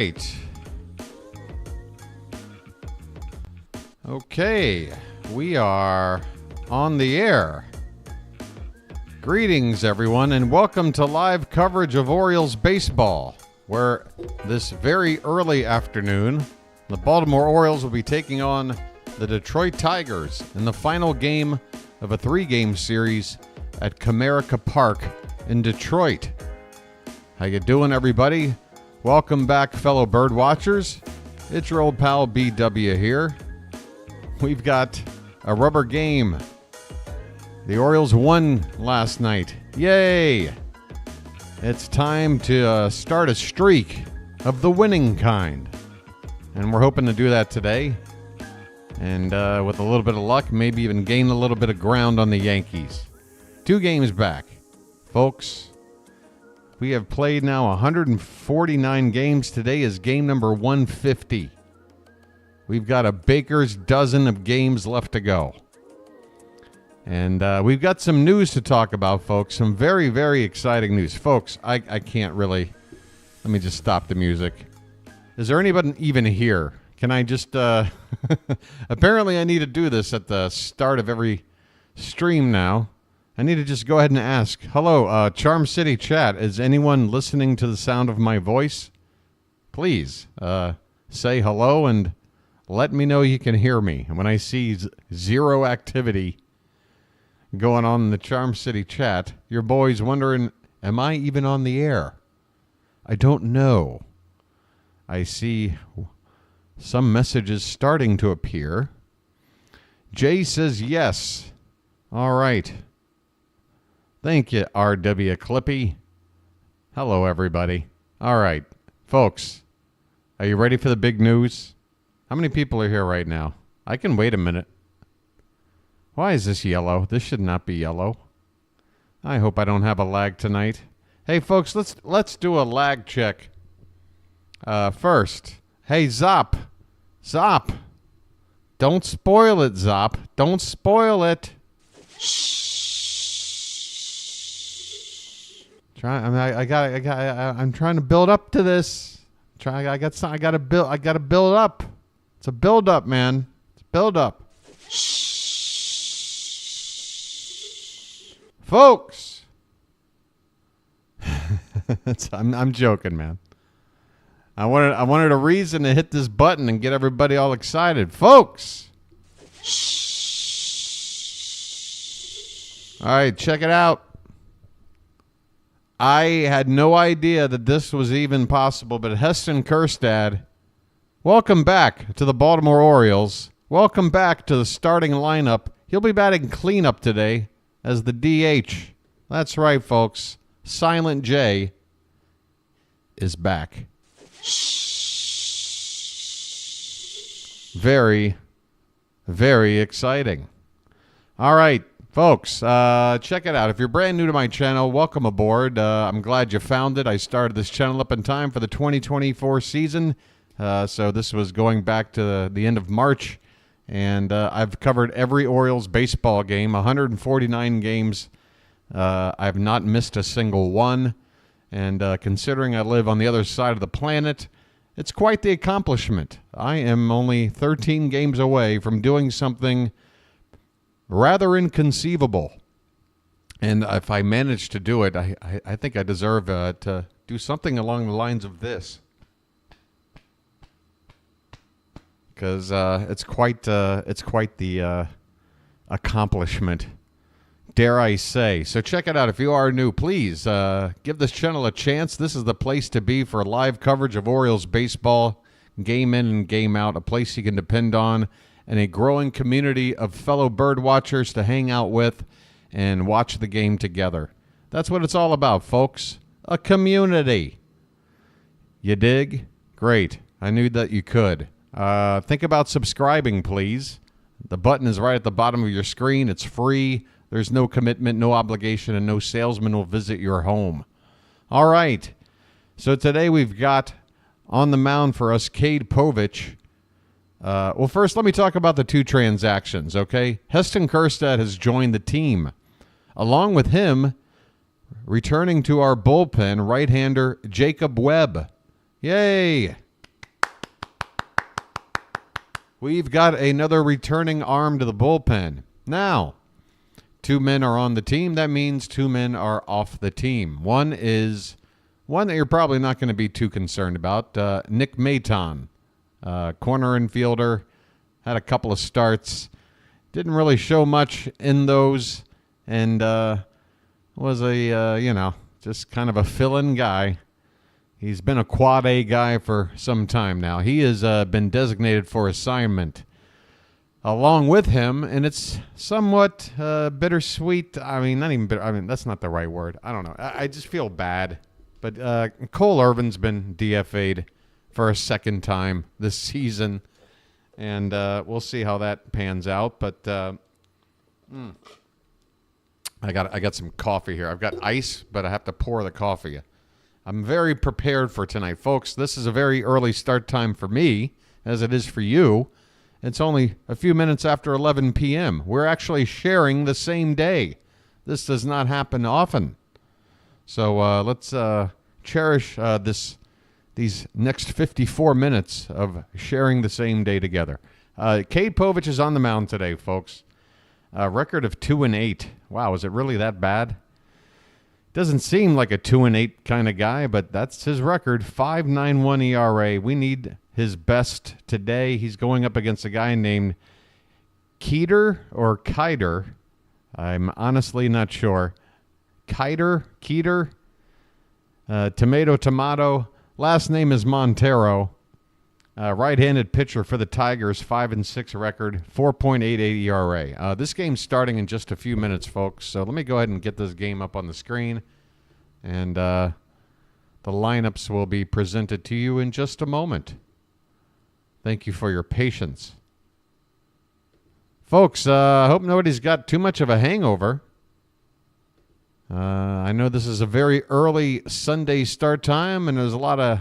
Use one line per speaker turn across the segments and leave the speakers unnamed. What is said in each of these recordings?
Right. Okay, we are on the air. Greetings, everyone, and welcome to live coverage of Orioles baseball, where this very early afternoon, the Baltimore Orioles will be taking on the Detroit Tigers in the final game of a three-game series at Comerica Park in Detroit. How you doing, everybody? Welcome back, fellow bird watchers. It's your old pal BW here. We've got a rubber game. The Orioles won last night. Yay! It's time to start a streak of the winning kind. And we're hoping to do that today. And with a little bit of luck, maybe even gain a little bit of ground on the Yankees. 2 games back. Folks, we have played now 149 games. Today is game number 150. We've got a baker's dozen of games left to go. And we've got some news to talk about, folks. Some very, very exciting news. Folks, I can't really... Let me just stop the music. Is there anybody even here? Can I just... Apparently I need to do this at the start of every stream now. I need to just go ahead and ask. Hello, Charm City chat. Is anyone listening to the sound of my voice? Please say hello and let me know you can hear me. And when I see zero activity going on in the Charm City chat, your boy's wondering, am I even on the air? I don't know. I see some messages starting to appear. Jay says yes. All right. Thank you, R.W. Clippy. Hello, everybody. All right, folks, are you ready for the big news? How many people are here right now? I can wait a minute. Why is this yellow? This should not be yellow. I hope I don't have a lag tonight. Hey, folks, let's do a lag check. First, hey, Zop. Zop. Don't spoil it, Zop. Don't spoil it. I'm trying to build up to this. I gotta build up. It's a build up, man. It's a build up. Folks. I'm joking, man. I wanted a reason to hit this button and get everybody all excited. Folks. All right, check it out. I had no idea that this was even possible, but Heston Kjerstad, welcome back to the Baltimore Orioles. Welcome back to the starting lineup. He'll be batting cleanup today as the DH. That's right, folks. Silent J is back. Very, very exciting. All right. Folks, check it out. If you're brand new to my channel, welcome aboard. I'm glad you found it. I started this channel up in time for the 2024 season. So this was going back to the end of March. And I've covered every Orioles baseball game, 149 games. I've not missed a single one. And considering I live on the other side of the planet, it's quite the accomplishment. I am only 13 games away from doing something rather inconceivable. And if I manage to do it, I think I deserve to do something along the lines of this. Because it's quite the accomplishment, dare I say. So check it out. If you are new, please give this channel a chance. This is the place to be for live coverage of Orioles baseball, game in and game out, a place you can depend on, and a growing community of fellow bird watchers to hang out with and watch the game together. That's what it's all about, folks. A community. You dig? Great. I knew that you could. Think about subscribing, please. The button is right at the bottom of your screen. It's free. There's no commitment, no obligation, and no salesman will visit your home. All right. So today we've got on the mound for us Cade Povich. Well, first, let me talk about the 2 transactions, okay? Heston Kjerstad has joined the team. Along with him, returning to our bullpen, right-hander Jacob Webb. Yay! we've got another returning arm to the bullpen. Now, 2 men are on the team. That means 2 men are off the team. One is one that you're probably not going to be too concerned about. Nick Maton, corner infielder, had a couple of starts. Didn't really show much in those, and was a, just kind of a fill-in guy. He's been a quad A guy for some time now. He has been designated for assignment along with him, and it's somewhat bittersweet. I mean, not even bitter. I mean, that's not the right word. I don't know. I just feel bad. But Cole Irvin's been DFA'd for a second time this season, and we'll see how that pans out. But I got some coffee here. I've got ice, but I have to pour the coffee. I'm very prepared for tonight, folks. This is a very early start time for me, as it is for you. It's only a few minutes after 11 p.m. We're actually sharing the same day. This does not happen often. So let's cherish these next 54 minutes of sharing the same day together. Cade Povich is on the mound today, folks. A record of 2-8. Wow, is it really that bad? Doesn't seem like a 2-8 kind of guy, but that's his record. 5.91 ERA. We need his best today. He's going up against a guy named Keider. I'm honestly not sure. Keider. Tomato. Last name is Montero. Right-handed pitcher for the Tigers, 5-6 record, 4.88 ERA. This game's starting in just a few minutes, folks. So let me go ahead and get this game up on the screen, and the lineups will be presented to you in just a moment. Thank you for your patience, folks. I hope nobody's got too much of a hangover. I know this is a very early Sunday start time, and there's a lot of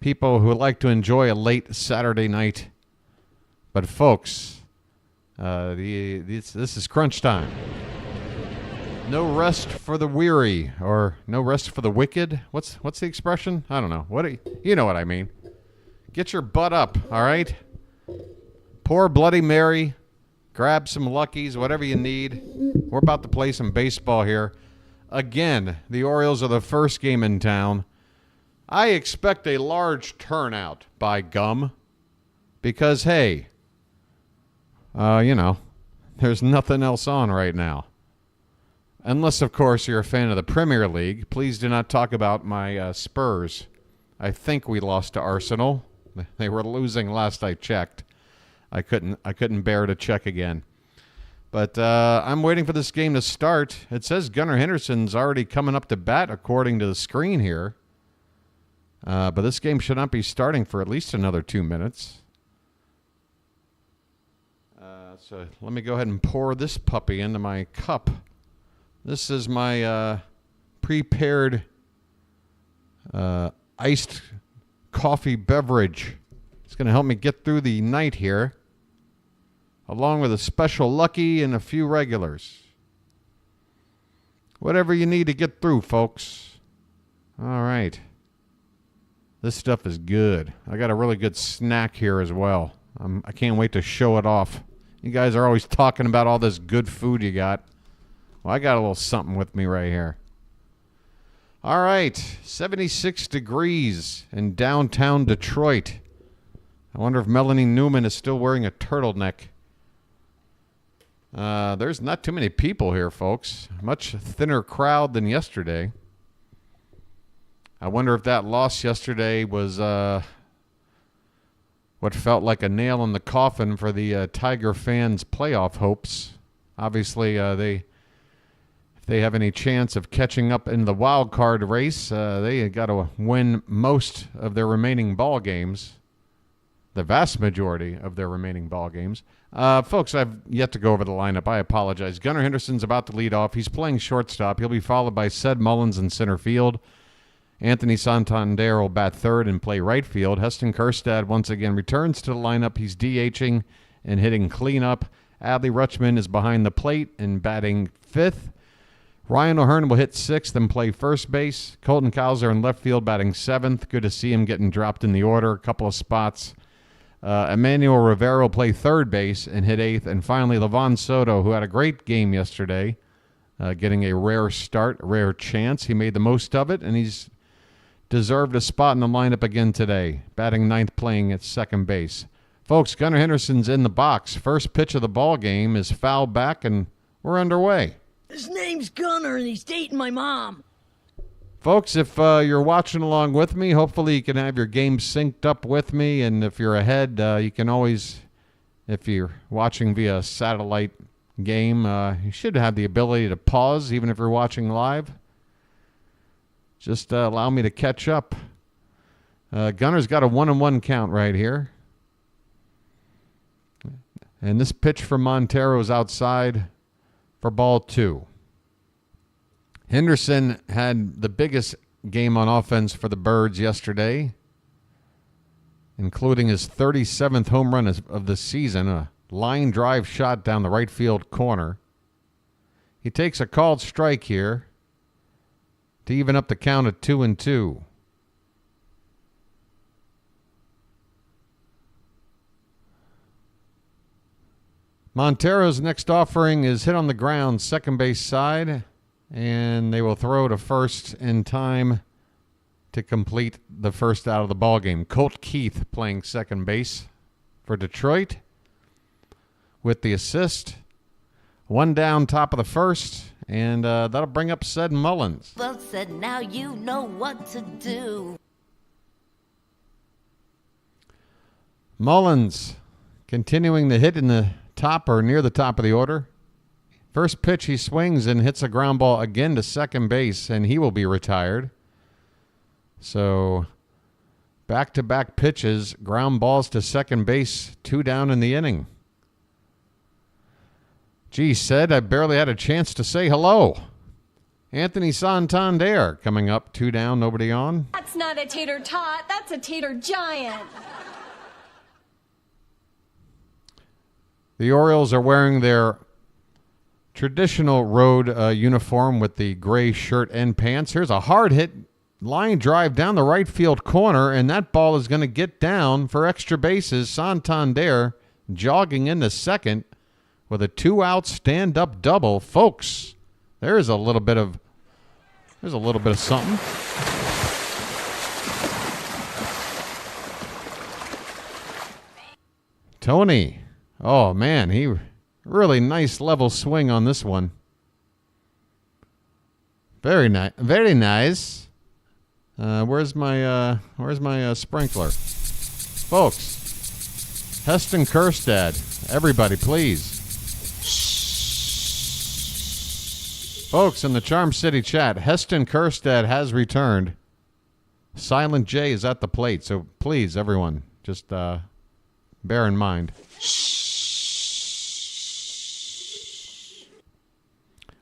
people who like to enjoy a late Saturday night. But folks, this is crunch time. No rest for the weary, or no rest for the wicked. What's the expression? I don't know. You know what I mean. Get your butt up, all right? Pour Bloody Mary, grab some Luckies, whatever you need. We're about to play some baseball here. Again, the Orioles are the first game in town. I expect a large turnout, by gum, because, hey, there's nothing else on right now. Unless, of course, you're a fan of the Premier League. Please do not talk about my Spurs. I think we lost to Arsenal. They were losing last I checked. I couldn't bear to check again. But I'm waiting for this game to start. It says Gunnar Henderson's already coming up to bat, according to the screen here. But this game should not be starting for at least another 2 minutes. So let me go ahead and pour this puppy into my cup. This is my prepared iced coffee beverage. It's going to help me get through the night here, along with a special Lucky and a few regulars. Whatever you need to get through, folks. All right. This stuff is good. I got a really good snack here as well. I can't wait to show it off. You guys are always talking about all this good food you got. Well, I got a little something with me right here. All right, 76 degrees in downtown Detroit. I wonder if Melanie Newman is still wearing a turtleneck. There's not too many people here, folks. Much thinner crowd than yesterday. I wonder if that loss yesterday was what felt like a nail in the coffin for the Tiger fans' playoff hopes. Obviously, if they have any chance of catching up in the wild card race, they got to win most of their remaining ball games, the vast majority of their remaining ball games. Folks, I've yet to go over the lineup. I apologize. Gunnar Henderson's about to lead off. He's playing shortstop. He'll be followed by Ced Mullins in center field. Anthony Santander will bat third and play right field. Heston Kjerstad once again returns to the lineup. He's DHing and hitting cleanup. Adley Rutschman is behind the plate and batting fifth. Ryan O'Hearn will hit sixth and play first base. Colton Cowser in left field batting seventh. Good to see him getting dropped in the order a couple of spots. Emmanuel Rivera will play third base and hit eighth. And finally, Livan Soto, who had a great game yesterday, getting a rare start, a rare chance. He made the most of it, and he's deserved a spot in the lineup again today, batting ninth, playing at second base. Folks, Gunnar Henderson's in the box. First pitch of the ball game is foul back, and we're underway.
His name's Gunnar, and he's dating my mom.
Folks, if you're watching along with me, hopefully you can have your game synced up with me. And if you're ahead, you can always, if you're watching via satellite game, you should have the ability to pause, even if you're watching live. Just allow me to catch up. Gunnar's got a 1-1 count right here. And this pitch from Montero is outside for ball 2. Henderson had the biggest game on offense for the Birds yesterday, including his 37th home run of the season, a line drive shot down the right field corner. He takes a called strike here to even up the count at 2-2. Montero's next offering is hit on the ground, second base side, and they will throw to first in time to complete the first out of the ballgame. Colt Keith playing second base for Detroit with the assist. One down, top of the first, and that'll bring up Ced Mullins.
Well said, now you know what to do.
Mullins continuing to hit in the top or near the top of the order. First pitch, he swings and hits a ground ball again to second base, and he will be retired. So, back-to-back pitches, ground balls to second base, 2 down in the inning. Gee, Ced, I barely had a chance to say hello. Anthony Santander coming up, 2 down, nobody on.
That's not a tater tot, that's a tater giant.
The Orioles are wearing their traditional road uniform with the gray shirt and pants. Here's a hard hit line drive down the right field corner, and that ball is going to get down for extra bases. Santander jogging into second with a 2-out stand-up double. Folks, there's a little bit of something. Tony, oh man, he really nice level swing on this one. Very nice, very nice. Where's my sprinkler, folks? Heston Kjerstad, everybody, please. Folks in the Charm City chat, Heston Kjerstad has returned. Silent J is at the plate, so please, everyone, just bear in mind.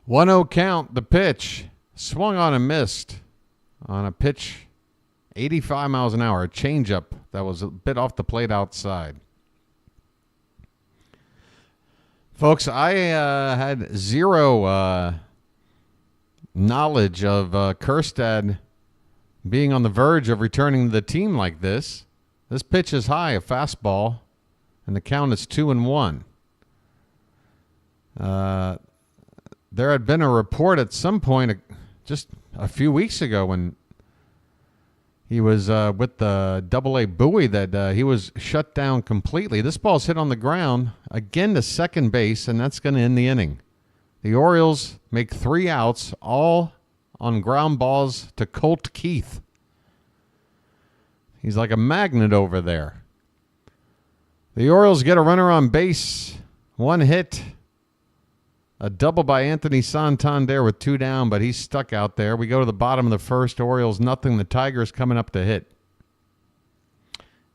1-0 count, the pitch. Swung on and missed on a pitch, 85 miles an hour, a changeup that was a bit off the plate outside. Folks, I had zero knowledge of Kjerstad being on the verge of returning to the team like this. This pitch is high, a fastball, and the count is 2-1. There had been a report at some point just a few weeks ago when he was with the AA Bowie that he was shut down completely. This ball's hit on the ground, again to second base, and that's going to end the inning. The Orioles make 3 outs, all on ground balls to Colt Keith. He's like a magnet over there. The Orioles get a runner on base, 1 hit. A double by Anthony Santander with 2 down, but he's stuck out there. We go to the bottom of the first. Orioles nothing. The Tigers coming up to hit.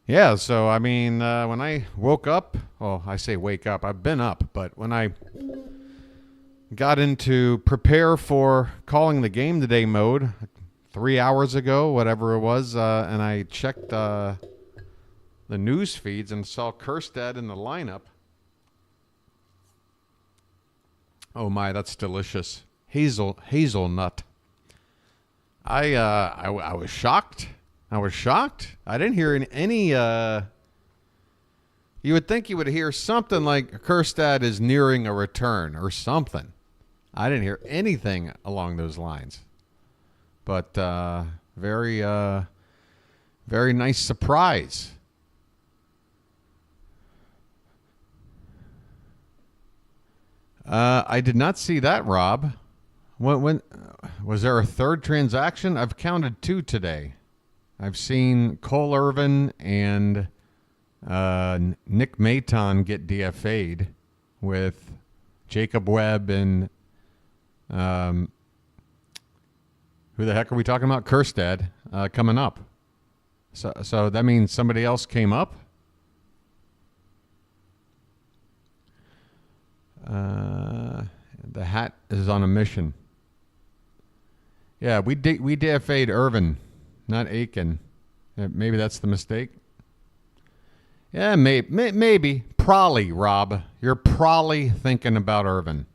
Yeah, so, I mean, when I woke up, well, I say wake up. I've been up, but when I got into prepare for calling the game today mode 3 hours ago, whatever it was, and I checked the news feeds and saw Kjerstad in the lineup. Oh my, that's delicious. Hazelnut. I was shocked. I didn't hear any You would think you would hear something like Kjerstad is nearing a return or something. I didn't hear anything along those lines. But very nice surprise. I did not see that, Rob. When was there a third transaction? I've counted 2 today. I've seen Cole Irvin and Nick Maton get DFA'd with Jacob Webb and who the heck are we talking about? Kjerstad coming up. So that means somebody else came up. The hat is on a mission. Yeah, we DFA'd Irvin, not Aiken. Maybe that's the mistake. Yeah, maybe. Probably, Rob. You're probably thinking about Irvin.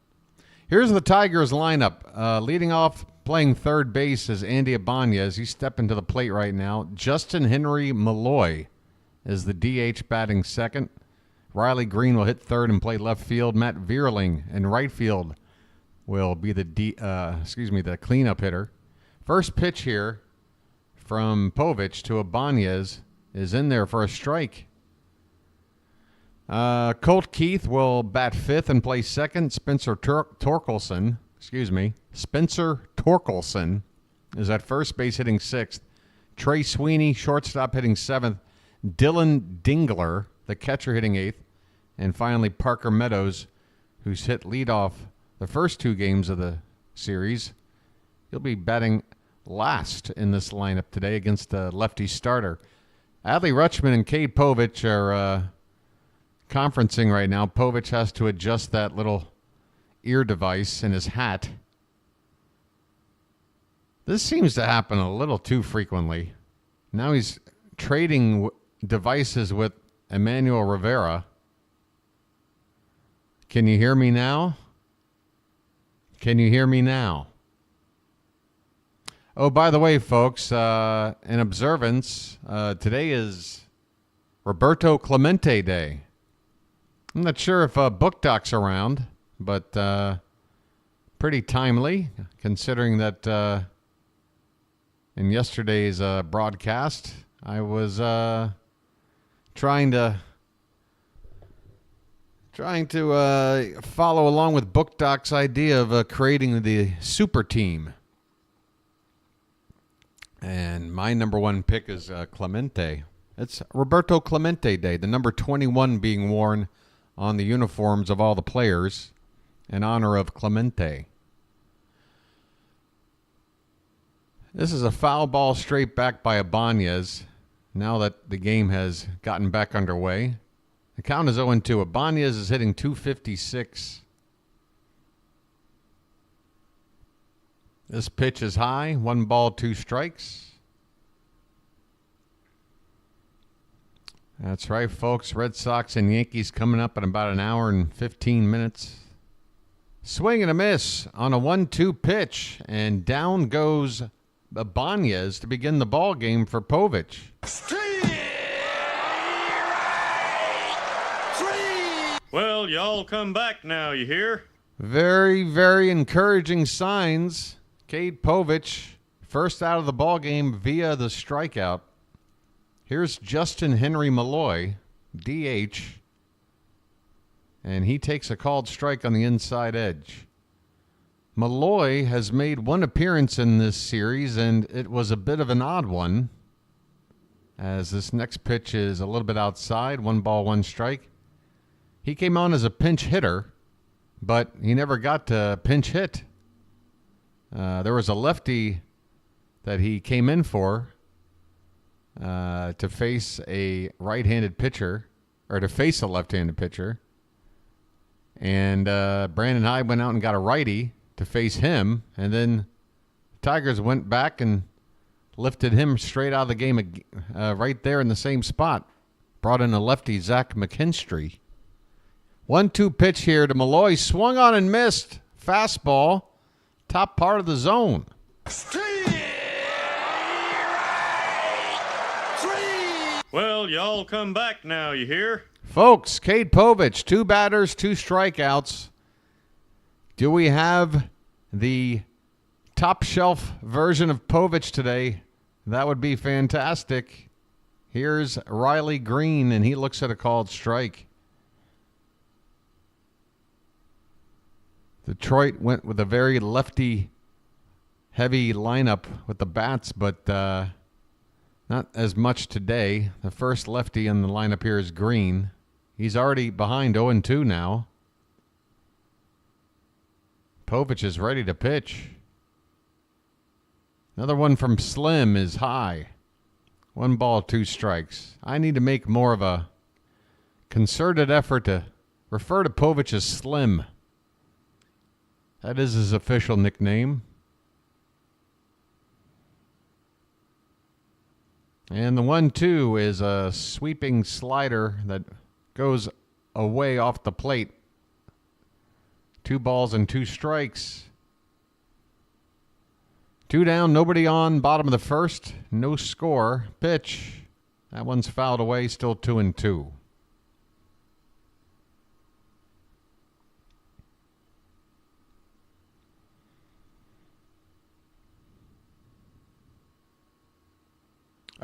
Here's the Tigers lineup. Leading off, playing third base is Andy Ibanez. He's stepping to the plate right now. Justin Henry Malloy is the DH batting second. Riley Green will hit third and play left field. Matt Vierling in right field will be the cleanup hitter. First pitch here from Povich to Ibanez is in there for a strike. Colt Keith will bat fifth and play second. Spencer Torkelson is at first base hitting sixth. Trey Sweeney, shortstop, hitting seventh. Dylan Dingler, the catcher, hitting eighth. And finally, Parker Meadows, who's hit leadoff the first 2 games of the series. He'll be batting last in this lineup today against a lefty starter. Adley Rutschman and Cade Povich are conferencing right now. Povich has to adjust that little ear device in his hat. This seems to happen a little too frequently. Now he's trading devices with Emmanuel Rivera. Can you hear me now? Can you hear me now? Oh, by the way, folks, in observance, today is Roberto Clemente Day. I'm not sure if Book Doc's around, but pretty timely, considering that in yesterday's broadcast, I was trying to follow along with Book Doc's idea of creating the super team. And my number one pick is Clemente. It's Roberto Clemente Day, the number 21 being worn on the uniforms of all the players in honor of Clemente. This is a foul ball straight back by Ibanez now that the game has gotten back underway. The count is 0-2. Ibanez is hitting .256. This pitch is high. 1 ball, 2 strikes. That's right, folks. Red Sox and Yankees coming up in about an hour and 15 minutes. Swing and a miss on a 1-2 pitch. And down goes Ibanez to begin the ball game for Povich.
Well, y'all come back now, you hear?
Very, very encouraging signs. Cade Povich, first out of the ball game via the strikeout. Here's Justin Henry Malloy, DH. And he takes a called strike on the inside edge. Malloy has made 1 appearance in this series, and it was a bit of an odd one, as this next pitch is a little bit outside. 1 ball, 1 strike. He came on as a pinch hitter, but he never got to pinch hit. There was a lefty that he came in for to face a right-handed pitcher, or to face a left-handed pitcher. And Brandon Hyde went out and got a righty to face him, and then Tigers went back and lifted him straight out of the game right there in the same spot. Brought in a lefty, Zach McKinstry. 1-2 pitch here to Malloy. Swung on and missed. Fastball. Top part of the zone.
Well, y'all come back now, you hear?
Folks, Cade Povich, 2 batters, 2 strikeouts. Do we have the top shelf version of Povich today? That would be fantastic. Here's Riley Green, and he looks at a called strike. Detroit went with a very lefty-heavy lineup with the bats, but not as much today. The first lefty in the lineup here is Green. He's already behind 0-2 now. Povich is ready to pitch. Another one from Slim is high. 1 ball, 2 strikes. I need to make more of a concerted effort to refer to Povich as Slim. That is his official nickname. And the 1-2 is a sweeping slider that goes away off the plate. 2 balls and 2 strikes. 2 down, nobody on, bottom of the first. No score. Pitch. That one's fouled away, still 2-2.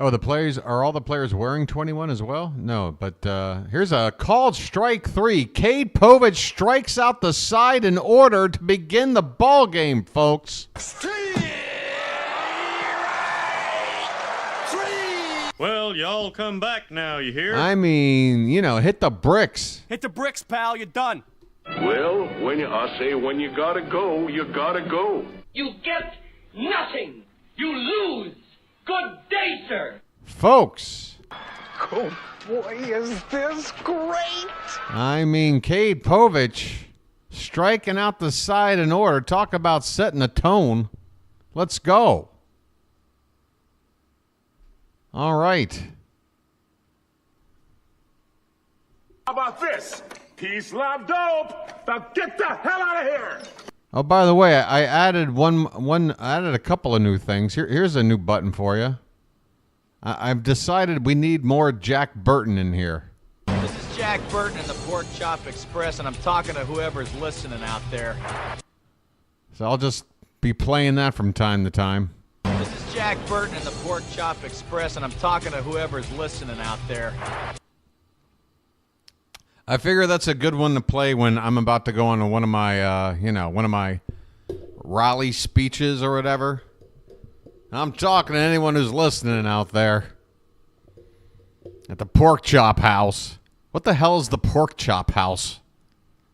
Oh, are all the players wearing 21 as well? No, but here's a called strike 3. Cade Povich strikes out the side in order to begin the ball game, folks.
Well, y'all come back now, you hear?
I mean, hit the bricks.
Hit the bricks, pal. You're done.
Well, when you gotta go, you gotta go.
You get nothing. You lose. Good day, sir.
Folks.
Oh, boy, is this great.
I mean, Cade Povich striking out the side in order. Talk about setting a tone. Let's go. All right.
How about this? Peace, love, dope. Now get the hell out of here.
Oh, by the way, I added a couple of new things. Here's a new button for you. I've decided we need more Jack Burton in here.
This is Jack Burton in the Pork Chop Express, and I'm talking to whoever's listening out there.
So I'll just be playing that from time to time.
This is Jack Burton in the Pork Chop Express, and I'm talking to whoever's listening out there.
I figure that's a good one to play when I'm about to go on one of my rally speeches or whatever. I'm talking to anyone who's listening out there at the Pork Chop House. What the hell is the Pork Chop House?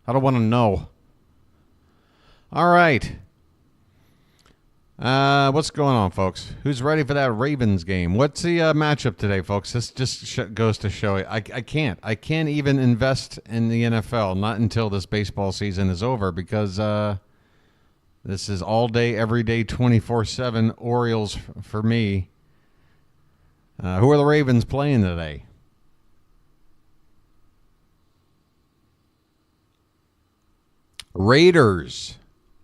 I don't want to know. All right. What's going on, folks? Who's ready for that Ravens game? What's the matchup today, folks? This just goes to show you. I can't even invest in the NFL, not until this baseball season is over, because this is all day, every day, 24/7 Orioles for me. Who are the Ravens playing today? Raiders.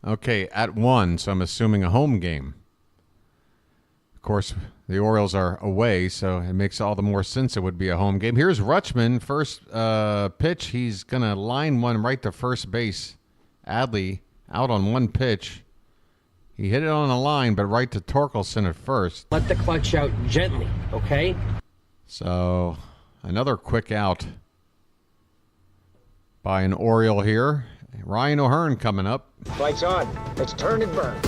Okay, at 1, so I'm assuming a home game. Of course, the Orioles are away, so it makes all the more sense it would be a home game. Here's Rutschman, first pitch. He's going to line one right to first base. Adley out on 1 pitch. He hit it on a line, but right to Torkelson at first.
Let the clutch out gently, okay?
So, another quick out by an Oriole here. Ryan O'Hearn coming up.
Lights on. Let's turn and burn.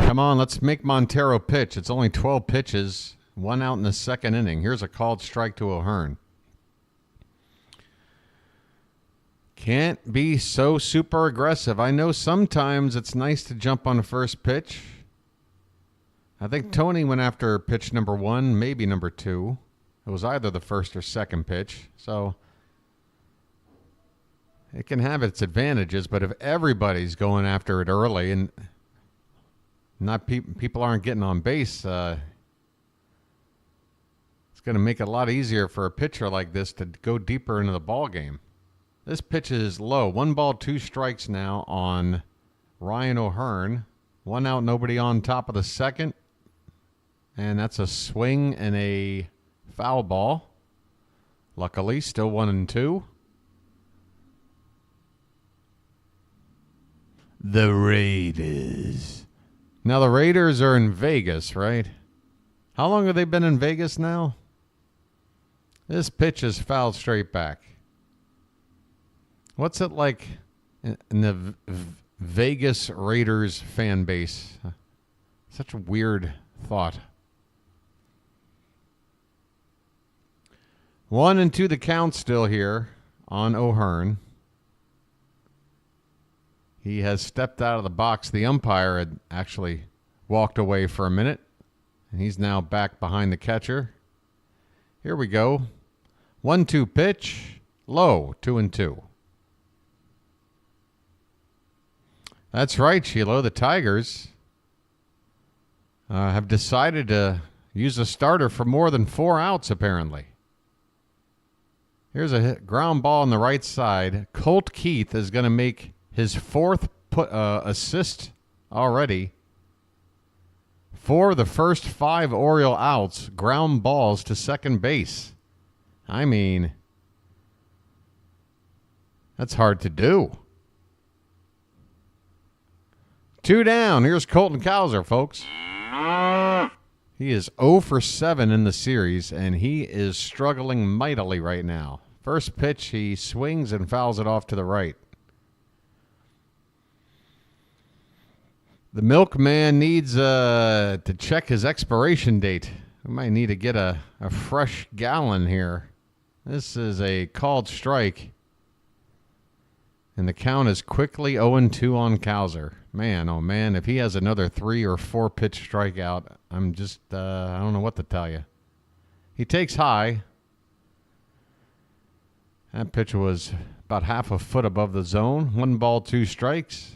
Come on, let's make Montero pitch. It's only 12 pitches, 1 out in the 2nd inning. Here's a called strike to O'Hearn. Can't be so super aggressive. I know sometimes it's nice to jump on the first pitch. I think Tony went after pitch number 1, maybe number 2. It was either the first or second pitch. So it can have its advantages, but if everybody's going after it early and not people aren't getting on base, it's going to make it a lot easier for a pitcher like this to go deeper into the ball game. This pitch is low. 1 ball, 2 strikes now on Ryan O'Hearn. 1 out, nobody on, top of the 2nd. And that's a swing and a foul ball. Luckily, still 1-2. the Raiders. Now, the Raiders are in Vegas, right? How long have they been in Vegas now? This pitch is fouled straight back. What's it like in the Vegas Raiders fan base? Such a weird thought. 1-2 the count still here on O'Hearn. He has stepped out of the box. The umpire had actually walked away for a minute, and he's now back behind the catcher. Here we go. 1-2 pitch. Low. 2-2. That's right, Sheila. The Tigers have decided to use a starter for more than 4 outs, apparently. Here's a ground ball on the right side. Colt Keith is going to make his 4th assist already. 4 of the first 5 Oriole outs, ground balls to second base. I mean, that's hard to do. 2 down. Here's Colton Cowser, folks. He is 0 for 7 in the series, and he is struggling mightily right now. First pitch, he swings and fouls it off to the right. The milkman needs to check his expiration date. We might need to get a fresh gallon here. This is a called strike. And the count is quickly 0-2 on Cowser. Man, oh man, if he has another 3 or 4 pitch strikeout, I'm just, I don't know what to tell you. He takes high. That pitch was about half a foot above the zone. 1 ball, 2 strikes.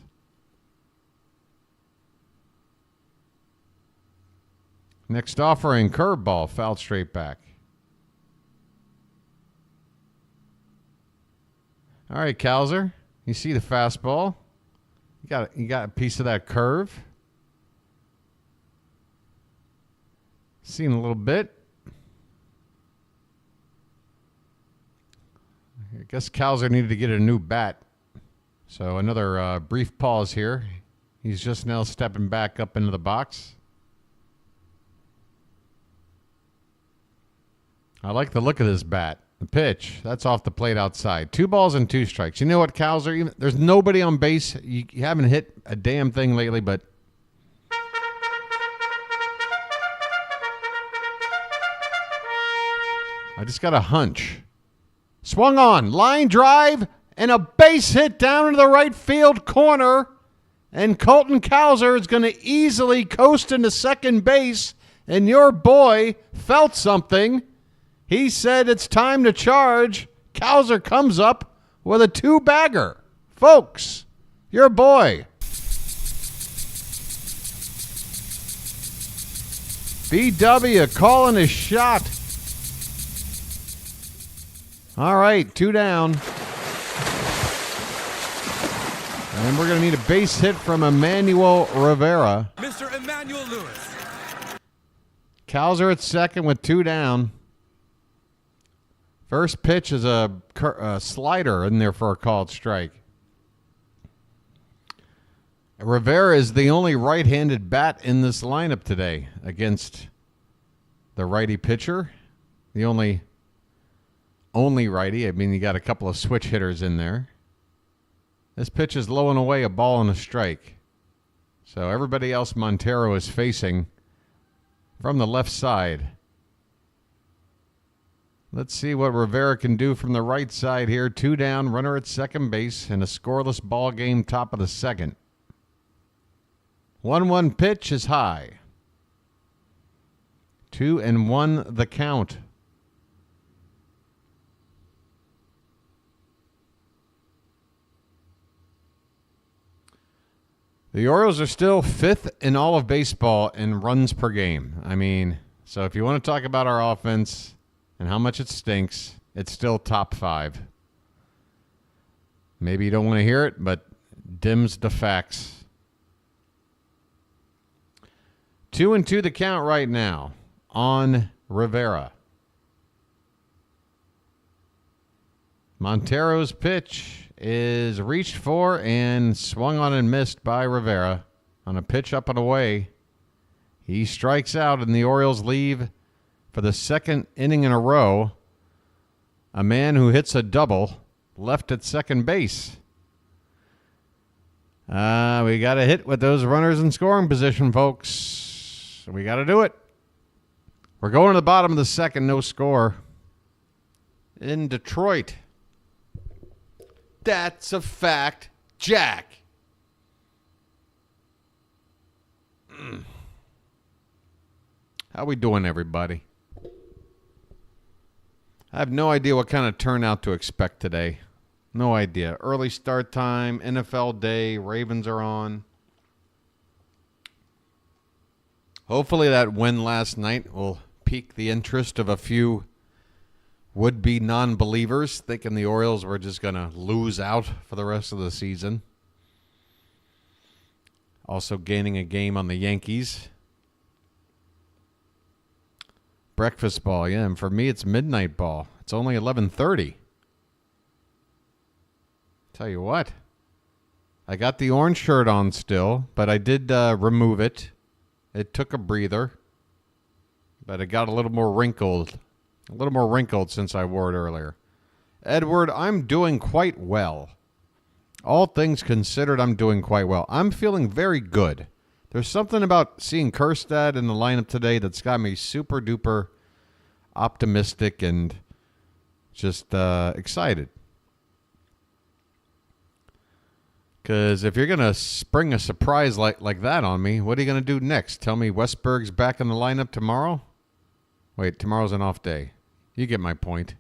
Next offering, curveball, fouled straight back. All right, Cowser, you see the fastball. You got a piece of that curve. Seen a little bit. I guess Cowser needed to get a new bat. So another brief pause here. He's just now stepping back up into the box. I like the look of this bat. The pitch, that's off the plate outside. 2 balls and 2 strikes. You know what, Cowser? There's nobody on base. You haven't hit a damn thing lately, but I just got a hunch. Swung on, line drive, and a base hit down into the right field corner. And Colton Cowser is going to easily coast into second base. And your boy felt something. He said it's time to charge. Cowser comes up with a 2-bagger. Folks, your boy. BW calling his shot. All right, 2 down. And we're going to need a base hit from Emmanuel Rivera.
Mr. Emmanuel Lewis.
Cowser at second with 2 down. First pitch is a slider in there for a called strike. Rivera is the only right-handed bat in this lineup today against the righty pitcher. The only righty. I mean, you got a couple of switch hitters in there. This pitch is low and away, a ball and a strike. So everybody else Montero is facing from the left side. Let's see what Rivera can do from the right side here. 2 down, runner at second base, and a scoreless ball game top of the second. 1-1 pitch is high. 2-1 the count. The Orioles are still 5th in all of baseball in runs per game. I mean, so if you want to talk about our offense and how much it stinks, it's still top 5. Maybe you don't want to hear it, but dims the facts. 2-2 the count right now on Rivera. Montero's pitch is reached for and swung on and missed by Rivera on a pitch up and away. He strikes out, and the Orioles leave for the second inning in a row. A man who hits a double left at second base. We got to hit with those runners in scoring position, folks. We got to do it. We're going to the bottom of the second, no score. In Detroit. That's a fact, Jack. How we doing, everybody? I have no idea what kind of turnout to expect today. No idea. Early start time, NFL day, Ravens are on. Hopefully that win last night will pique the interest of a few would-be non-believers thinking the Orioles were just going to lose out for the rest of the season. Also gaining a game on the Yankees. Breakfast ball, yeah, and for me it's midnight ball. It's only 11:30. Tell you what, I got the orange shirt on still, but I did remove it. It took a breather, but it got a little more wrinkled. A little more wrinkled since I wore it earlier. Edward, I'm doing quite well. All things considered, I'm doing quite well. I'm feeling very good. There's something about seeing Kjerstad in the lineup today that's got me super duper optimistic and just excited. Because if you're going to spring a surprise like that on me, what are you going to do next? Tell me Westberg's back in the lineup tomorrow? Wait, tomorrow's an off day. You get my point.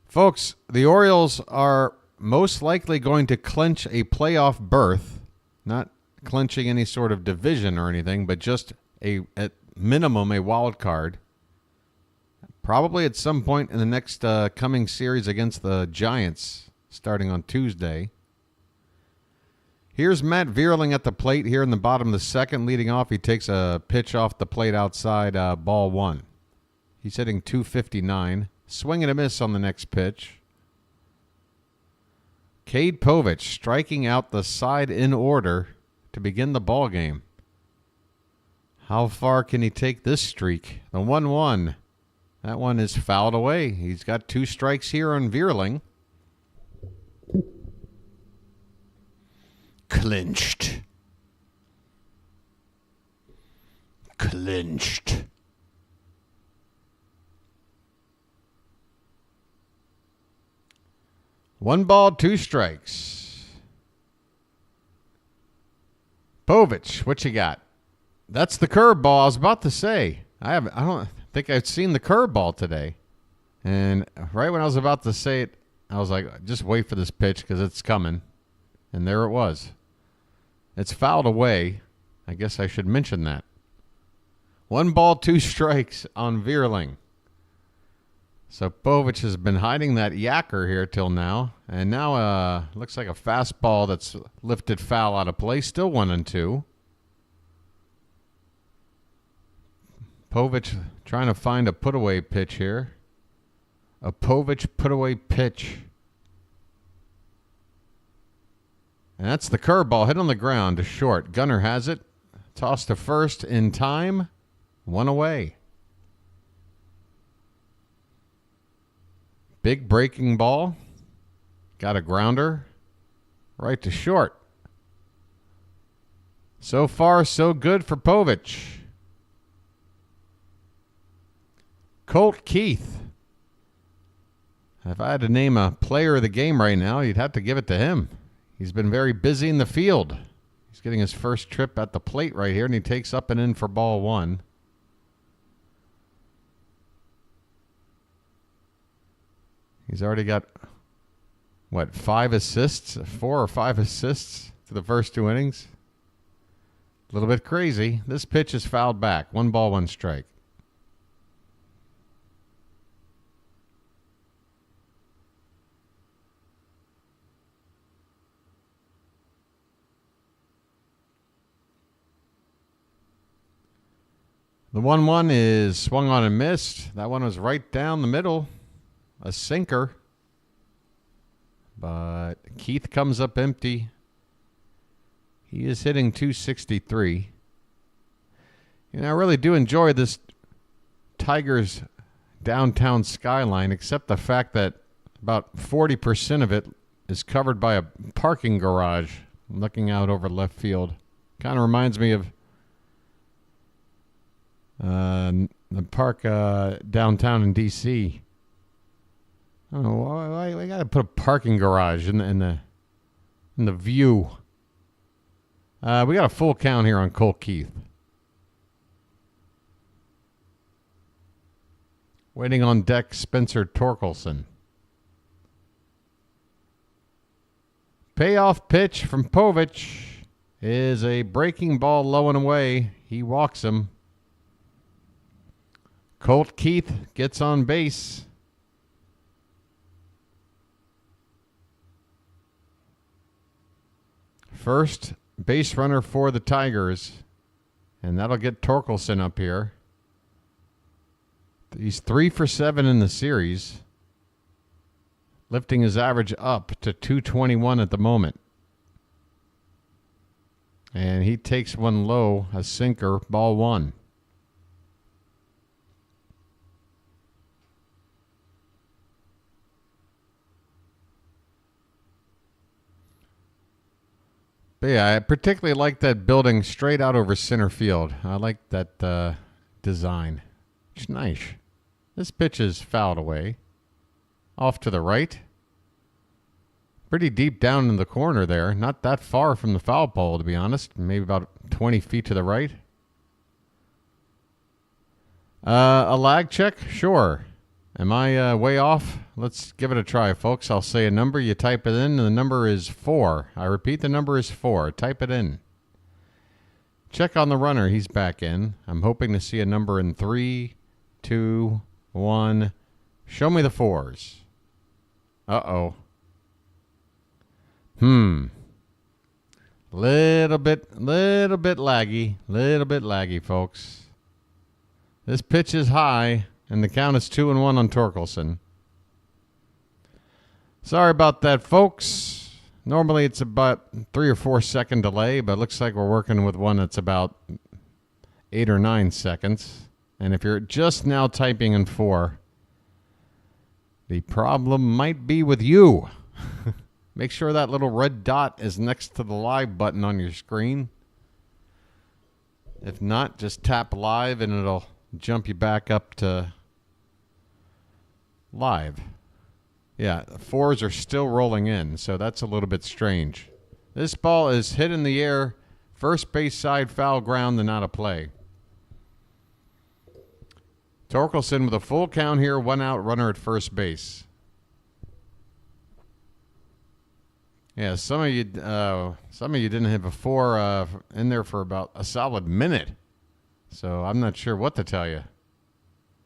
Folks, the Orioles are most likely going to clinch a playoff berth. Not clinching any sort of division or anything, but just at minimum a wild card. Probably at some point in the next coming series against the Giants, starting on Tuesday. Here's Matt Vierling at the plate here in the bottom of the second. Leading off, he takes a pitch off the plate outside, ball one. He's hitting .259. Swing and a miss on the next pitch. Cade Povich striking out the side in order to begin the ball game. How far can he take this streak? The 1-1. That one is fouled away. He's got 2 strikes here on Vierling. Clinched. Clinched. One ball, 2 strikes. Povich, what you got? That's the curveball I was about to say. I don't think I've seen the curveball today. And right when I was about to say it, I was like, just wait for this pitch because it's coming. And there it was. It's fouled away. I guess I should mention that. 1 ball, 2 strikes on Vierling. So Povich has been hiding that yacker here till now. And now looks like a fastball that's lifted foul out of play. Still 1-2. Povich trying to find a put-away pitch here. A Povich put-away pitch. And that's the curveball hit on the ground to short. Gunnar has it. Tossed to first in time. 1 away. Big breaking ball. Got a grounder. Right to short. So far, so good for Povich. Colt Keith. If I had to name a player of the game right now, you'd have to give it to him. He's been very busy in the field. He's getting his first trip at the plate right here, and he takes up and in for ball 1. He's already got, 5 assists? 4 or 5 assists to the first 2 innings? A little bit crazy. This pitch is fouled back. 1 ball, 1 strike. The 1-1 is swung on and missed. That one was right down the middle. a sinker. But Keith comes up empty. He is hitting .263. And I really do enjoy this Tigers downtown skyline, except the fact that about 40% of it is covered by a parking garage looking out over left field. Kind of reminds me of the park downtown in D.C. I don't know why we got to put a parking garage in the view. We got a full count here on Cole Keith. Waiting on deck, Spencer Torkelson. Payoff pitch from Povich is a breaking ball low and away. He walks him. Colt Keith gets on base. First base runner for the Tigers. And that'll get Torkelson up here. He's 3 for 7 in the series, lifting his average up to .221 at the moment. And he takes one low, a sinker, ball one. But yeah, I particularly like that building straight out over center field. I like that design. It's nice. This pitch is fouled away. Off to the right. Pretty deep down in the corner there. Not that far from the foul pole, to be honest. Maybe about 20 feet to the right. A lag check? Sure. Am I way off? Let's give it a try, folks. I'll say a number. You type it in, and the number is 4. I repeat, the number is 4. Type it in. Check on the runner. He's back in. I'm hoping to see a number in 3, 2, 1. Show me the 4s. Uh-oh. Little bit laggy, folks. This pitch is high, and the count is 2-1 on Torkelson. Sorry about that, folks. Normally it's about 3 or 4 second delay, but it looks like we're working with one that's about 8 or 9 seconds. And if you're just now typing in 4, the problem might be with you. Make sure that little red dot is next to the live button on your screen. If not, just tap live and it'll jump you back up to live. Yeah, the 4s are still rolling in, so that's a little bit strange. This ball is hit in the air, first base side foul ground and out of play. Torkelson with a full count here, 1 out, runner at first base. Yeah, some of you didn't have a 4 in there for about a solid minute, so I'm not sure what to tell you.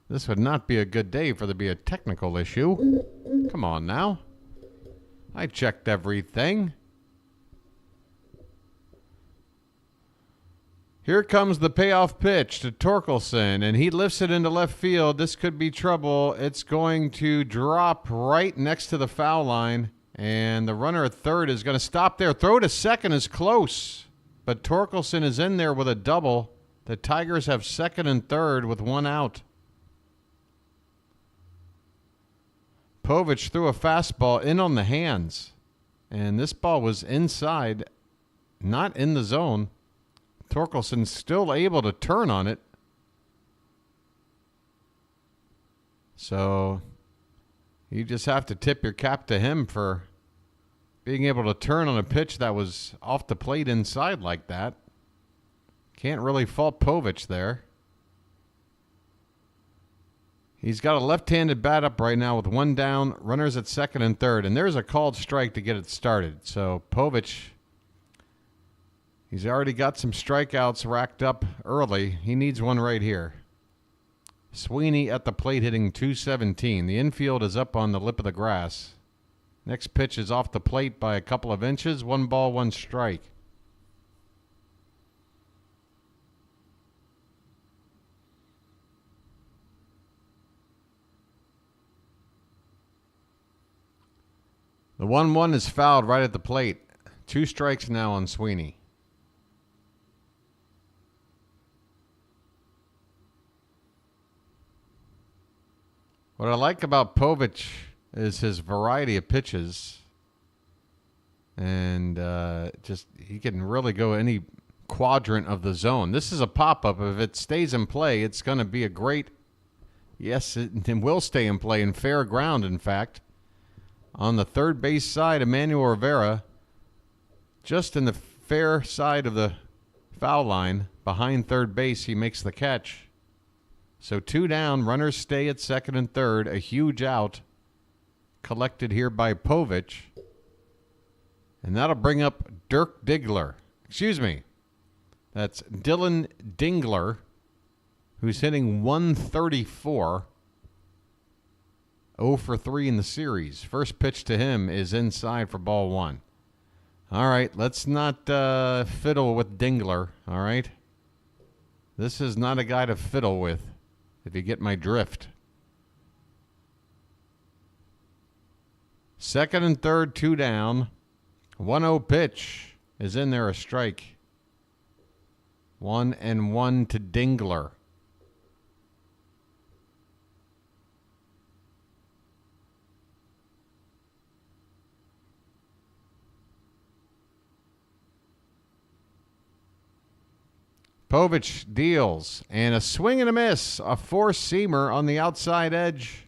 This would not be a good day for there to be a technical issue. Come on now. I checked everything. Here comes the payoff pitch to Torkelson, and he lifts it into left field. This could be trouble. It's going to drop right next to the foul line, and the runner at third is going to stop there. Throw to second is close, but Torkelson is in there with a double. The Tigers have second and third with 1 out. Povich threw a fastball in on the hands, and this ball was inside, not in the zone. Torkelson still able to turn on it. So you just have to tip your cap to him for being able to turn on a pitch that was off the plate inside like that. Can't really fault Povich there. He's got a left-handed bat up right now with 1 down, runners at second and third, and there's a called strike to get it started. So Povich, he's already got some strikeouts racked up early. He needs one right here. Sweeney at the plate hitting .217. The infield is up on the lip of the grass. Next pitch is off the plate by a couple of inches. 1 ball, 1 strike. The 1-1 is fouled right at the plate. 2 strikes now on Sweeney. What I like about Povich is his variety of pitches. And just he can really go any quadrant of the zone. This is a pop-up. If it stays in play, it's going to be a great, yes, it will stay in play in fair ground, in fact. On the third base side, Emmanuel Rivera, just in the fair side of the foul line, behind third base, he makes the catch. So 2 down, runners stay at second and third. A huge out collected here by Povich. And that'll bring up Dirk Diggler. Excuse me. That's Dylan Dingler, who's hitting 134. 0 for 3 in the series. First pitch to him is inside for ball 1. All right, let's not fiddle with Dingler, all right? This is not a guy to fiddle with, if you get my drift. Second and third, 2 down. 1-0 pitch is in there, a strike. 1-1 to Dingler. Povich deals, and a swing and a miss, a 4-seamer on the outside edge.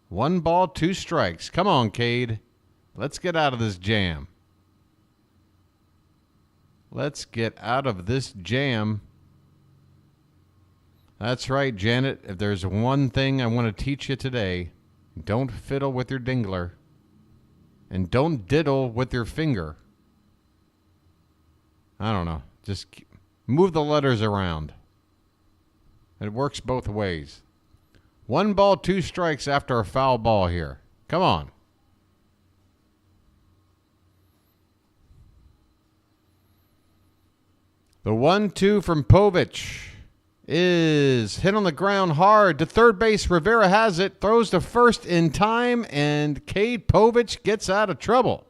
1 ball, 2 strikes. Come on, Cade. Let's get out of this jam. Let's get out of this jam. That's right, Janet. If there's one thing I want to teach you today, don't fiddle with your Dingler. And don't diddle with your finger. I don't know. Just move the letters around. It works both ways. 1 ball, 2 strikes after a foul ball here. Come on. The 1-2 from Povich is hit on the ground hard to third base. Rivera has it, throws to first in time, and Cade Povich gets out of trouble.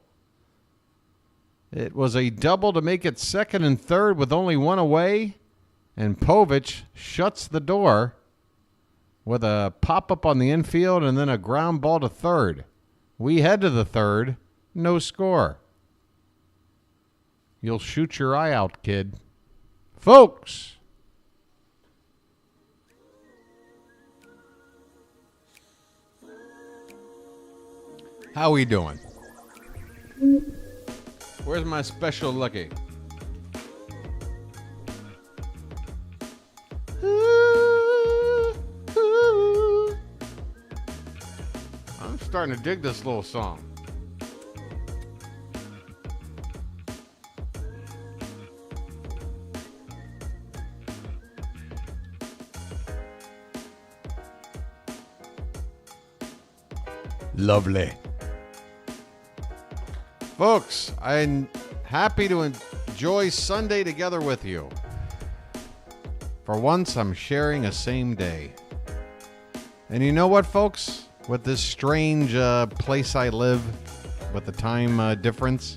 It was a double to make it second and third with only 1 away, and Povich shuts the door with a pop-up on the infield and then a ground ball to third. We head to the third, no score. You'll shoot your eye out, kid. Folks, how we doing? Where's my special lucky? I'm starting to dig this little song. Lovely. Folks, I'm happy to enjoy Sunday together with you. For once, I'm sharing a same day. And you know what, folks? With this strange place I live, with the time difference,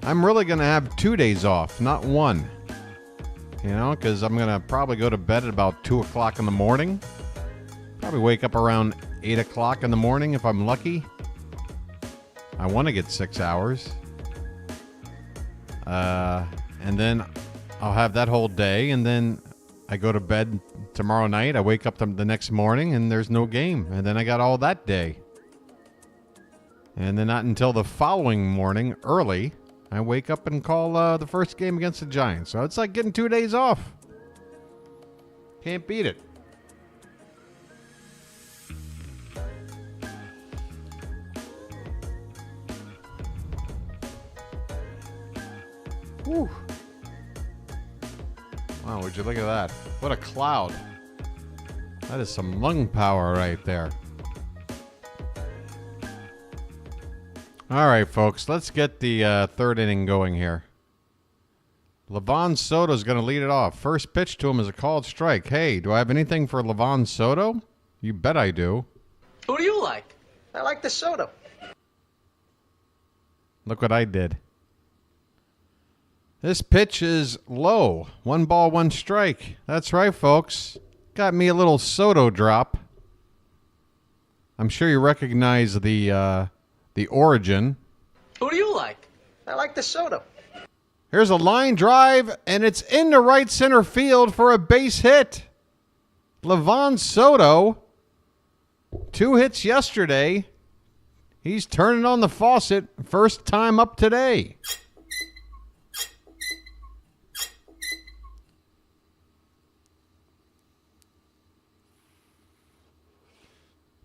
I'm really going to have 2 days off, not 1. You know, because I'm going to probably go to bed at about 2 o'clock in the morning. Probably wake up around 8 o'clock in the morning if I'm lucky. I want to get 6 hours. And then I'll have that whole day, and then I go to bed tomorrow night. I wake up the next morning, and there's no game. And then I got all that day. And then not until the following morning, early, I wake up and call the first game against the Giants. So it's like getting 2 days off. Can't beat it. Whew. Wow, would you look at that? What a cloud. That is some lung power right there. All right, folks, let's get the third inning going here. Livan Soto is going to lead it off. First pitch to him is a called strike. Hey, do I have anything for Livan Soto? You bet I do.
Who do you like? I like the Soto.
Look what I did. This pitch is low. 1 ball, 1 strike. That's right, folks. Got me a little Soto drop. I'm sure you recognize the origin.
Who do you like? I like the Soto.
Here's a line drive, and it's into right center field for a base hit. Livan Soto, 2 hits yesterday. He's turning on the faucet, first time up today.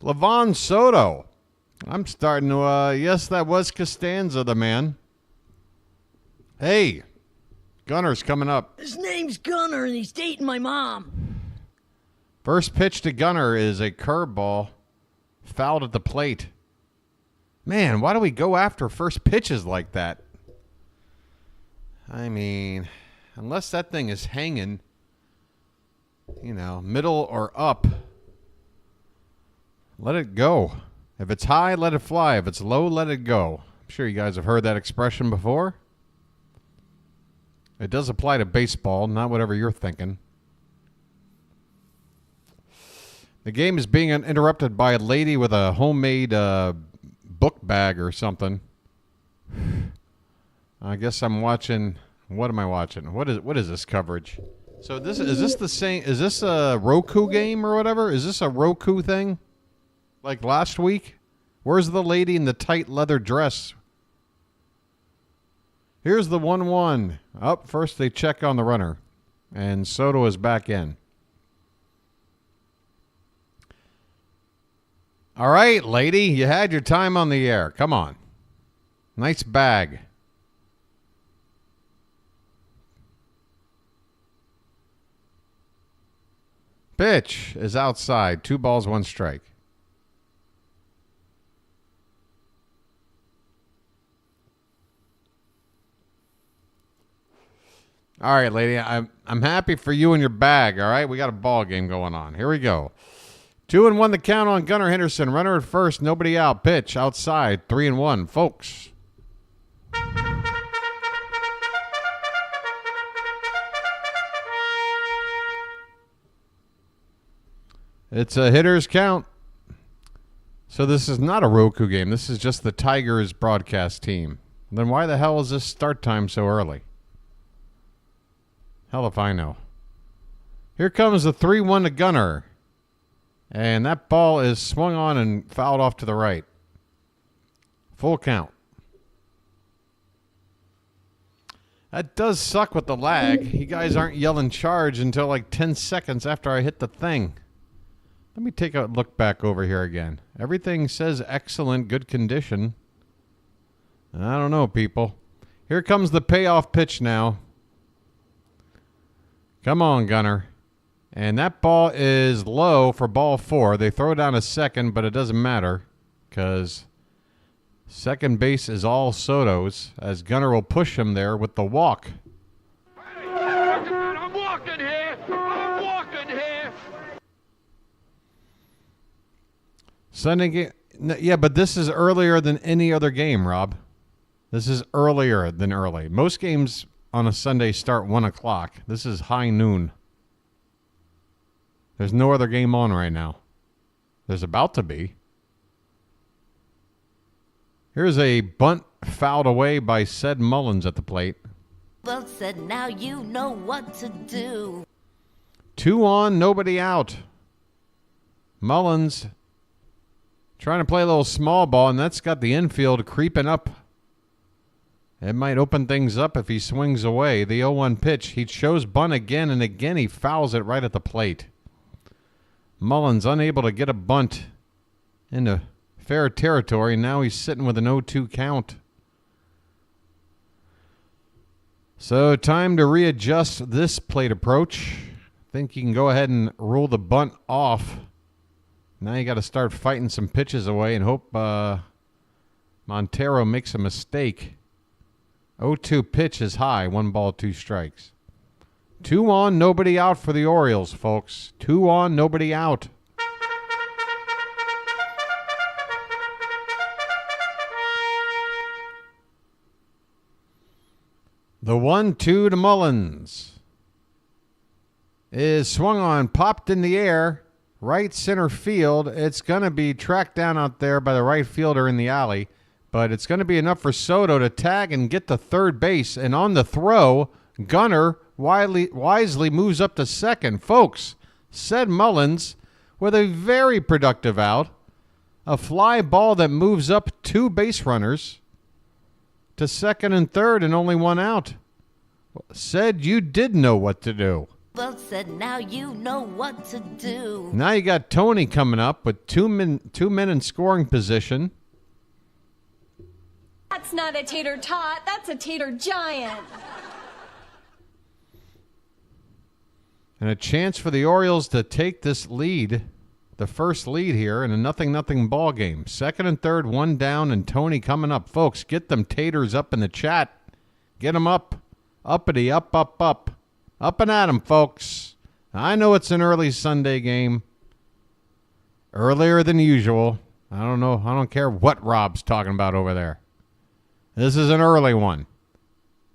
Livan Soto. I'm starting to, yes, that was Costanza, the man. Hey, Gunner's coming up.
His name's Gunnar, and he's dating my mom.
First pitch to Gunnar is a curveball, fouled at the plate. Man, why do we go after first pitches like that? I mean, unless that thing is hanging, you know, middle or up, let it go. If it's high, let it fly. If it's low, let it go. I'm sure you guys have heard that expression before. It does apply to baseball, not whatever you're thinking. The game is being interrupted by a lady with a homemade book bag or something. I guess I'm watching. What am I watching? What is this coverage? So this is this the same? Is this a Roku game or whatever? Is this a Roku thing? Like last week? Where's the lady in the tight leather dress? Here's the 1-1. Up first, they check on the runner, and Soto is back in. All right, lady, you had your time on the air. Come on. Nice bag. Pitch is outside. 2 balls, 1 strike. All right, lady, I'm happy for you and your bag, all right? We got a ball game going on. Here we go. 2-1 the count on Gunnar Henderson. Runner at first, nobody out. Pitch outside, 3-1, folks. It's a hitter's count. So this is not a Roku game. This is just the Tigers broadcast team. Then why the hell is this start time so early? Hell if I know. Here comes the 3-1 to Gunnar. And that ball is swung on and fouled off to the right. Full count. That does suck with the lag. You guys aren't yelling charge until like 10 seconds after I hit the thing. Let me take a look back over here again. Everything says excellent, good condition. I don't know, people. Here comes the payoff pitch now. Come on, Gunnar. And that ball is low for ball 4. They throw down a second, but it doesn't matter because second base is all Soto's, as Gunnar will push him there with the walk.
I'm walking here. I'm walking here.
Sunday game. Yeah, but this is earlier than any other game, Rob. This is earlier than early. Most games on a Sunday start 1 o'clock. This is high noon. There's no other game on right now. There's about to be. Here's a bunt fouled away by Cade Mullins at the plate.
Well said, now you know what to do.
2 on, nobody out. Mullins trying to play a little small ball, and that's got the infield creeping up. It might open things up if he swings away. The 0-1 pitch. He shows bunt again, and again he fouls it right at the plate. Mullins unable to get a bunt into fair territory. Now he's sitting with an 0-2 count. So time to readjust this plate approach. I think you can go ahead and rule the bunt off. Now you got to start fighting some pitches away and hope Montero makes a mistake. 0-2 pitch is high. 1 ball, 2 strikes. 2 on, nobody out for the Orioles, folks. 2 on, nobody out. The 1-2 to Mullins is swung on, popped in the air, right center field. It's going to be tracked down out there by the right fielder in the alley, but it's going to be enough for Soto to tag and get to third base. And on the throw, Gunnar wisely moves up to second. Folks, said Mullins with a very productive out, a fly ball that moves up 2 base runners to second and third and only 1 out. Said you did know what to do.
Well said, now you know what to do.
Now you got Tony coming up with two men in scoring position.
That's not a tater tot, that's a tater giant.
And a chance for the Orioles to take this lead, the first lead here in a 0-0 ball game. Second and third, 1 down, and Tony coming up. Folks, get them taters up in the chat. Get them up. Uppity, up, up, up. Up and at them, folks. I know it's an early Sunday game. Earlier than usual. I don't know. I don't care what Rob's talking about over there. This is an early one.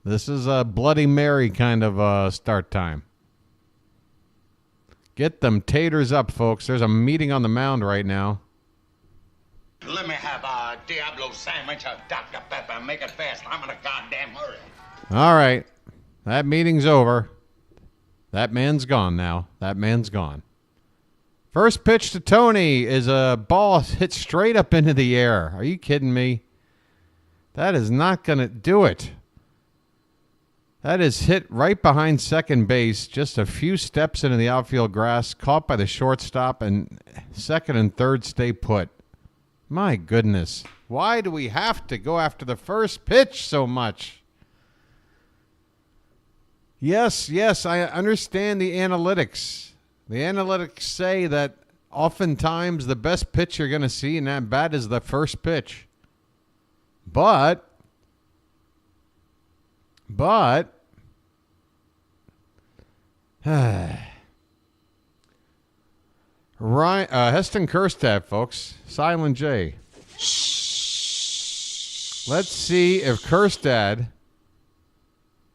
This is a Bloody Mary kind of start time. Get them taters up, folks. There's a meeting on the mound right now.
Let me have a Diablo sandwich of Dr. Pepper. Make it fast. I'm in a goddamn hurry.
All right. That meeting's over. That man's gone now. That man's gone. First pitch to Tony is a ball hit straight up into the air. Are you kidding me? That is not going to do it. That is hit right behind second base, just a few steps into the outfield grass, caught by the shortstop, and second and third stay put. My goodness. Why do we have to go after the first pitch so much? Yes, I understand the analytics. The analytics say that oftentimes the best pitch you're going to see in that bat is the first pitch. But Heston Kjerstad, folks. Silent J. Let's see if Kjerstad,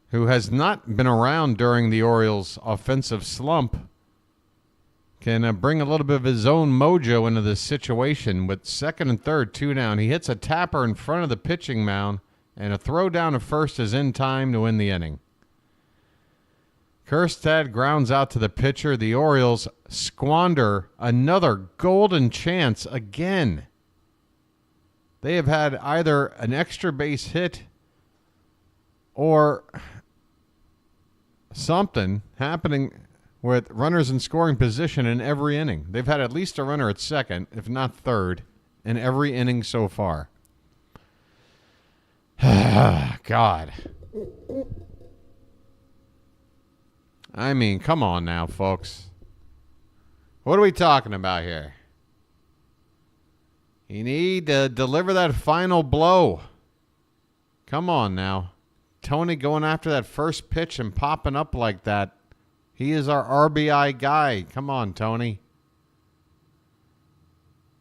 who has not been around during the Orioles' offensive slump, can bring a little bit of his own mojo into this situation with second and third, 2 down. He hits a tapper in front of the pitching mound, and a throw down to first is in time to win the inning. Kjerstad grounds out to the pitcher. The Orioles squander another golden chance again. They have had either an extra base hit or something happening with runners in scoring position in every inning. They've had at least a runner at second, if not third, in every inning so far. God. I mean, come on now, folks. What are we talking about here? You need to deliver that final blow. Come on now. Tony going after that first pitch and popping up like that. He is our RBI guy. Come on, Tony.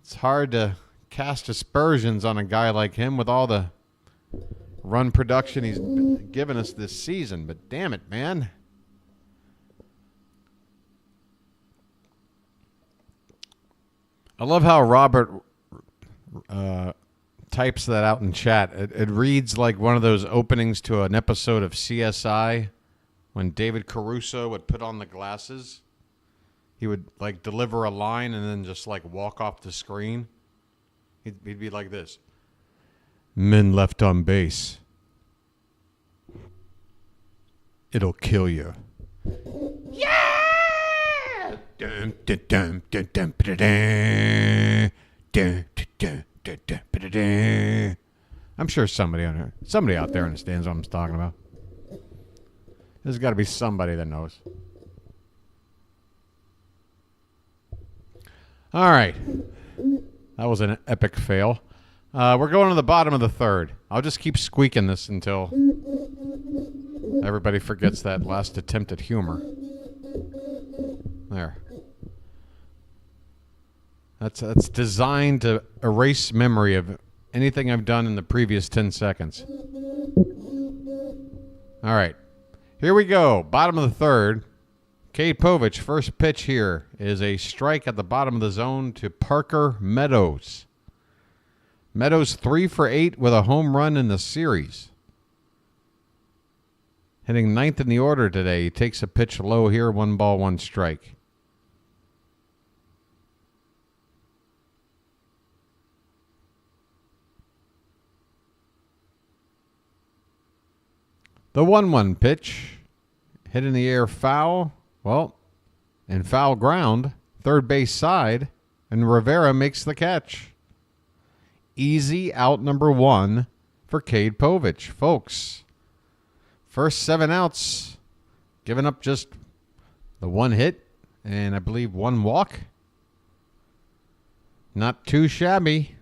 It's hard to cast aspersions on a guy like him with all the run production he's given us this season. But damn it, man. I love how Robert types that out in chat. It reads like one of those openings to an episode of CSI when David Caruso would put on the glasses. He would like deliver a line and then just like walk off the screen. He'd be like this. Men left on base. It'll kill you. Yeah! Dun, dun, dun, dun, dun, dun, dun, dun, dun, dun, dun, dun. I'm sure somebody out there understands what I'm talking about. There's got to be somebody that knows. All right. That was an epic fail. We're going to the bottom of the third. I'll just keep squeaking this until everybody forgets that last attempt at humor. There. That's designed to erase memory of anything I've done in the previous 10 seconds. All right. Here we go. Bottom of the third. Cade Povich, first pitch here is a strike at the bottom of the zone to Parker Meadows. Meadows 3 for 8 with a home run in the series. Hitting ninth in the order today. He takes a pitch low here, 1 ball, 1 strike. The 1-1 pitch. Hit in the air foul. Well, and foul ground. Third base side. And Rivera makes the catch. Easy out number 1 for Cade Povich. Folks, first 7 outs. Giving up just the 1 hit. And I believe 1 walk. Not too shabby.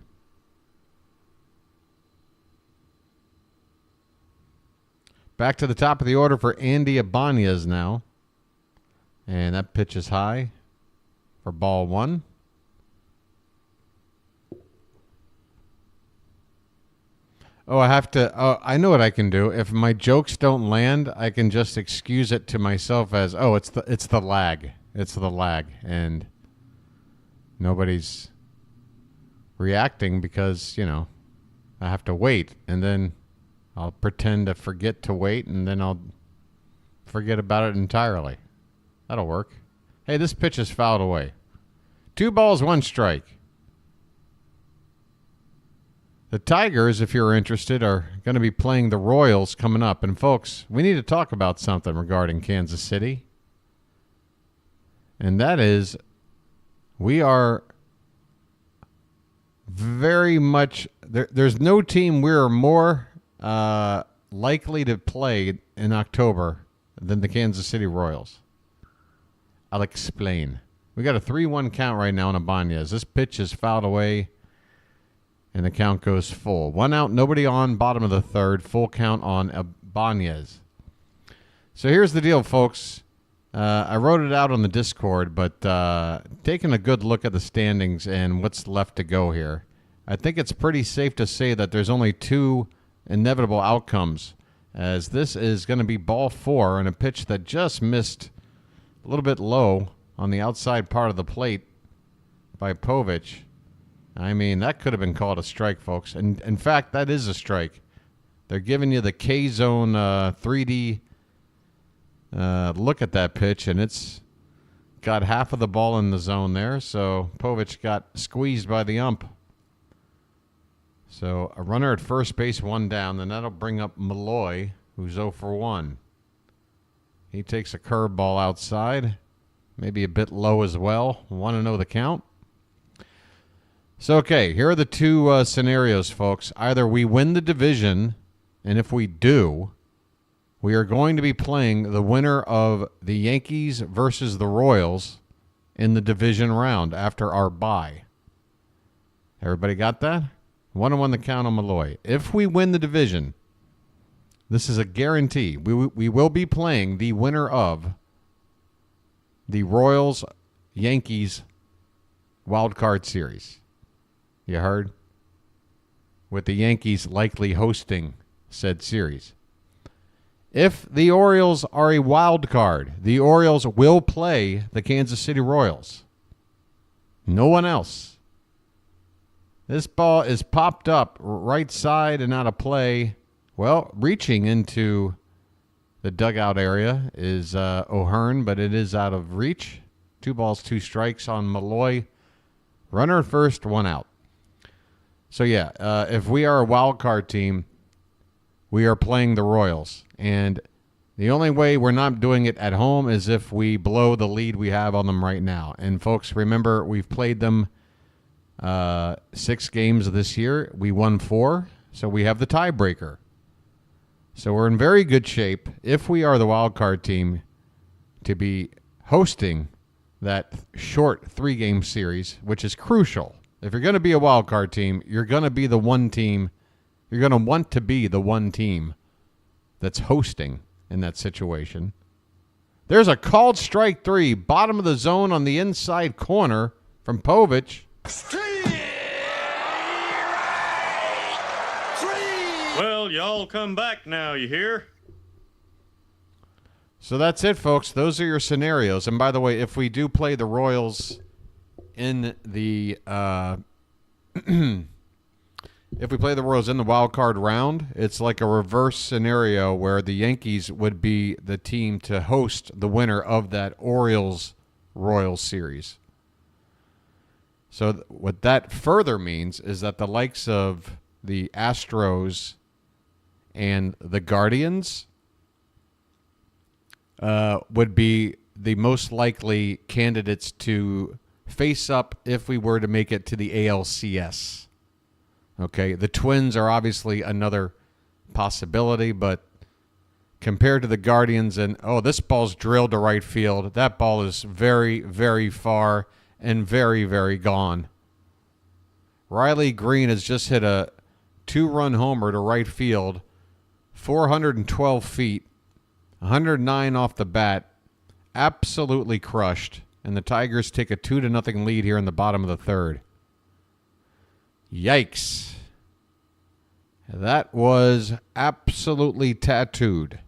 Back to the top of the order for Andy Ibanez now. And that pitch is high for ball 1. Oh, I have to. Oh, I know what I can do. If my jokes don't land, I can just excuse it to myself as, oh, it's the lag. It's the lag. And nobody's reacting because, you know, I have to wait. And then I'll pretend to forget to wait, and then I'll forget about it entirely. That'll work. Hey, this pitch is fouled away. 2 balls, 1 strike. The Tigers, if you're interested, are going to be playing the Royals coming up. And, folks, we need to talk about something regarding Kansas City. And that is, we are very much there's no team we're more likely to play in October than the Kansas City Royals. I'll explain. We got a 3-1 count right now on Ibanez. This pitch is fouled away, and the count goes full. 1 out, nobody on, bottom of the third. Full count on Ibanez. So here's the deal, folks. I wrote it out on the Discord, but taking a good look at the standings and what's left to go here, I think it's pretty safe to say that there's only 2 inevitable outcomes, as this is going to be ball 4 and a pitch that just missed a little bit low on the outside part of the plate by Povich. I mean, that could have been called a strike, folks. And in fact, that is a strike. They're giving you the K-zone 3D look at that pitch, and it's got half of the ball in the zone there. So Povich got squeezed by the ump. So a runner at first base, 1 down. Then that'll bring up Malloy, who's 0 for 1. He takes a curveball outside, maybe a bit low as well. 1-0 the count. So, okay, here are the 2 scenarios, folks. Either we win the division, and if we do, we are going to be playing the winner of the Yankees versus the Royals in the division round after our bye. Everybody got that? 1-1 the count on Malloy. If we win the division, this is a guarantee. We will be playing the winner of the Royals-Yankees wild card series. You heard? With the Yankees likely hosting said series. If the Orioles are a wild card, the Orioles will play the Kansas City Royals. No one else. This ball is popped up right side and out of play. Well, reaching into the dugout area is O'Hearn, but it is out of reach. 2 balls, 2 strikes on Malloy. Runner at first, 1 out. So, yeah, if we are a wild card team, we are playing the Royals. And the only way we're not doing it at home is if we blow the lead we have on them right now. And, folks, remember, we've played them 6 games this year. We won 4, so we have the tiebreaker. So we're in very good shape, if we are the wild card team, to be hosting that short 3-game series, which is crucial. If you're going to be a wild card team, you're going to be the one team. You're going to want to be the one team that's hosting in that situation. There's a called strike 3, bottom of the zone on the inside corner from Povich.
Well, y'all come back now, you hear?
So that's it, folks. Those are your scenarios. And by the way, if we do play the Royals in the if we play the Royals in the wild card round, it's like a reverse scenario where the Yankees would be the team to host the winner of that Orioles-Royals series. So what that further means is that the likes of the Astros and the Guardians would be the most likely candidates to face up if we were to make it to the ALCS. Okay, the Twins are obviously another possibility, but compared to the Guardians and, this ball's drilled to right field. That ball is very, very far and very, very gone. Riley Green has just hit a 2-run homer to right field, 412 feet, 109 off the bat, absolutely crushed, and the Tigers take a 2-0 lead here in the bottom of the third. Yikes. That was absolutely tattooed.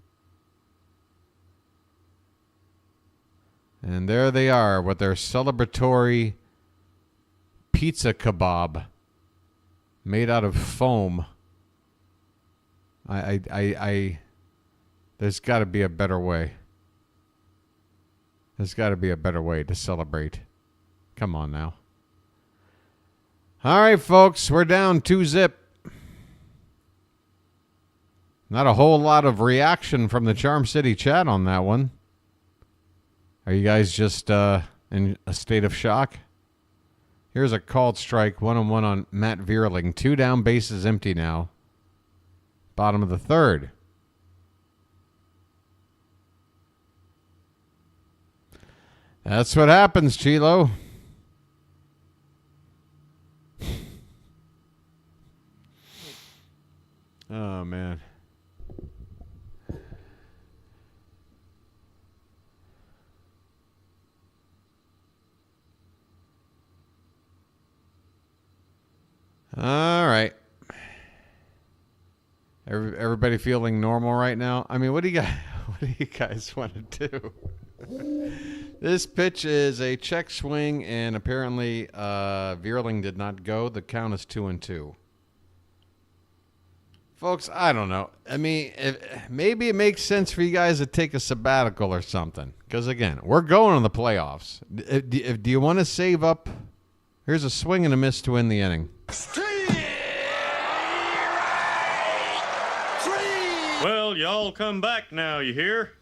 And there they are with their celebratory pizza kebab made out of foam. There's got to be a better way. There's got to be a better way to celebrate. Come on now. All right, folks, we're down 2-0. Not a whole lot of reaction from the Charm City chat on that one. Are you guys just in a state of shock? Here's a called strike, 1-1 on Matt Vierling. 2 down, bases empty now. Bottom of the third. That's what happens, Chilo. Oh, man. All right. Everybody feeling normal right now? I mean, what do you guys want to do? This pitch is a check swing, and apparently Vierling did not go. The count is 2-2. Folks, I don't know. I mean, maybe it makes sense for you guys to take a sabbatical or something. Because, again, we're going to the playoffs. Do you want to save up? Here's a swing and a miss to win the inning.
Well, y'all come back now, you hear?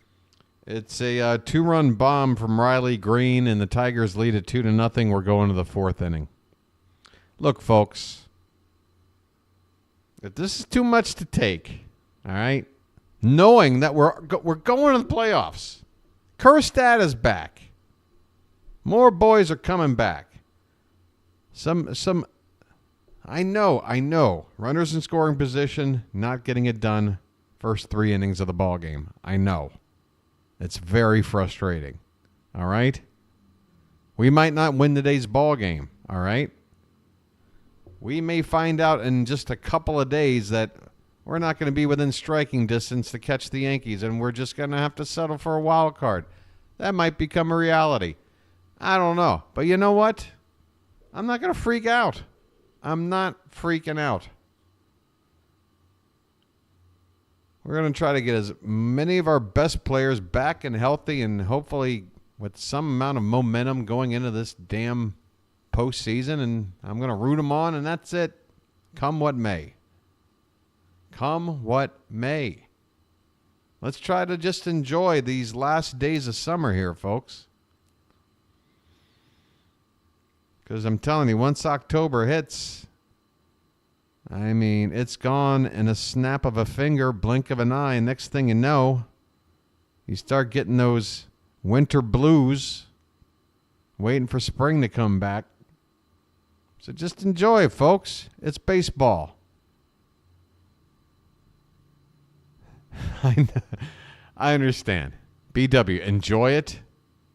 It's a 2-run bomb from Riley Green, and the Tigers lead at 2-0. We're going to the 4th inning. Look, folks, if this is too much to take, all right, knowing that we're going to the playoffs, Kerstad is back. More boys are coming back. I know. Runners in scoring position, not getting it done. First 3 innings of the ball game. I know. It's very frustrating. All right? We might not win today's ball game. All right? We may find out in just a couple of days that we're not going to be within striking distance to catch the Yankees, and we're just going to have to settle for a wild card. That might become a reality. I don't know. But you know what? I'm not going to freak out. I'm not freaking out. We're going to try to get as many of our best players back and healthy and hopefully with some amount of momentum going into this damn postseason. And I'm going to root them on, and that's it. Come what may. Come what may. Let's try to just enjoy these last days of summer here, folks. Because I'm telling you, once October hits, I mean, it's gone in a snap of a finger, blink of an eye. Next thing you know, you start getting those winter blues, waiting for spring to come back. So just enjoy it, folks. It's baseball. I understand. BW, enjoy it.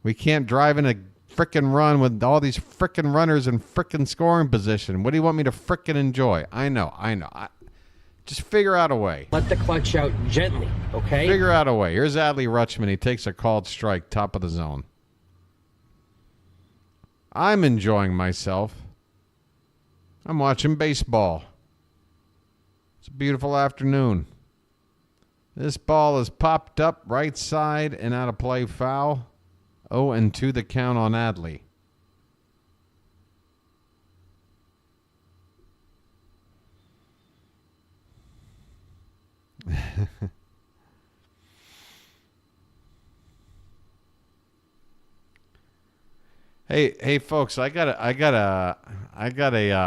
We can't drive in a frickin' run with all these frickin' runners in frickin' scoring position. What do you want me to frickin' enjoy? I know. Just figure out a way.
Let the clutch out gently, okay?
Figure out a way. Here's Adley Rutschman. He takes a called strike, top of the zone. I'm enjoying myself. I'm watching baseball. It's a beautiful afternoon. This ball is popped up right side and out of play, foul. 0-2 the count on Adley. Hey, folks! I got a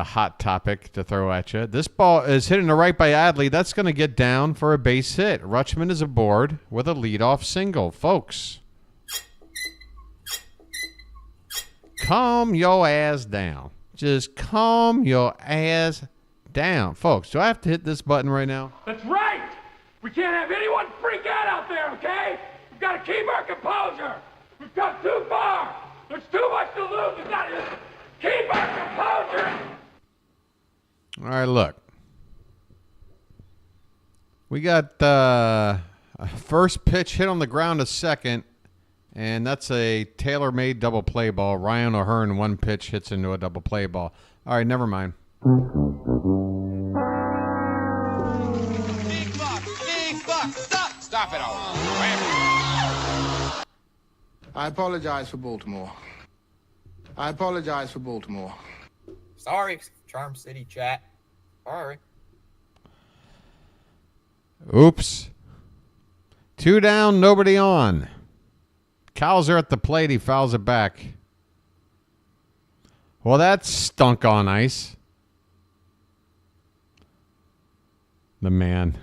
hot topic to throw at you. This ball is hitting to right by Adley. That's going to get down for a base hit. Rutschman is aboard with a leadoff single, folks. Calm your ass down. Just calm your ass down, folks. Do I have to hit this button right now?
That's right! We can't have anyone freak out there, okay? We've got to keep our composure. We've come too far. There's too much to lose. We've got to keep our composure.
All right, look. We got first pitch hit on the ground, a second, and that's a tailor-made double play ball. Ryan O'Hearn, one pitch, hits into a double play ball. All right, never mind.
Big buck, stop it all.
I apologize for Baltimore.
Sorry, Charm City chat. Sorry.
Oops. 2 down, nobody on. Cowser at the plate. He fouls it back. Well, that stunk on ice. The man.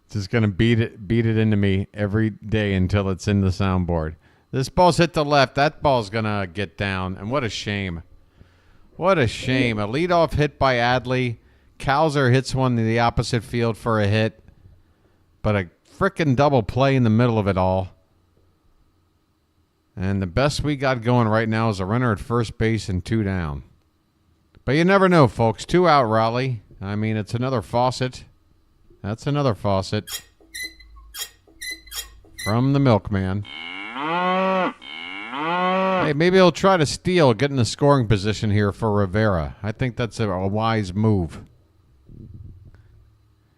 Just going to beat it into me every day until it's in the soundboard. This ball's hit to left. That ball's going to get down. And what a shame. What a shame. A leadoff hit by Adley. Cowser hits one in the opposite field for a hit. But a frickin' double play in the middle of it all. And the best we got going right now is a runner at first base and 2 down. But you never know, folks. 2 out rally. I mean, it's another faucet. That's another faucet. From the milkman. Hey, maybe he'll try to steal, get in the scoring position here for Rivera. I think that's a wise move.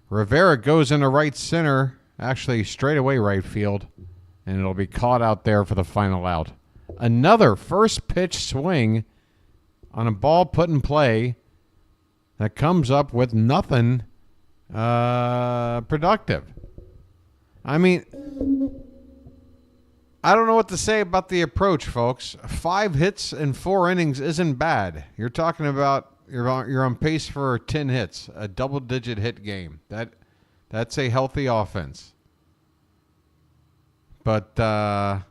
Rivera goes into right center, actually straight away right field, and it'll be caught out there for the final out. Another first pitch swing on a ball put in play that comes up with nothing productive. I mean, I don't know what to say about the approach, folks. 5 hits in 4 innings isn't bad. You're talking about you're on pace for 10 hits, a double-digit hit game. That's a healthy offense. But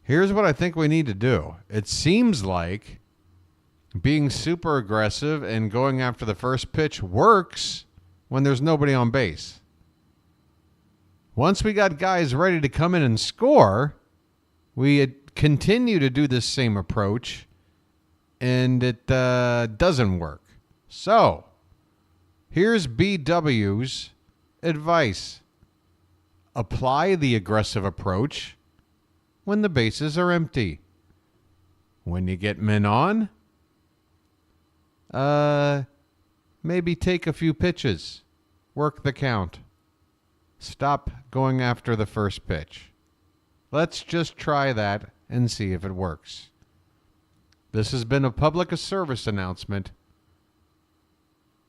here's what I think we need to do. It seems like being super aggressive and going after the first pitch works when there's nobody on base. Once we got guys ready to come in and score, we continue to do this same approach, and it doesn't work. So, here's BW's advice. Apply the aggressive approach when the bases are empty. When you get men on, maybe take a few pitches. Work the count. Stop going after the first pitch. Let's just try that and see if it works. This has been a public service announcement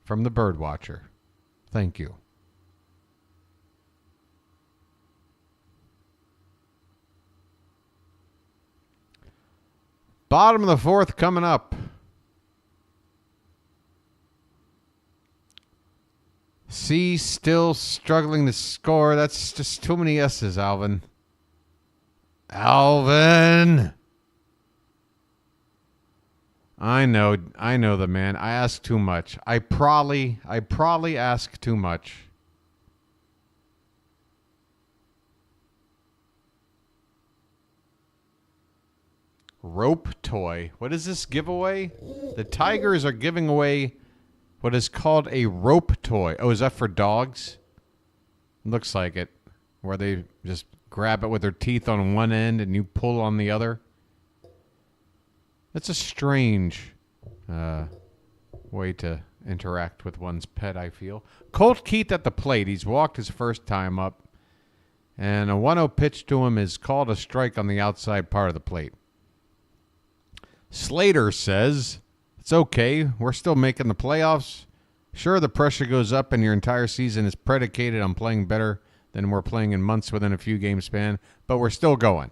from the Birdwatcher. Thank you. Bottom of the 4th coming up. C still struggling to score. That's just too many S's, Alvin. Alvin! I know the man. I ask too much. I probably ask too much. Rope toy. What is this giveaway? The Tigers are giving away what is called a rope toy. Oh, is that for dogs? Looks like it. Where they just grab it with their teeth on one end and you pull on the other. It's a strange way to interact with one's pet, I feel. Colt Keith at the plate. He's walked his first time up. And a 1-0 pitch to him is called a strike on the outside part of the plate. Slater says, it's okay. We're still making the playoffs. Sure, the pressure goes up and your entire season is predicated on playing better than we're playing in months within a few game span, but we're still going.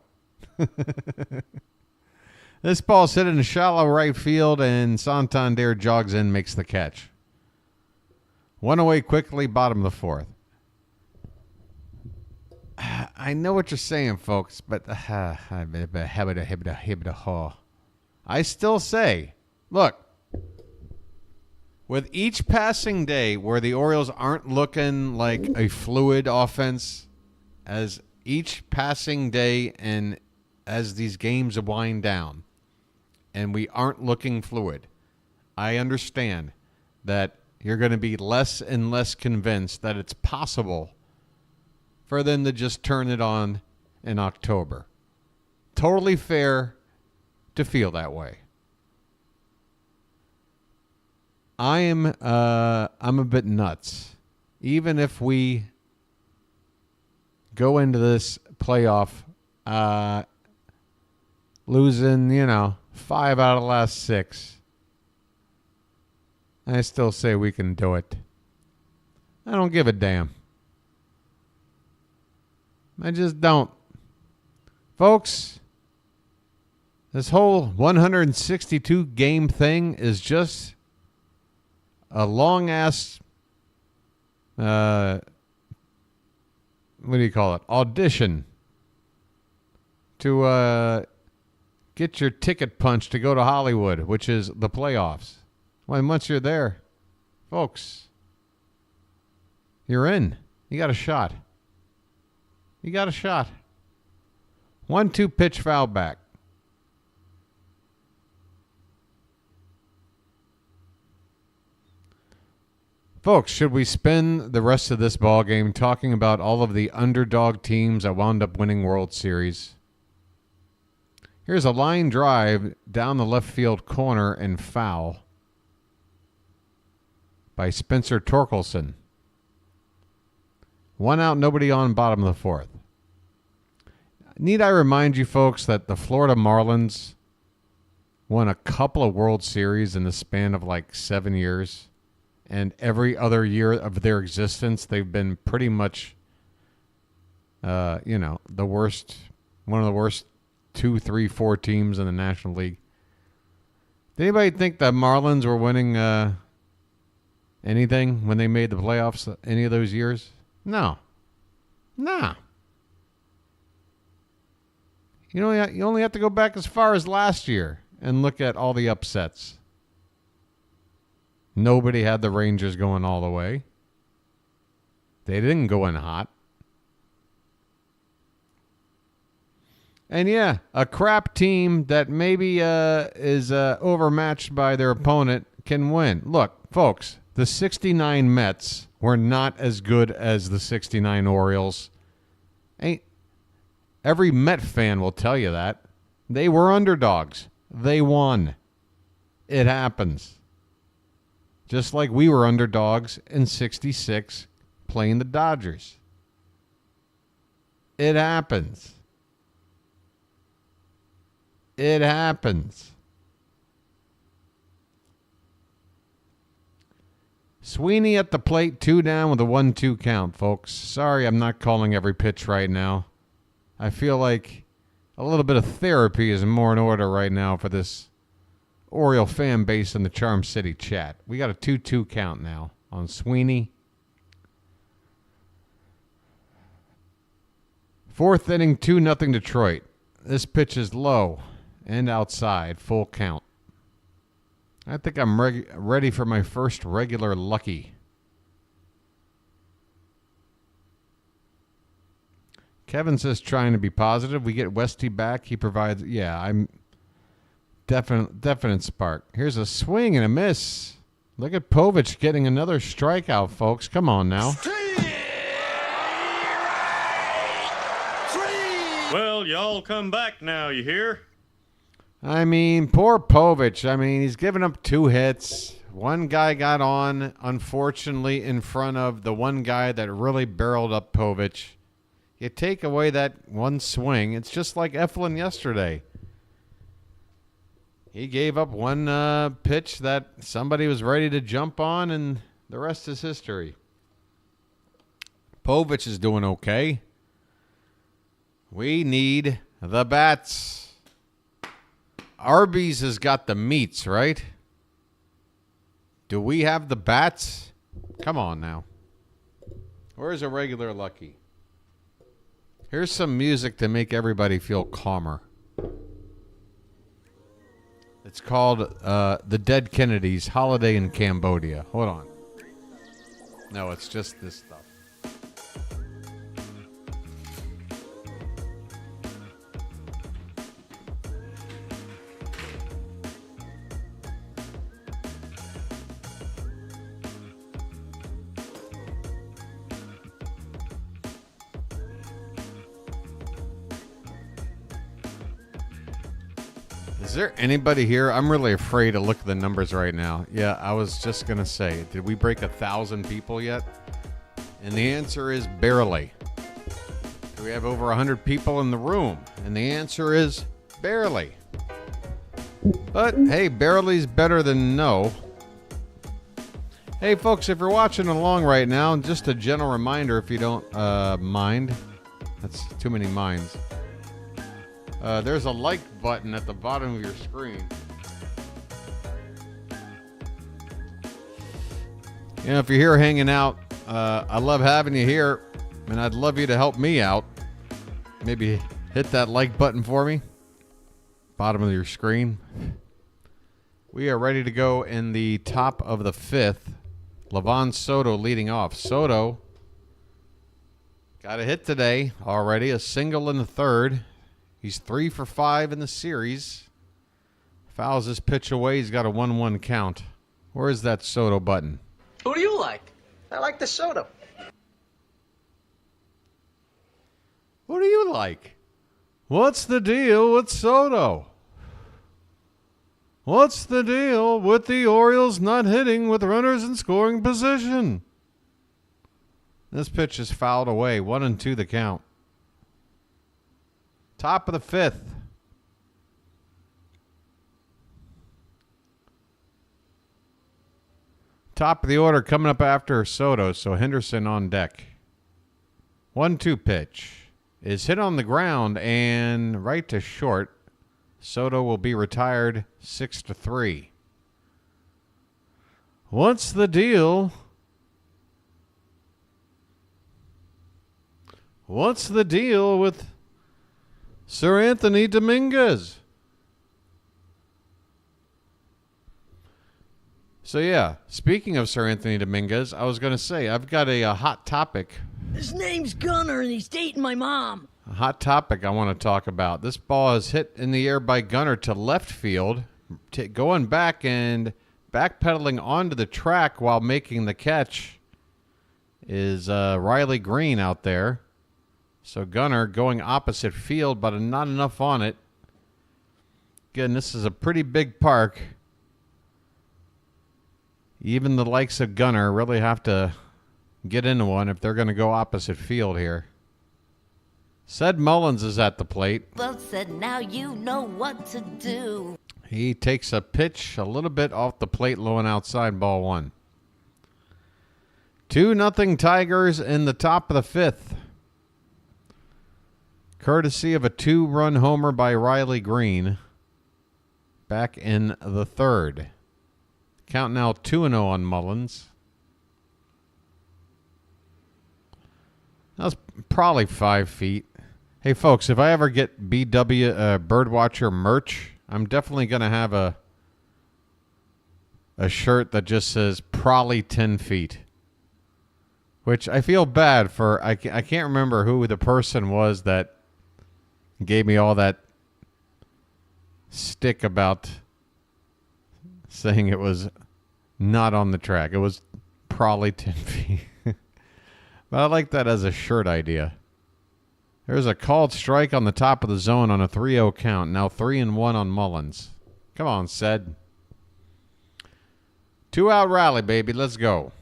This ball's hit in a shallow right field, and Santander jogs in, makes the catch. One away quickly, bottom of the fourth. I know what you're saying, folks, but I still say, look, with each passing day where the Orioles aren't looking like a fluid offense, as each passing day and as these games wind down, and we aren't looking fluid, I understand that you're going to be less and less convinced that it's possible for them to just turn it on in October. Totally fair to feel that way. I'm a bit nuts. Even if we go into this playoff losing, 5 out of the last 6, I still say we can do it. I don't give a damn. I just don't. Folks, this whole 162 game thing is just a long ass what do you call it? Audition to get your ticket punched to go to Hollywood, which is the playoffs. Well, once you're there, folks, you're in. You got a shot. You got a shot. 1-2 pitch foul back. Folks, should we spend the rest of this ball game talking about all of the underdog teams that wound up winning World Series? Here's a line drive down the left field corner and foul by Spencer Torkelson. 1 out, nobody on, bottom of the fourth. Need I remind you folks that the Florida Marlins won a couple of World Series in the span of like 7 years, and every other year of their existence they've been pretty much the worst, one of the worst 2, 3, 4 teams in the National League. Did anybody think that Marlins were winning anything when they made the playoffs any of those years? No. Nah. You only have to go back as far as last year and look at all the upsets. Nobody had the Rangers going all the way. They didn't go in hot. And yeah, a crap team that maybe is overmatched by their opponent can win. Look, folks, the 69 Mets were not as good as the 69 Orioles. Every Met fan will tell you that. They were underdogs. They won. It happens. Just like we were underdogs in 66 playing the Dodgers. It happens. It happens. Sweeney at the plate, 2 down with a 1-2 count, folks. Sorry, I'm not calling every pitch right now. I feel like a little bit of therapy is more in order right now for this Oriole fan base in the Charm City chat. We got a 2-2 count now on Sweeney. 4th inning, 2-0 Detroit. This pitch is low and outside, full count. I think I'm ready for my first regular lucky. Kevin says trying to be positive. We get Westy back. He provides, I'm definite spark. Here's a swing and a miss Look at Povich getting another strikeout, folks. Come on now.
Well, y'all come back now, you hear?
I mean, poor Povich. I mean, he's given up 2 hits. One guy got on, unfortunately, in front of the one guy that really barreled up Povich. You take away that one swing, it's just like Eflin yesterday. He gave up one pitch that somebody was ready to jump on, and the rest is history. Povich is doing okay. We need the bats. Arby's has got the meats, right? Do we have the bats? Come on now. Where's a regular Lucky? Here's some music to make everybody feel calmer. It's called The Dead Kennedys, Holiday in Cambodia. Hold on. No, it's just this stuff. Is there anybody here? I'm really afraid to look at the numbers right now. Yeah, I was just going to say, did we break 1,000 people yet? And the answer is barely. Do we have over 100 people in the room? And the answer is barely. But, hey, barely's better than no. Hey, folks, if you're watching along right now, just a gentle reminder if you don't mind. That's too many minds. There's a like button at the bottom of your screen. You know, if you're here hanging out, I love having you here, and I'd love you to help me out. Maybe hit that like button for me. Bottom of your screen. We are ready to go in the top of the 5th. Livan Soto leading off. Soto got a hit today already, a single in the 3rd. He's 3 for 5 in the series. Fouls his pitch away. He's got a 1-1 count. Where is that Soto button?
Who do you like? I like the Soto.
What do you like? What's the deal with Soto? What's the deal with the Orioles not hitting with runners in scoring position? This pitch is fouled away. 1-2 the count. Top of the 5th. Top of the order coming up after Soto, so Henderson on deck. 1-2 pitch is hit on the ground and right to short. Soto will be retired 6-3. What's the deal? What's the deal with Sir Anthony Dominguez? So yeah, speaking of Sir Anthony Dominguez, I was going to say, I've got a hot topic.
His name's Gunnar, and he's dating my mom.
A hot topic I want to talk about. This ball is hit in the air by Gunnar to left field, going back and backpedaling onto the track while making the catch is Riley Green out there. So Gunnar going opposite field, but not enough on it. Again, this is a pretty big park. Even the likes of Gunnar really have to get into one if they're going to go opposite field here. Said Mullins is at the plate.
Well said, now you know what to do.
He takes a pitch a little bit off the plate, low and outside, ball 1. 2-0 Tigers in the top of the 5th. Courtesy of a 2-run homer by Riley Green back in the 3rd. Count now 2-0 on Mullins. That was probably 5 feet. Hey, folks, if I ever get BW Birdwatcher merch, I'm definitely going to have a shirt that just says probably 10 feet. Which I feel bad for. I can't remember who the person was that gave me all that stick about saying it was not on the track. It was probably 10 feet. But I like that as a shirt idea. There's a called strike on the top of the zone on a 3-0 count. Now 3-1 on Mullins. Come on, Sed. 2-out rally, baby. Let's go.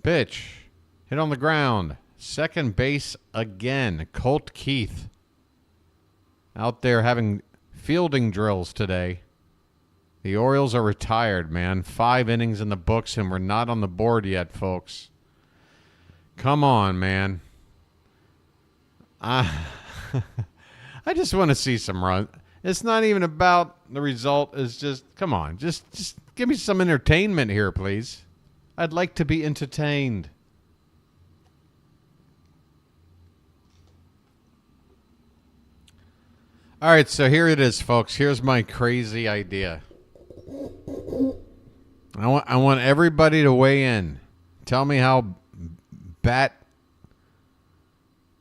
Pitch. Hit on the ground. Second base again. Colt Keith. Out there having fielding drills today. The Orioles are retired, man. 5 innings in the books, and we're not on the board yet, folks. Come on, man. I just want to see some run. It's not even about the result. It's just, come on. Just give me some entertainment here, please. I'd like to be entertained. All right, so here it is, folks. Here's my crazy idea. I want everybody to weigh in. Tell me how bat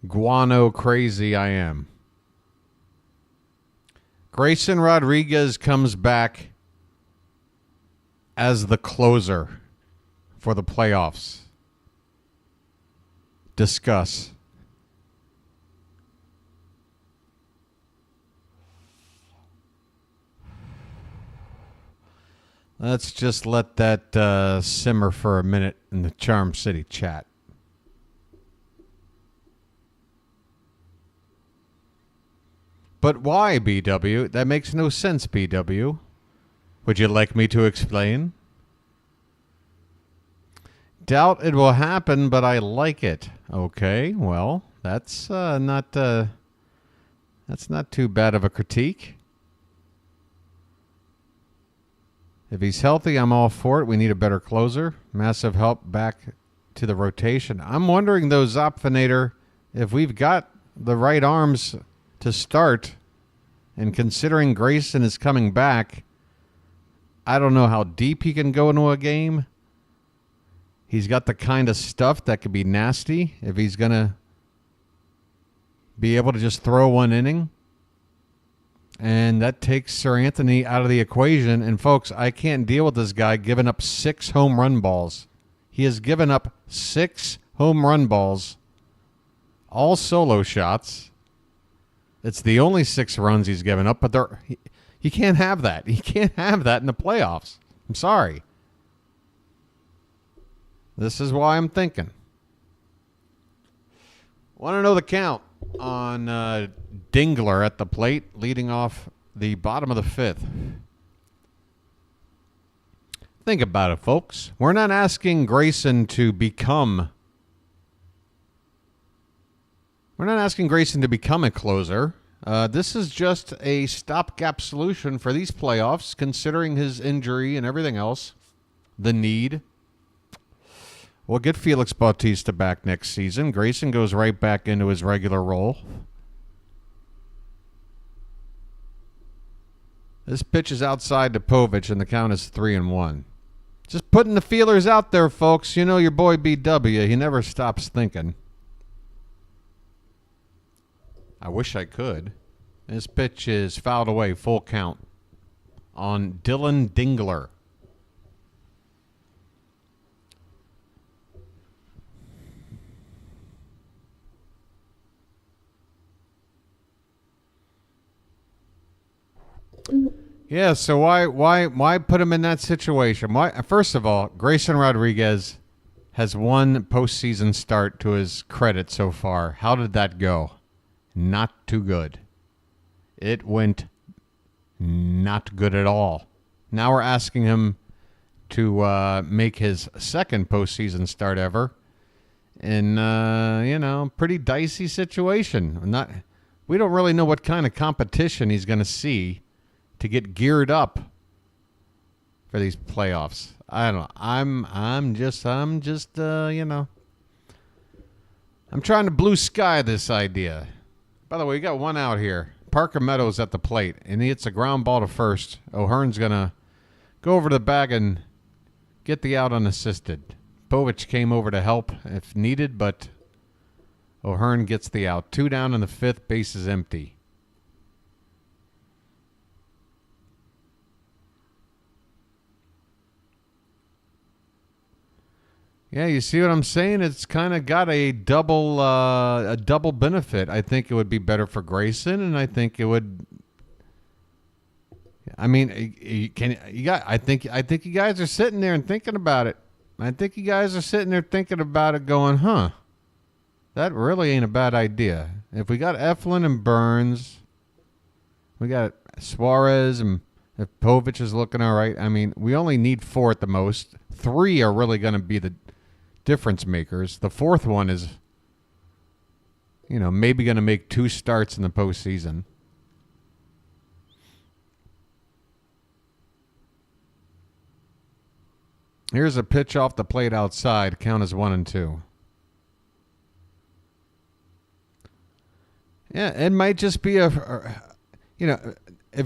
guano crazy I am. Grayson Rodriguez comes back as the closer for the playoffs. Discuss. Let's just let that simmer for a minute in the Charm City chat. But why, BW? That makes no sense, BW. Would you like me to explain? Doubt it will happen, but I like it. Okay, well, that's not too bad of a critique. If he's healthy, I'm all for it. We need a better closer. Massive help back to the rotation. I'm wondering, though, Zopfinator, if we've got the right arms to start, and considering Grayson is coming back, I don't know how deep he can go into a game. He's got the kind of stuff that could be nasty if he's going to be able to just throw one inning. And that takes Sir Anthony out of the equation. And, folks, I can't deal with this guy giving up 6 home run balls. He has given up 6 home run balls, all solo shots. It's the only 6 runs he's given up, but you can't have that. You can't have that in the playoffs. I'm sorry. This is why I'm thinking. Want to know the count on Dingler at the plate, leading off the bottom of the 5th. Think about it, folks. We're not asking Grayson to become... We're not asking Grayson to become a closer. This is just a stopgap solution for these playoffs, considering his injury and everything else. The need. We'll get Felix Bautista back next season. Grayson goes right back into his regular role. This pitch is outside to Povich, and the count is 3-1. Just putting the feelers out there, folks. You know your boy BW. He never stops thinking. I wish I could. This pitch is fouled away, full count on Dylan Dingler. Yeah, so why put him in that situation? Why? First of all, Grayson Rodriguez has one postseason start to his credit so far. How did that go? Not too good. It went not good at all. Now we're asking him to make his second postseason start ever in, pretty dicey situation. We don't really know what kind of competition he's going to see to get geared up for these playoffs. I don't know. I'm just I'm trying to blue sky this idea. By the way, we got one out here. Parker Meadows at the plate, and he hits a ground ball to first. O'Hearn's going to go over to the bag and get the out unassisted. Povich came over to help if needed, but O'Hearn gets the out. 2 down in the 5th, base is empty. Yeah, you see what I'm saying? It's kind of got a double benefit. I think it would be better for Grayson, and I think it would. I mean, I think you guys are sitting there and thinking about it. I think you guys are sitting there thinking about it, going, "Huh, that really ain't a bad idea." If we got Eflin and Burnes, we got Suarez, and if Povich is looking all right, I mean, we only need 4 at the most. 3 are really going to be the difference makers. The 4th one is, maybe going to make 2 starts in the postseason. Here's a pitch off the plate outside. Count as 1-2. Yeah, it might just be if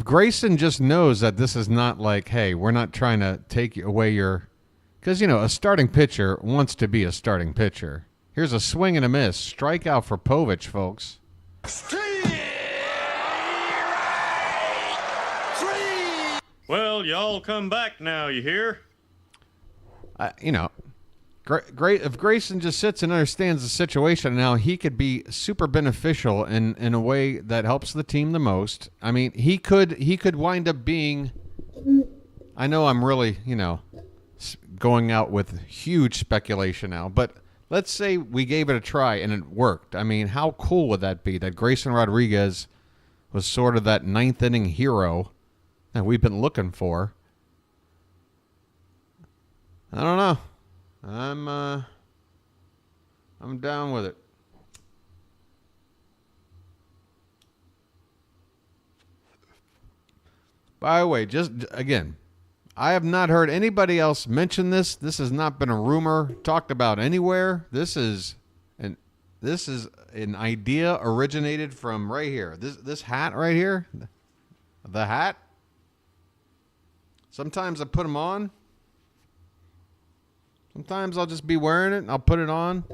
Grayson just knows that this is not like, hey, we're not trying to take away your, because, a starting pitcher wants to be a starting pitcher. Here's a swing and a miss. Strikeout for Povich, folks.
Well, y'all come back now, you hear?
Great. If Grayson just sits and understands the situation now, he could be super beneficial in a way that helps the team the most. I mean, he could wind up being. I know I'm really going out with huge speculation now, but let's say we gave it a try and it worked. I mean, how cool would that be? That Grayson Rodriguez was sort of that 9th inning hero that we've been looking for. I don't know. I'm down with it. By the way, just again, I have not heard anybody else mention this. This has not been a rumor talked about anywhere. This is an idea originated from right here. This hat right here, the hat. Sometimes I put them on. Sometimes I'll just be wearing it and I'll put it on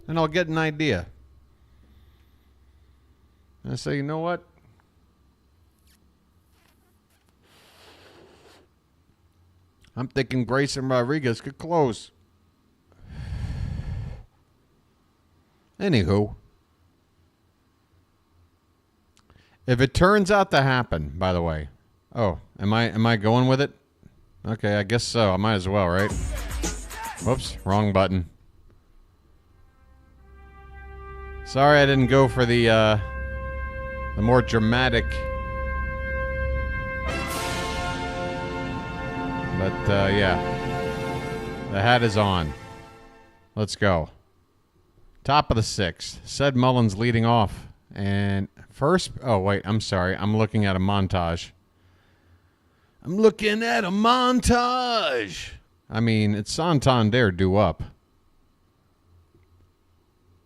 and I'll get an idea. And I say, you know what? I'm thinking Grayson Rodriguez could close. Anywho, if it turns out to happen, by the way. Oh, am I going with it? Okay, I guess so. I might as well, right? Whoops, wrong button. Sorry I didn't go for the more dramatic. But, yeah. The hat is on. Let's go. Top of the 6th. Ced Mullins leading off. And first... Oh, wait. I'm sorry. I'm looking at a montage. I mean, it's Santander due up.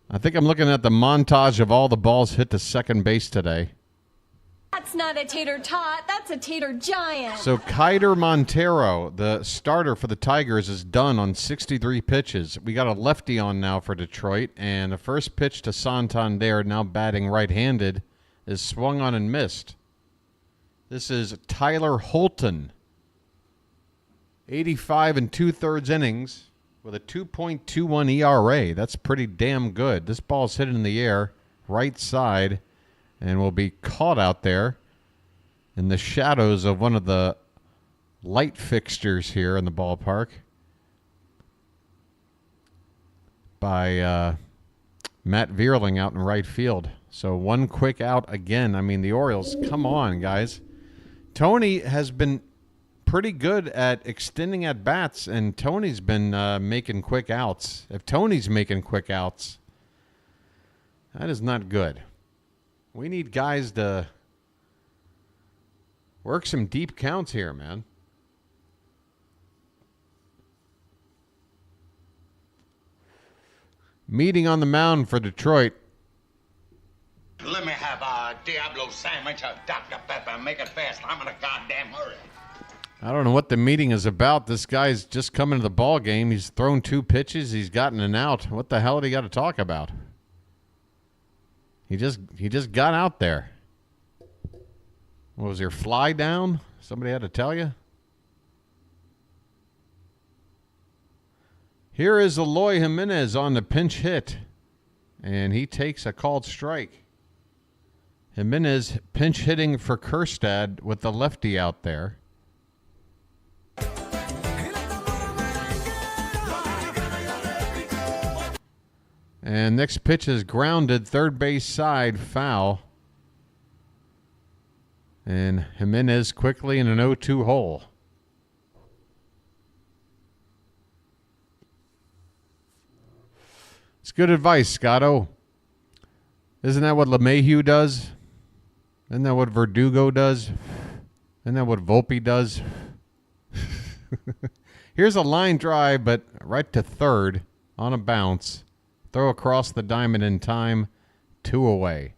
I think I'm looking at the montage of all the balls hit to second base today.
That's not a tater tot, that's a tater giant.
So Keider Montero, the starter for the Tigers, is done on 63 pitches. We got a lefty on now for Detroit, and the first pitch to Santander, now batting right-handed, is swung on and missed. This is Tyler Holton. 85 2/3 innings with a 2.21 ERA. That's pretty damn good. This ball's hit in the air, right side, and will be caught out there in the shadows of one of the light fixtures here in the ballpark by Matt Vierling out in right field. So one quick out again. I mean, the Orioles, come on, guys. Tony has been pretty good at extending at bats, and Tony's been making quick outs. If Tony's making quick outs, that is not good. We need guys to work some deep counts here, man. Meeting on the mound for Detroit.
Let me have a Diablo sandwich of Dr. Pepper. Make it fast. I'm in a goddamn hurry.
I don't know what the meeting is about. This guy's just coming to the ball game. He's thrown 2 pitches. He's gotten an out. What the hell did he got to talk about? He just got out there. What was your fly down? Somebody had to tell you? Here is Eloy Jimenez on the pinch hit, and he takes a called strike. Jimenez pinch hitting for Kjerstad with the lefty out there. And next pitch is grounded, third base side, foul. And Jimenez quickly in an 0-2 hole. It's good advice, Scotto. Isn't that what LeMahieu does? Isn't that what Verdugo does? Isn't that what Volpe does? Here's a line drive, but right to third on a bounce. Throw across the diamond in time. 2 away.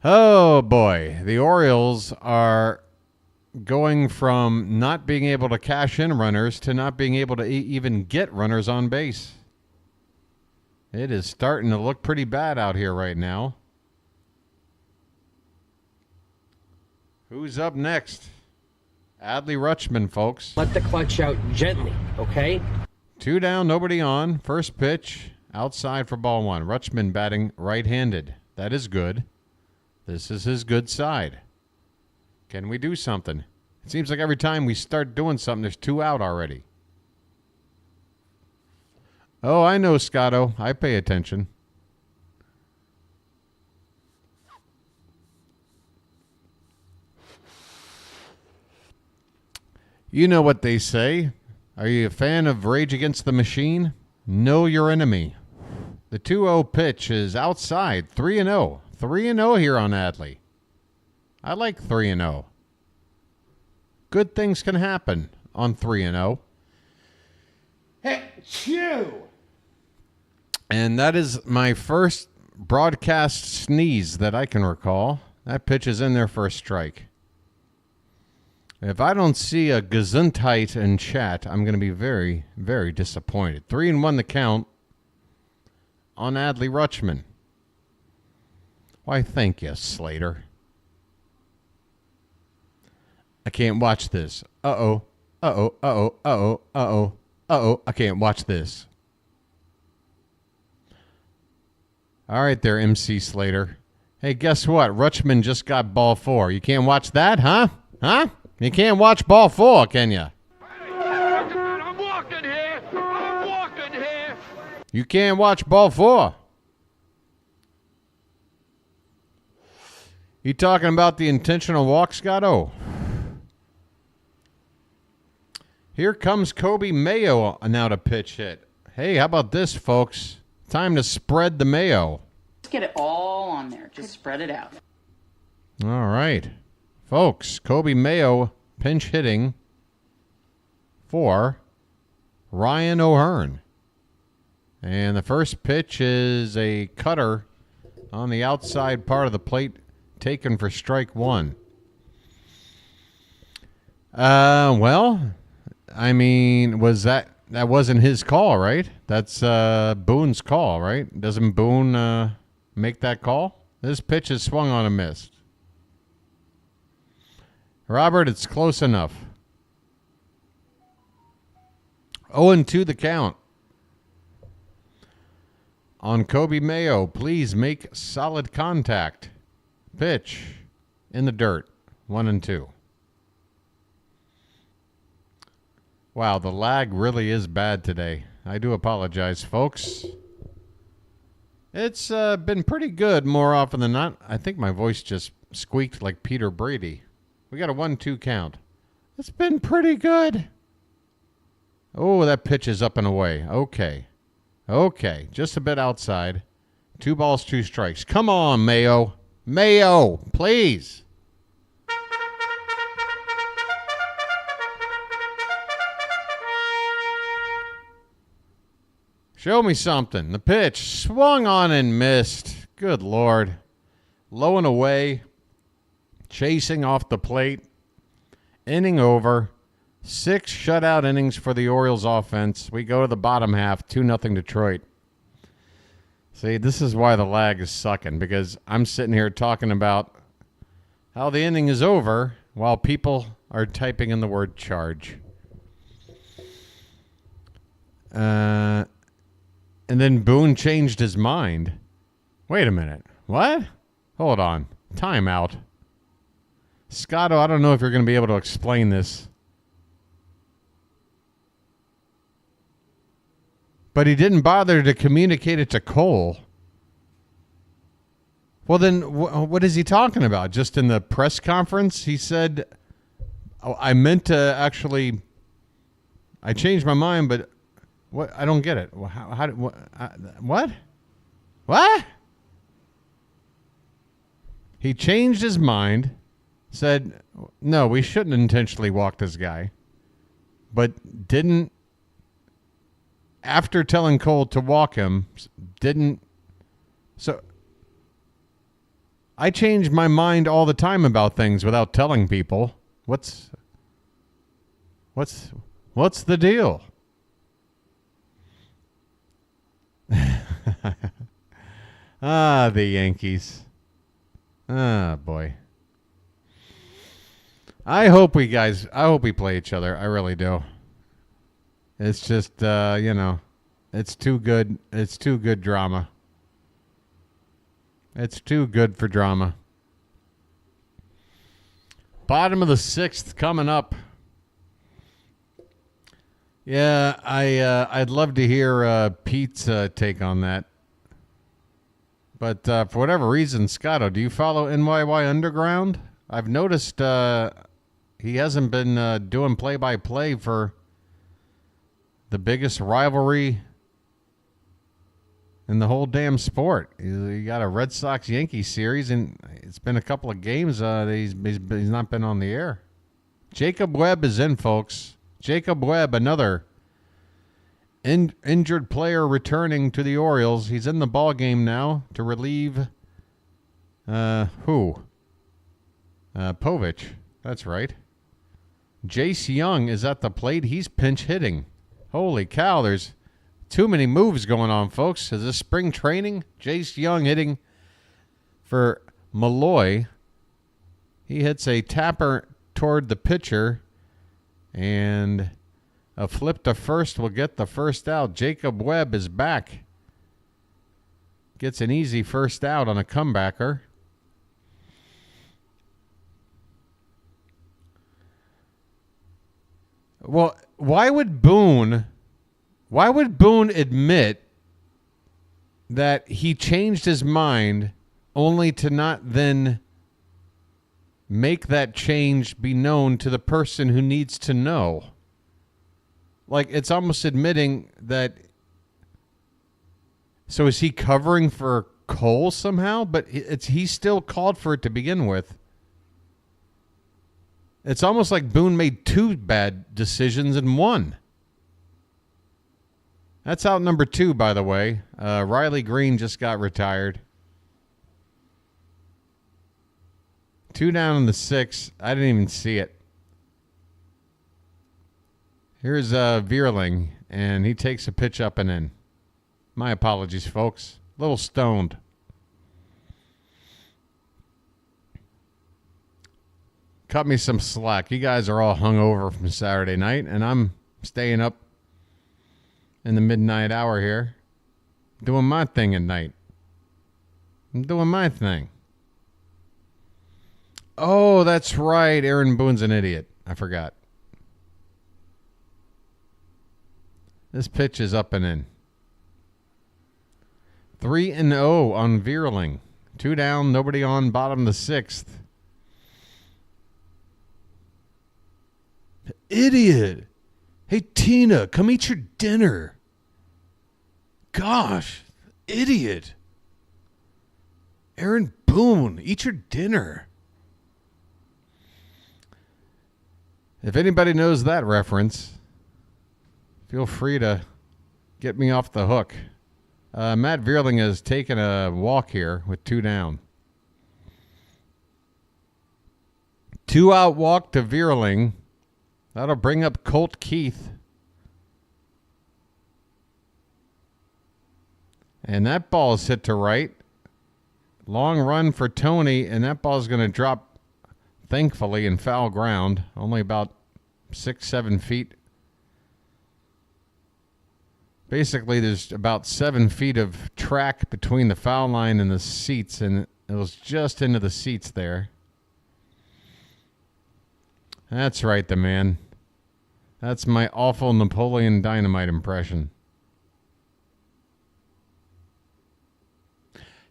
Oh, boy. The Orioles are going from not being able to cash in runners to not being able to even get runners on base. It is starting to look pretty bad out here right now. Who's up next? Adley Rutschman, folks.
Let the clutch out gently, okay?
2 down, nobody on. First pitch, outside for ball 1. Rutschman batting right-handed. That is good. This is his good side. Can we do something? It seems like every time we start doing something, there's 2 out already. Oh, I know, Scotto. I pay attention. You know what they say. Are you a fan of Rage Against the Machine? Know your enemy. The 2-0 pitch is outside. 3-0. 3-0 here on Adley. I like 3-0. Good things can happen on 3-0.
Achoo!
And that is my first broadcast sneeze that I can recall. That pitch is in there for a strike. If I don't see a Gesundheit in chat, I'm going to be very, very disappointed. 3-1 the count on Adley Rutschman. Why, thank you, Slater. I can't watch this. Uh-oh. Uh-oh. Uh-oh. Uh-oh. Uh-oh. Uh-oh. I can't watch this. All right there, MC Slater. Hey, guess what? Rutschman just got ball 4. You can't watch that, huh? Huh? You can't watch ball 4, can you?
I'm walking here. I'm walking here.
You can't watch ball 4. You talking about the intentional walk, Scotto? Here comes Kobe Mayo now to pitch hit. Hey, how about this, folks? Time to spread the mayo.
Just get it all on there. Just spread it out.
All right. Folks, Kobe Mayo pinch hitting for Ryan O'Hearn. And the first pitch is a cutter on the outside part of the plate, taken for strike 1. Well, I mean, that wasn't his call, right? That's Boone's call, right? Doesn't Boone make that call? This pitch is swung on and missed. Robert, it's close enough. 0-2 the count. On Kobe Mayo, please make solid contact. Pitch in the dirt. 1-2. Wow, the lag really is bad today. I do apologize, folks. It's been pretty good more often than not. I think my voice just squeaked like Peter Brady. We got a 1-2 count. It's been pretty good. Oh, that pitch is up and away. Okay. Okay, just a bit outside. 2 balls, 2 strikes. Come on, Mayo. Mayo, please. Show me something. The pitch swung on and missed. Good Lord. Low and away. Chasing off the plate. Inning over. 6 shutout innings for the Orioles offense. We go to the bottom half. 2-0 Detroit. See, this is why the lag is sucking, because I'm sitting here talking about how the inning is over while people are typing in the word charge. And then Boone changed his mind. Wait a minute. What? Hold on. Timeout. Scotto, I don't know if you're going to be able to explain this. But he didn't bother to communicate it to Cole. Well, then what is he talking about? Just in the press conference, he said, oh, I meant to actually, I changed my mind, but what? I don't get it. What? What? He changed his mind, said, no, we shouldn't intentionally walk this guy, but didn't, after telling Cole to walk him, didn't. So I change my mind all the time about things without telling people. What's the deal? The Yankees. Boy. I hope we play each other. I really do. It's just, it's too good. It's too good drama. It's too good for drama. Bottom of the 6th coming up. Yeah, I'd love to hear Pete's take on that. But for whatever reason, Scotto, do you follow NYY Underground? I've noticed he hasn't been doing play-by-play for the biggest rivalry in the whole damn sport. You got a Red Sox-Yankee series, and it's been a couple of games that he's not been on the air. Jacob Webb is in, folks. Jacob Webb, another injured player returning to the Orioles. He's in the ball game now to relieve who? Povich. That's right. Jace Young is at the plate. He's pinch hitting. Holy cow, there's too many moves going on, folks. Is this spring training? Jace Young hitting for Malloy. He hits a tapper toward the pitcher, and a flip to first will get the first out. Jacob Webb is back. Gets an easy first out on a comebacker. Well, why would Boone admit that he changed his mind only to not then make that change be known to the person who needs to know? Like, it's almost admitting that. So is he covering for Cole somehow? But he still called for it to begin with. It's almost like Boone made 2 bad decisions in 1. That's out number 2, by the way. Riley Green just got retired. 2 down in the 6th. I didn't even see it. Here's Vierling, and he takes a pitch up and in. My apologies, folks. A little stoned. Cut me some slack. You guys are all hungover from Saturday night, and I'm staying up in the midnight hour here, doing my thing at night. I'm doing my thing. Oh, that's right. Aaron Boone's an idiot. I forgot. This pitch is up and in. 3-0 on Vierling. 2 down, nobody on, bottom of the 6th. Idiot. Hey, Tina, come eat your dinner. Gosh, idiot. Aaron Boone, eat your dinner. If anybody knows that reference, feel free to get me off the hook. Matt Vierling has taken a walk here with 2 down. 2-out walk to Vierling. That'll bring up Colt Keith. And that ball is hit to right. Long run for Tony, and that ball is going to drop, thankfully, in foul ground. Only about 6-7 feet Basically, there's about 7 feet of track between the foul line and the seats, and it was just into the seats there. That's right, the man. That's my awful Napoleon Dynamite impression.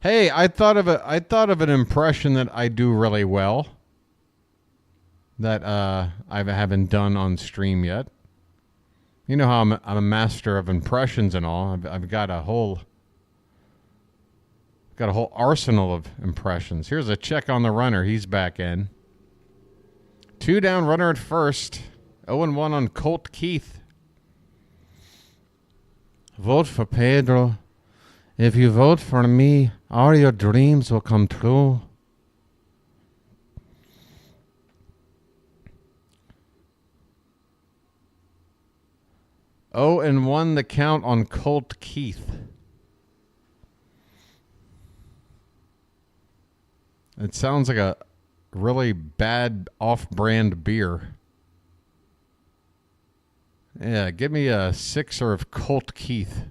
Hey, I thought of an impression that I do really well that I haven't done on stream yet. You know how I'm a master of impressions and all. I've got a whole arsenal of impressions. Here's a check on the runner. He's back in. 2 down, runner at first. 0-1 on Colt Keith. Vote for Pedro. If you vote for me, all your dreams will come true. Oh, and 1 the count on Colt Keith. It sounds like a really bad off-brand beer. Yeah, give me a 6er of Colt Keith.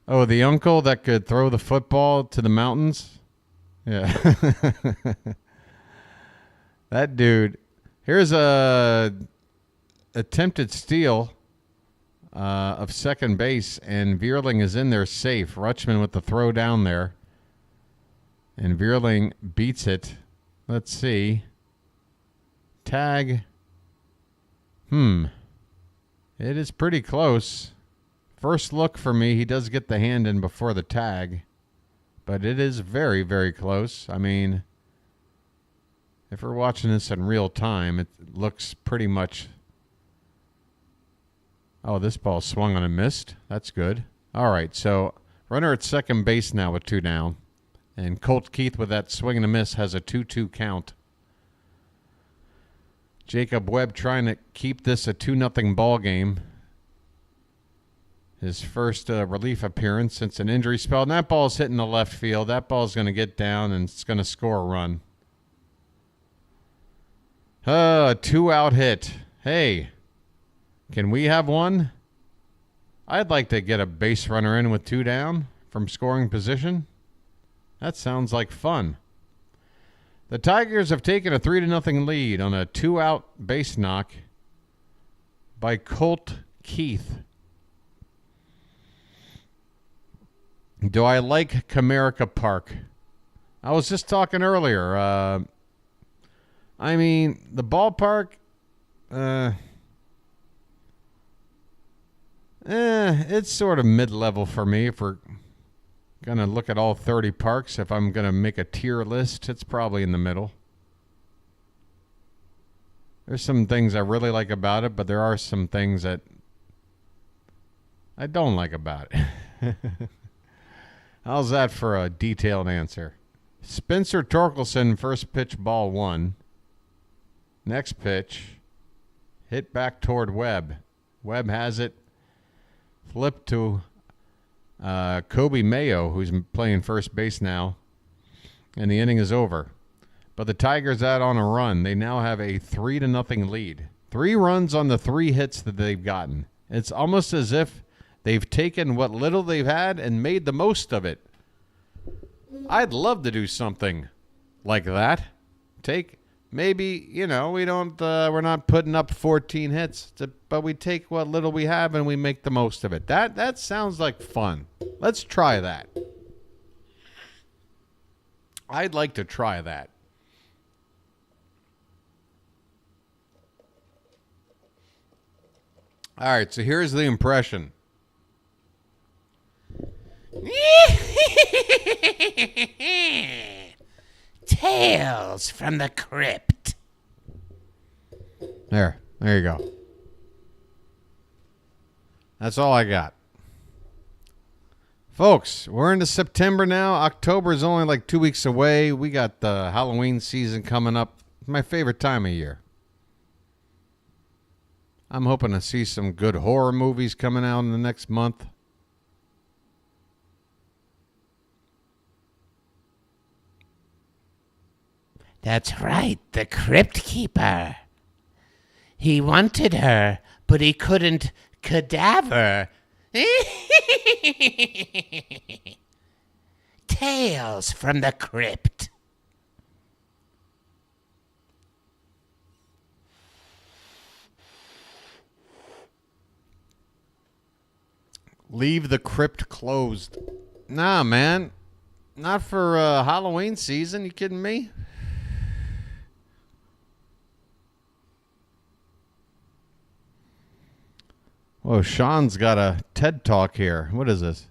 Oh, the uncle that could throw the football to the mountains? Yeah. That dude. Here's a attempted steal of second base, and Vierling is in there safe. Rutschman with the throw down there. And Vierling beats it. Let's see. Tag. It is pretty close. First look for me, he does get the hand in before the tag. But it is very, very close. I mean, if we're watching this in real time, it looks pretty much... Oh, this ball swung on and missed. That's good. All right, so runner at second base now with 2 down. And Colt Keith with that swing and a miss has a 2-2 count. Jacob Webb trying to keep this a 2-0 ball game. His first relief appearance since an injury spell. And that ball's hitting the left field. That ball's going to get down and it's going to score a run. A 2-out hit. Hey, can we have one? I'd like to get a base runner in with 2 down from scoring position. That sounds like fun. The Tigers have taken a 3-0 lead on a 2-out base knock by Colt Keith. Do I like Comerica Park? I was just talking earlier. I mean, the ballpark, it's sort of mid-level for me. If we're going to look at all 30 parks, if I'm going to make a tier list, it's probably in the middle. There's some things I really like about it, but there are some things that I don't like about it. How's that for a detailed answer? Spencer Torkelson, first pitch, ball 1. Next pitch, hit back toward Webb. Webb has it. Flipped to Kobe Mayo, who's playing first base now. And the inning is over. But the Tigers out on a run. They now have a 3-0 lead. 3 runs on the 3 hits that they've gotten. It's almost as if they've taken what little they've had and made the most of it. I'd love to do something like that. Maybe, we're not putting up 14 hits, but we take what little we have and we make the most of it. That sounds like fun. Let's try that. I'd like to try that. All right, so here's the impression.
Tales from the Crypt.
There you go. That's all I got. Folks, we're into September now. October is only like 2 weeks away. We got the Halloween season coming up. My favorite time of year. I'm hoping to see some good horror movies coming out in the next month.
That's right, the Crypt Keeper. He wanted her, but he couldn't cadaver. Tales from the Crypt.
Leave the crypt closed. Nah, man. Not for Halloween season. You kidding me? Whoa, Sean's got a TED Talk here. What is this?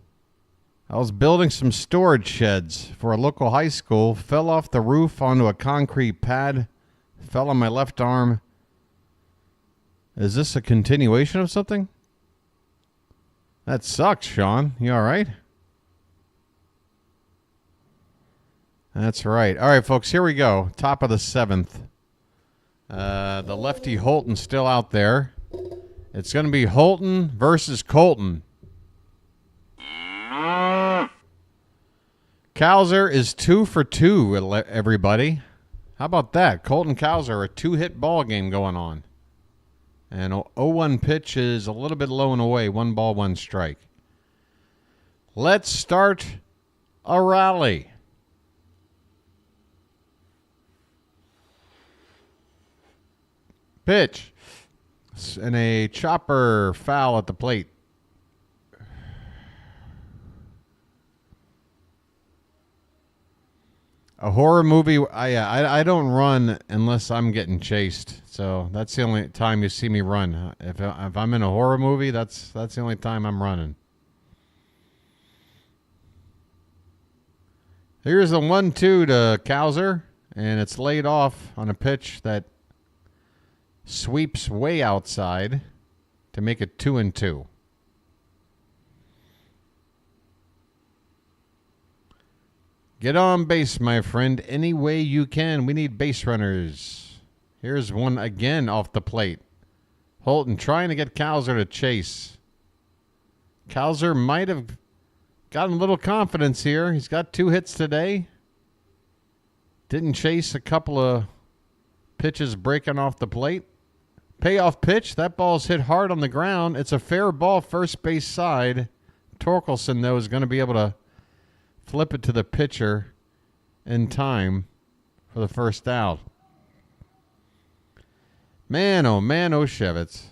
I was building some storage sheds for a local high school. Fell off the roof onto a concrete pad. Fell on my left arm. Is this a continuation of something? That sucks, Sean. You all right? That's right. All right, folks, here we go. Top of the 7th. The lefty Holton still out there. It's going to be Holton versus Colton. Cowser is 2 for 2, everybody. How about that? Colton Cowser, a 2-hit ball game going on. And 0-1 pitch is a little bit low and away. 1 ball, 1 strike. Let's start a rally. Pitch. And a chopper foul at the plate. A horror movie, I don't run unless I'm getting chased. So that's the only time you see me run. If I'm in a horror movie, that's the only time I'm running. Here's a 1-2 to Cowser, and it's laid off on a pitch that sweeps way outside to make it 2-2. Get on base, my friend, any way you can. We need base runners. Here's one again off the plate. Holton trying to get Cowser to chase. Cowser might have gotten a little confidence here. He's got 2 hits today. Didn't chase a couple of pitches breaking off the plate. Payoff pitch. That ball's hit hard on the ground. It's a fair ball first base side. Torkelson, though, is going to be able to flip it to the pitcher in time for the first out. Man, oh, Shevitz.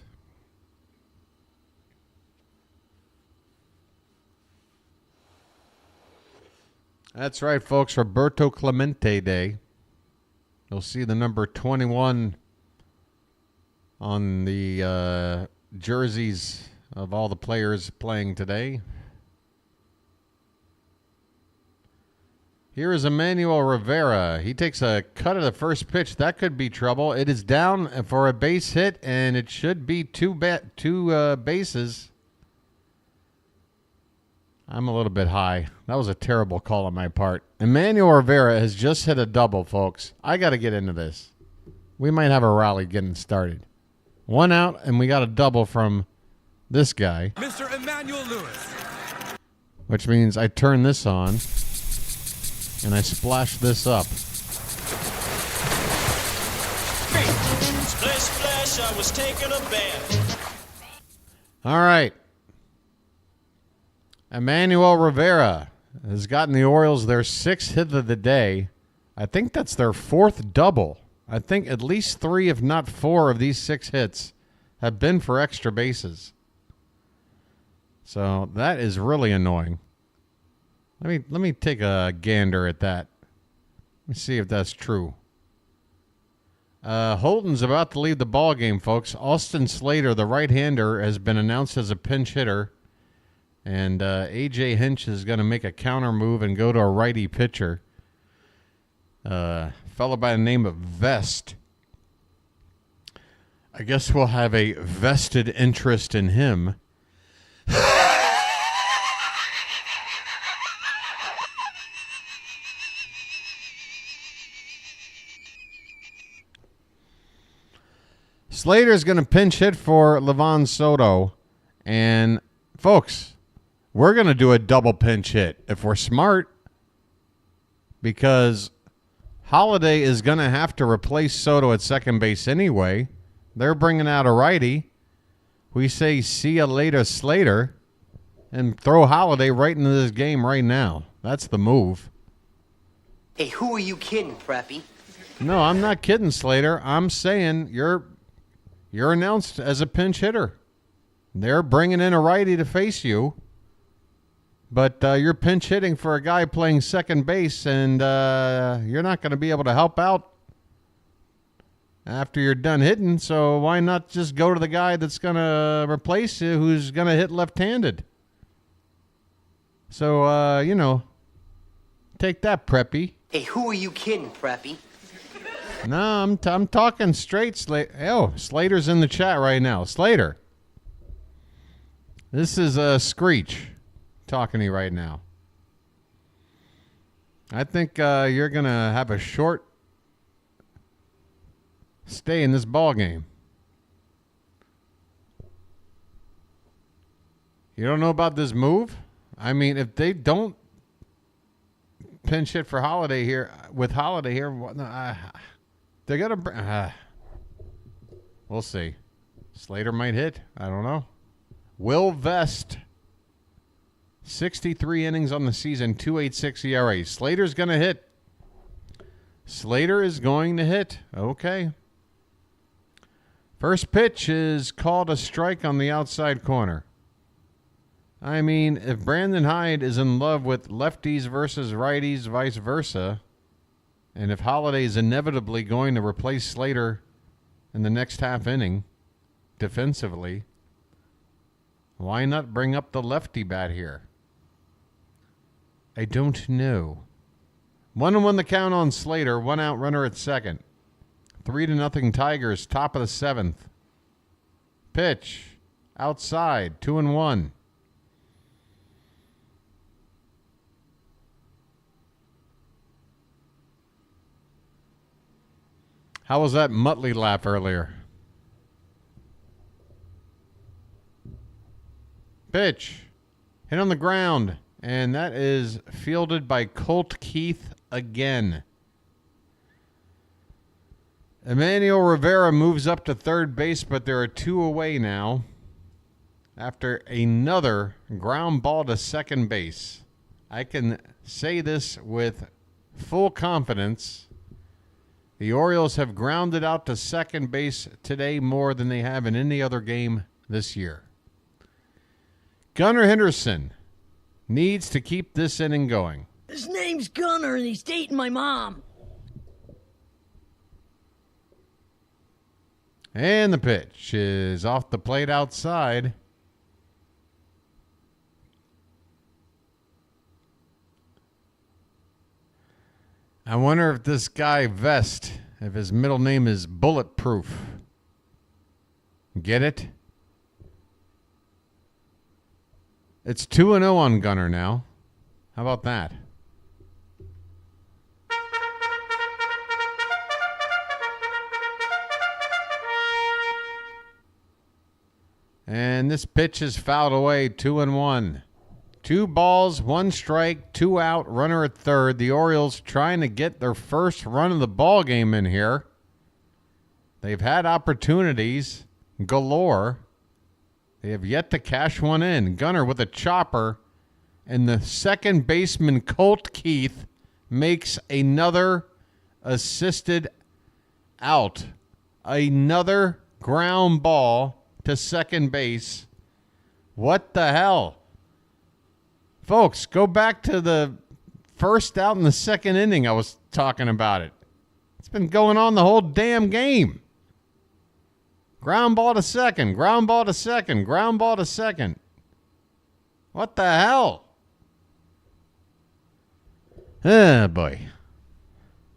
That's right, folks. Roberto Clemente Day. You'll see the number 21 on the jerseys of all the players playing today. Here is Emmanuel Rivera. He takes a cut of the first pitch. That could be trouble. It is down for a base hit, and it should be two bases. I'm a little bit high. That was a terrible call on my part. Emmanuel Rivera has just hit a double, folks. I got to get into this. We might have a rally getting started. 1 out, and we got a double from this guy.
Mr. Emmanuel Lewis.
Which means I turn this on. And I splash this up.
Splash, splash, I was taking a bath.
All right. Emmanuel Rivera has gotten the Orioles their 6th hit of the day. I think that's their 4th double. I think at least 3, if not 4, of these 6 hits have been for extra bases. So that is really annoying. Let me take a gander at that. Let me see if that's true. Holton's about to leave the ball game, folks. Austin Slater, the right-hander, has been announced as a pinch hitter. And A.J. Hinch is going to make a counter move and go to a righty pitcher. Fellow by the name of Vest. I guess we'll have a vested interest in him. Slater's going to pinch hit for Livan Soto. And, folks, we're going to do a double pinch hit if we're smart. Because Holiday is going to have to replace Soto at second base anyway. They're bringing out a righty. We say see ya later, Slater, and throw Holiday right into this game right now. That's the move.
Hey, who are you kidding, Preppy?
No, I'm not kidding, Slater. I'm saying you're announced as a pinch hitter. They're bringing in a righty to face you, but you're pinch hitting for a guy playing second base, and you're not going to be able to help out after you're done hitting, so why not just go to the guy that's going to replace you who's going to hit left-handed? So, take that, Preppy.
Hey, who are you kidding, Preppy?
No, I'm talking straight, Slater. Oh, Slater's in the chat right now. Slater. This is Screech talking to you right now. I think you're going to have a short stay in this ball game. You don't know about this move? I mean, if they don't pinch hit for Holiday here, they're going to... we'll see. Slater might hit. I don't know. Will Vest, 63 innings on the season, 2.86 ERA. Slater's going to hit. Slater is going to hit. Okay. First pitch is called a strike on the outside corner. I mean, if Brandon Hyde is in love with lefties versus righties, vice versa, and if Holiday is inevitably going to replace Slater in the next half inning defensively, why not bring up the lefty bat here? I don't know. 1-1 the count on Slater. 1 out runner at second. 3-0 Tigers, top of the 7th. Pitch. Outside. 2-1. How was that Muttley laugh earlier? Pitch. Hit on the ground. And that is fielded by Colt Keith again. Emmanuel Rivera moves up to third base, but there are 2 away now after another ground ball to second base. I can say this with full confidence. The Orioles have grounded out to second base today more than they have in any other game this year. Gunnar Henderson needs to keep this inning going.
His name's Gunnar, and he's dating my mom.
And the pitch is off the plate outside. I wonder if this guy Vest, if his middle name is Bulletproof. Get it? It's 2-0 on Gunnar now. How about that? And this pitch is fouled away, 2-1. 2 balls, 1 strike, 2 out, runner at third. The Orioles trying to get their first run of the ball game in here. They've had opportunities galore. They have yet to cash one in. Gunnar with a chopper, and the second baseman Colt Keith makes another assisted out. Another ground ball to second base. What the hell? Folks, go back to the first out in the second inning. I was talking about it. It's been going on the whole damn game. Ground ball to second, ground ball to second, ground ball to second. What the hell? Oh, boy.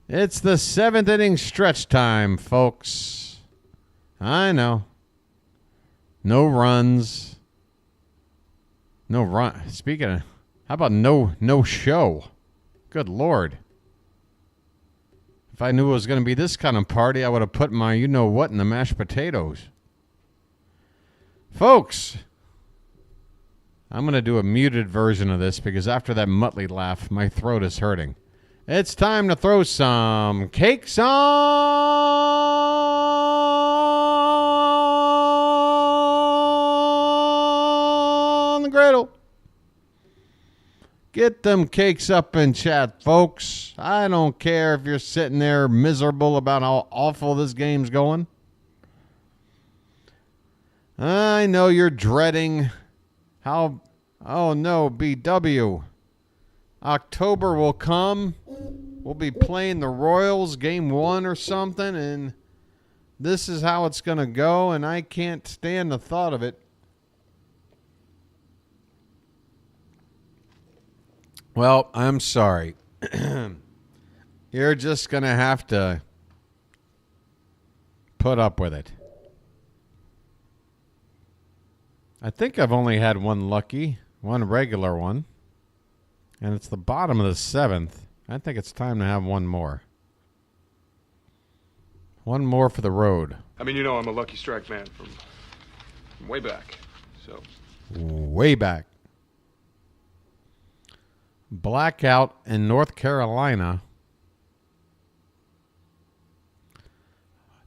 It's the 7th inning stretch time, folks. I know. No runs. No run. Speaking of, how about no show? Good Lord. If I knew it was going to be this kind of party, I would have put my you-know-what in the mashed potatoes. Folks, I'm going to do a muted version of this because after that Muttley laugh, my throat is hurting. It's time to throw some cakes on the cradle. Get them cakes up in chat, folks. I don't care if you're sitting there miserable about how awful this game's going. I know you're dreading how, oh no, BW. October will come. We'll be playing the Royals game 1 or something, and this is how it's going to go, and I can't stand the thought of it. Well, I'm sorry. You're just going to have to put up with it. I think I've only had one regular one, and it's the bottom of the 7th. I think it's time to have one more. One more for the road.
I mean, you know I'm a lucky strike man from way back, so.
Way back. Blackout in North Carolina.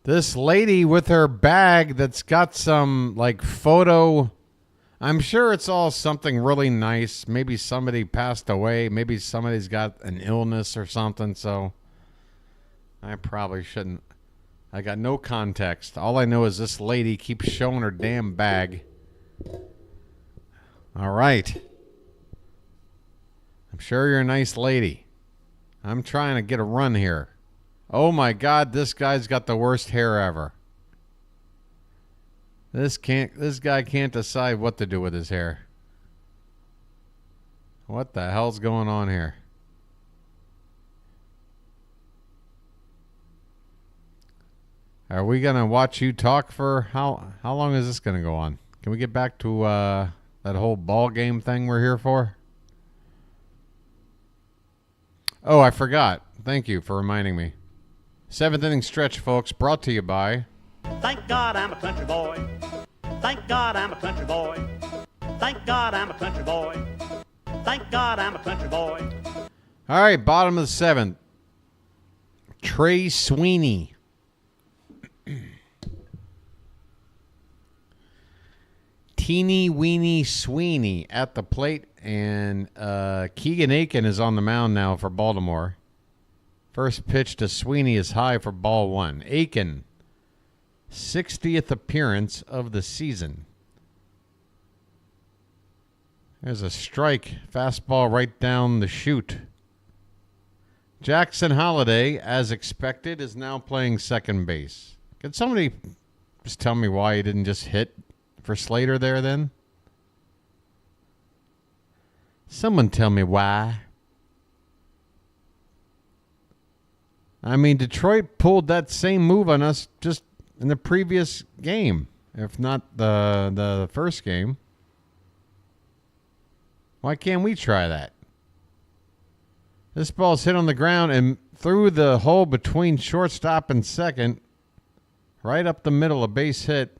This lady with her bag that's got some like photo. I'm sure it's all something really nice. Maybe somebody passed away. Maybe somebody's got an illness or something. So I probably shouldn't. I got no context. All I know is this lady keeps showing her damn bag. All right. I'm sure you're a nice lady. I'm trying to get a run here. Oh my God, this guy's got the worst hair ever. This guy can't decide what to do with his hair. What the hell's going on here? Are we gonna watch you talk for how long is this gonna go on? Can we get back to that whole ball game thing we're here for? Oh, I forgot. Thank you for reminding me. 7th inning stretch, folks, brought to you by...
Thank God I'm a country boy. Thank God I'm a country boy. Thank God I'm a country boy. Thank God I'm a country boy.
All right, bottom of the 7th. Trey Sweeney. Teeny Weeny Sweeney at the plate. And Keegan Aiken is on the mound now for Baltimore. First pitch to Sweeney is high for ball 1. Aiken, 60th appearance of the season. There's a strike. Fastball right down the chute. Jackson Holliday, as expected, is now playing second base. Can somebody just tell me why he didn't just hit for Slater there then? Someone tell me why. I mean, Detroit pulled that same move on us just in the previous game, if not the first game. Why can't we try that? This ball's hit on the ground and through the hole between shortstop and second, right up the middle, a base hit.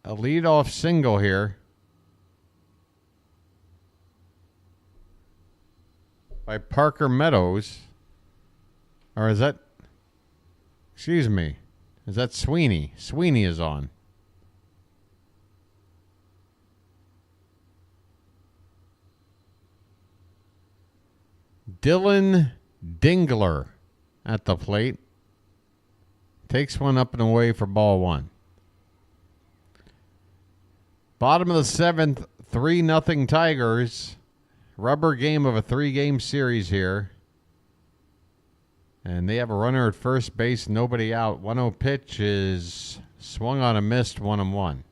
A leadoff single here. By Parker Meadows. Or is that... Excuse me. Is that Sweeney? Sweeney is on. Dylan Dingler at the plate. Takes one up and away for ball 1. Bottom of the 7th, 3-0 Tigers. Rubber game of a 3-game series here. And they have a runner at first base, nobody out. 1-0 pitch is swung on a missed, 1-1.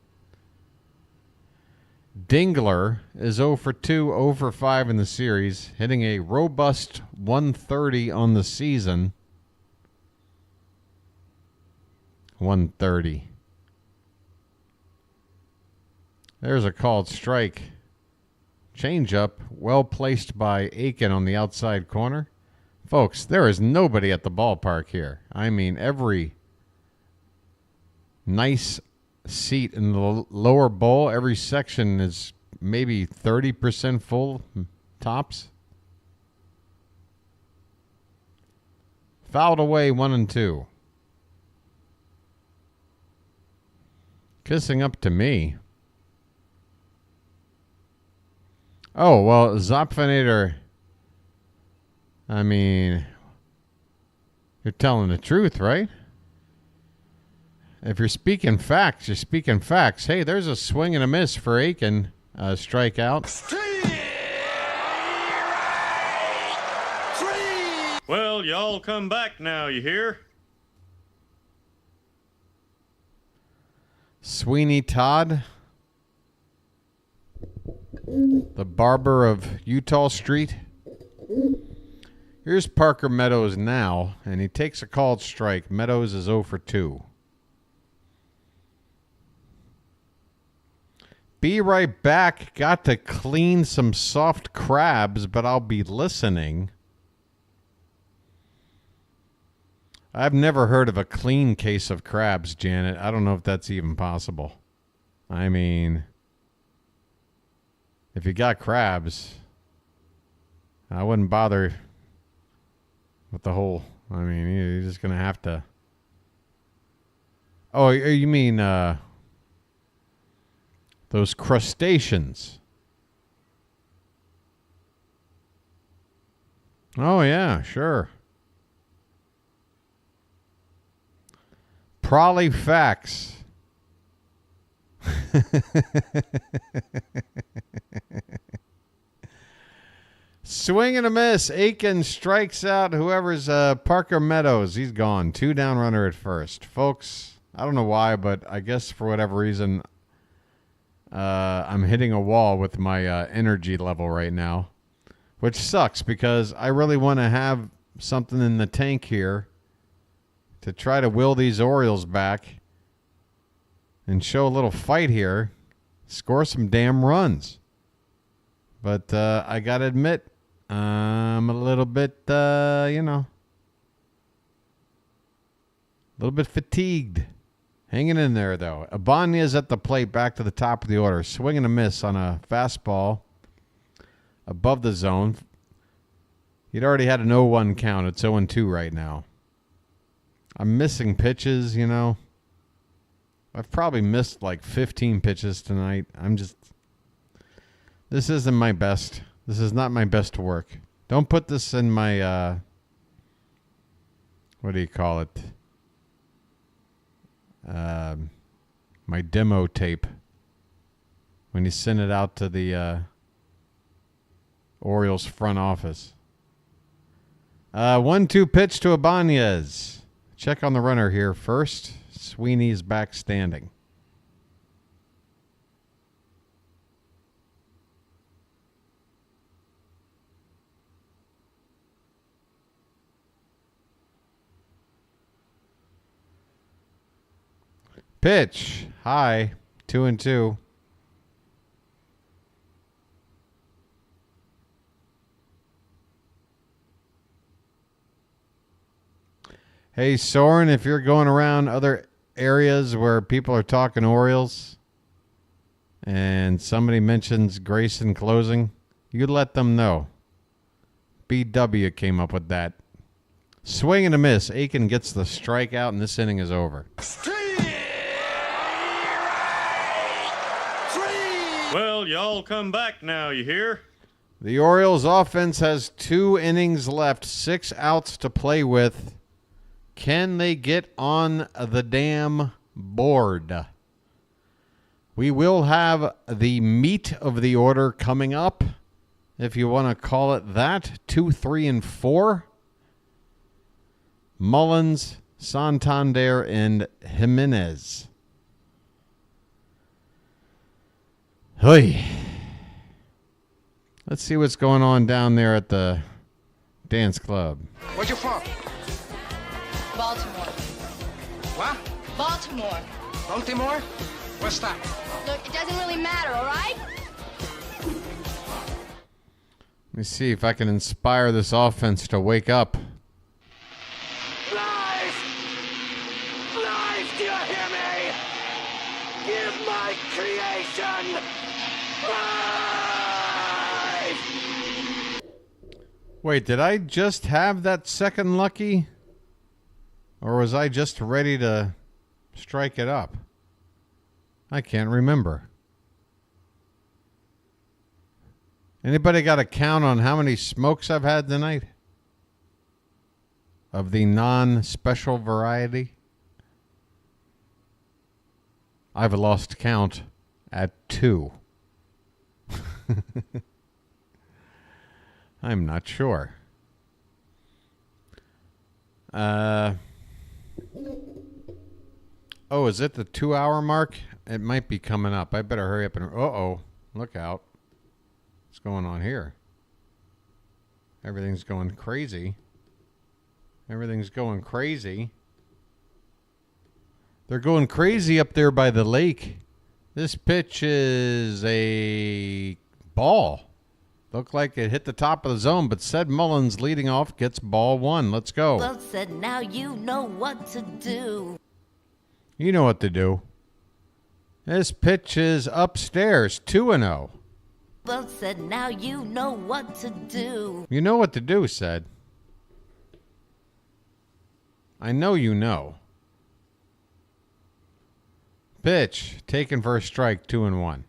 Dingler is 0 for 2, 0 for 5 in the series, hitting a robust 130 on the season. 130. There's a called strike. Changeup, well placed by Aiken on the outside corner. Folks, there is nobody at the ballpark here. I mean, every nice seat in the lower bowl, every section is maybe 30% full, tops. Fouled away 1-2. Kissing up to me. Oh, well, Zopfinator, I mean, you're telling the truth, right? If you're speaking facts, you're speaking facts. Hey, there's a swing and a miss for Aiken. Strikeout.
Well, y'all come back now, you hear?
Sweeney Todd, the barber of Utah Street. Here's Parker Meadows now, and he takes a called strike. Meadows is 0 for 2. Be right back. Got to clean some soft crabs, but I'll be listening. I've never heard of a clean case of crabs, Janet. I don't know if that's even possible. I mean, if you got crabs, I wouldn't bother with the whole... I mean, you're just going to have to... Oh, you mean those crustaceans? Oh, yeah, sure. Prolly facts. Swing and a miss. Aiken strikes out whoever's Parker Meadows. He's gone. 2 down runner at first. Folks, I don't know why, but I guess for whatever reason, I'm hitting a wall with my energy level right now, which sucks because I really want to have something in the tank here to try to will these Orioles back and show a little fight here, score some damn runs. But I got to admit, I'm a little bit, a little bit fatigued. Hanging in there, though. Ibanez at the plate, back to the top of the order. Swing and a miss on a fastball above the zone. He'd already had an 0-1 count. It's 0-2 right now. I'm missing pitches, I've probably missed like 15 pitches tonight. This isn't my best. This is not my best work. Don't put this in my, what do you call it? My demo tape. When you send it out to the Orioles front office. 1-2 pitch to Ibanez. Check on the runner here first. Sweeney's back standing. Pitch. High. 2-2. Hey, Soren, if you're going around other areas where people are talking Orioles and somebody mentions Grayson closing, you let them know. BW came up with that. Swing and a miss. Aiken gets the strikeout, and this inning is over.
Well, y'all come back now, you hear?
The Orioles offense has 2 innings left, 6 outs to play with. Can they get on the damn board? We will have the meat of the order coming up, if you want to call it that. 2, 3, and 4. Mullins, Santander, and Jimenez. Hey. Let's see what's going on down there at the dance club.
Where you from?
Baltimore.
What?
Baltimore.
Baltimore? What's that?
Look, it doesn't really matter, all right?
Let me see if I can inspire this offense to wake up.
Live! Live, do you hear me? Give my creation live!
Wait, did I just have that second lucky? Or was I just ready to strike it up? I can't remember. Anybody got a count on how many smokes I've had tonight? Of the non-special variety? I've lost count at 2. I'm not sure. Oh, is it the 2-hour mark? It might be coming up. I better hurry up and... Uh-oh. Look out. What's going on here? Everything's going crazy. Everything's going crazy. They're going crazy up there by the lake. This pitch is a ball. Looked like it hit the top of the zone, but Ced Mullins leading off gets ball 1. Let's go.
Well said, now you know what to do.
You know what to do. This pitch is upstairs, 2-0.
Well said, now you know what to do.
You know what to do, Ced. I know you know. Pitch, taken for a strike, 2-1.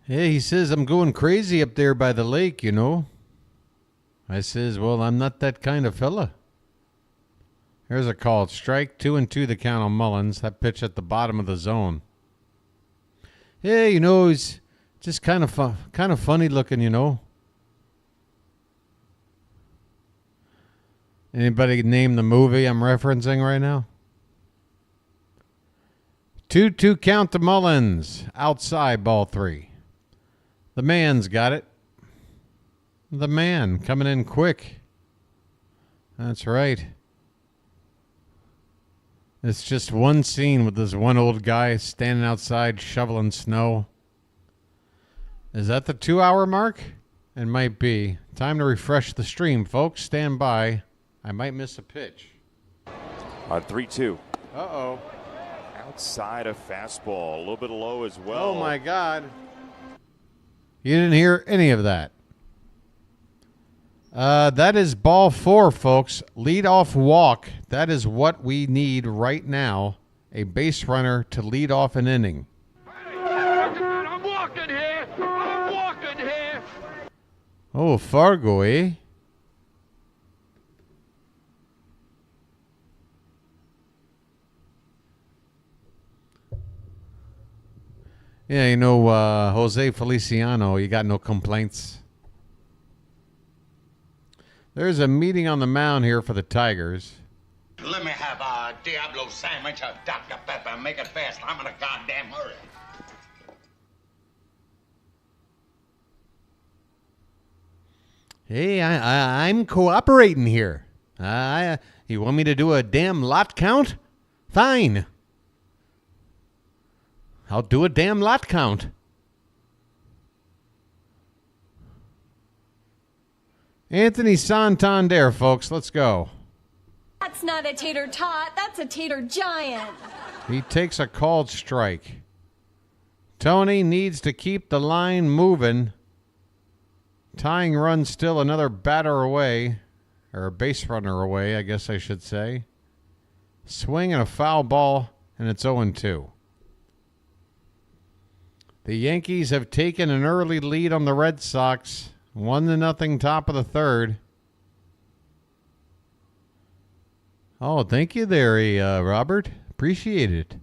Hey, he says, I'm going crazy up there by the lake, you know. I says, well, I'm not that kind of fella. Here's a called strike, 2-2 the count on Mullins. That pitch at the bottom of the zone. Yeah, you know, he's just kind of funny looking, you know. Anybody name the movie I'm referencing right now? 2-2 count to Mullins. Outside, ball 3. The man's got it. The man coming in quick. That's right. It's just one scene with this one old guy standing outside shoveling snow. Is that the 2-hour mark? It might be. Time to refresh the stream, folks. Stand by. I might miss a pitch.
On 3-2.
Uh-oh.
Outside a fastball. A little bit low as well.
Oh, my God. You didn't hear any of that. That is ball 4, folks. Lead-off walk. That is what we need right now. A base runner to lead off an inning.
I'm walking here. I'm walking here.
Oh, Fargo, eh? Yeah, you know, Jose Feliciano, you got no complaints. There's a meeting on the mound here for the Tigers.
Let me have a Diablo sandwich, a Dr. Pepper. Make it fast. I'm in a goddamn hurry.
Hey, I'm cooperating here. You want me to do a damn lot count? Fine. I'll do a damn lot count. Anthony Santander, folks. Let's go.
That's not a tater tot. That's a tater giant.
He takes a called strike. Tony needs to keep the line moving. Tying run still another batter away. Or a base runner away, I guess I should say. Swing and a foul ball, and it's 0-2. The Yankees have taken an early lead on the Red Sox. 1-0 top of the third. Oh, thank you there, Robert. Appreciate it.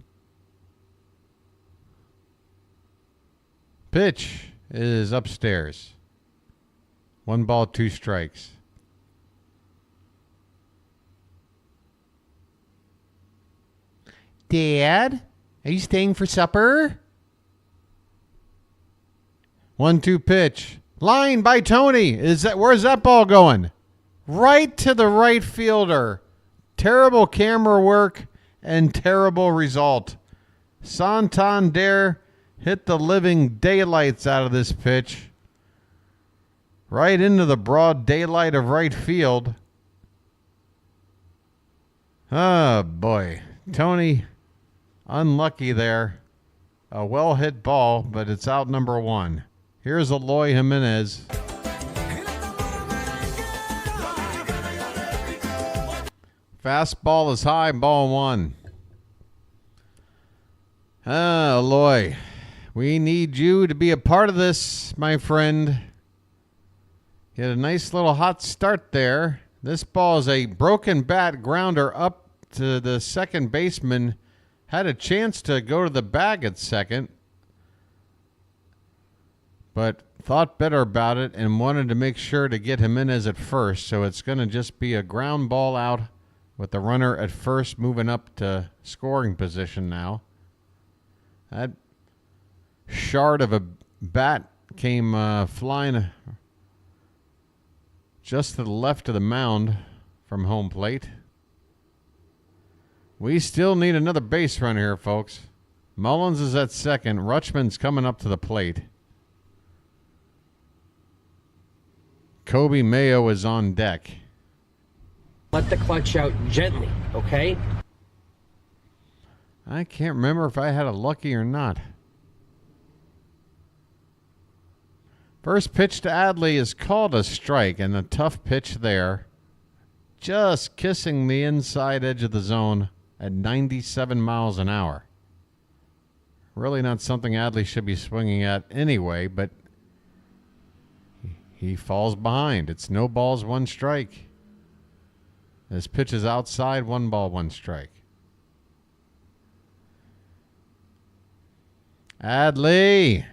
Pitch is upstairs. 1 ball, 2 strikes. Dad, are you staying for supper? 1-2 pitch. Line by Tony. Where's that ball going? Right to the right fielder. Terrible camera work and terrible result. Santander hit the living daylights out of this pitch. Right into the broad daylight of right field. Oh, boy. Tony, unlucky there. A well-hit ball, but it's out number 1. Here's Eloy Jimenez. Fastball is high, ball 1. Ah, Eloy, we need you to be a part of this, my friend. You had a nice little hot start there. This ball is a broken bat grounder up to the second baseman. Had a chance to go to the bag at second, but thought better about it and wanted to make sure to get him in as at first. So it's going to just be a ground ball out with the runner at first moving up to scoring position now. That shard of a bat came flying just to the left of the mound from home plate. We still need another base runner here, folks. Mullins is at second. Rutschman's coming up to the plate. Kobe Mayo is on deck.
Let the clutch out gently, okay?
I can't remember if I had a lucky or not. First pitch to Adley is called a strike, and a tough pitch there. Just kissing the inside edge of the zone at 97 miles an hour. Really not something Adley should be swinging at anyway, but he falls behind. It's no balls, one strike. This pitch is outside, 1 ball, 1 strike. Adley.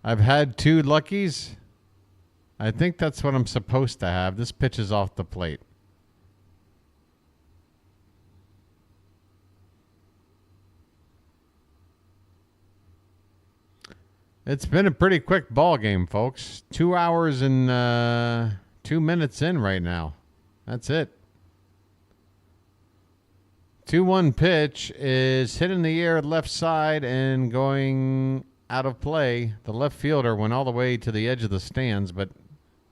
I've had 2 luckies. I think that's what I'm supposed to have. This pitch is off the plate. It's been a pretty quick ball game, folks. 2 hours and 2 minutes in right now. That's it. 2-1 pitch is hit in the air left side and going out of play. The left fielder went all the way to the edge of the stands, but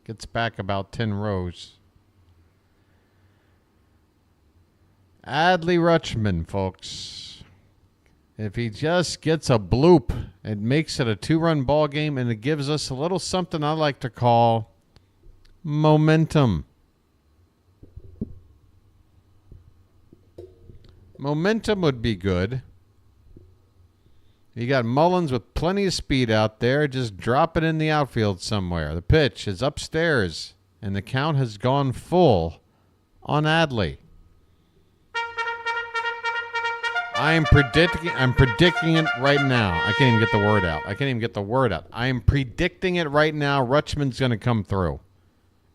gets back about 10 rows. Adley Rutschman, folks. If he just gets a bloop, it makes it a 2-run ball game, and it gives us a little something I like to call momentum. Momentum would be good. You got Mullins with plenty of speed out there. Just drop it in the outfield somewhere. The pitch is upstairs, and the count has gone full on Adley. I'm predicting it right now. I can't even get the word out. I am predicting it right now. Rutschman's going to come through.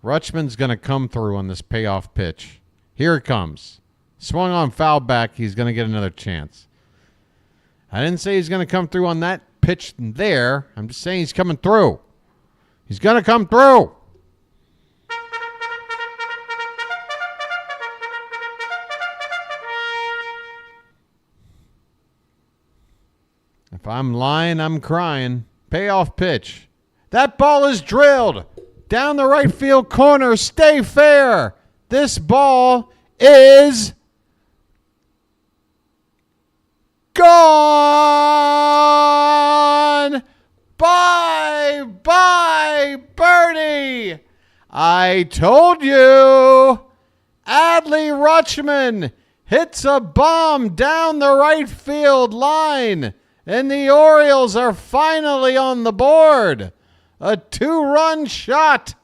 Rutschman's going to come through on this payoff pitch. Here it comes. Swung on foul back. He's going to get another chance. I didn't say he's going to come through on that pitch there. I'm just saying he's coming through. He's going to come through. If I'm lying, I'm crying. Payoff pitch. That ball is drilled down the right field corner. Stay fair. This ball is gone. Bye, Bernie. I told you. Adley Rutschman hits a bomb down the right field line, and the Orioles are finally on the board. A 2-run shot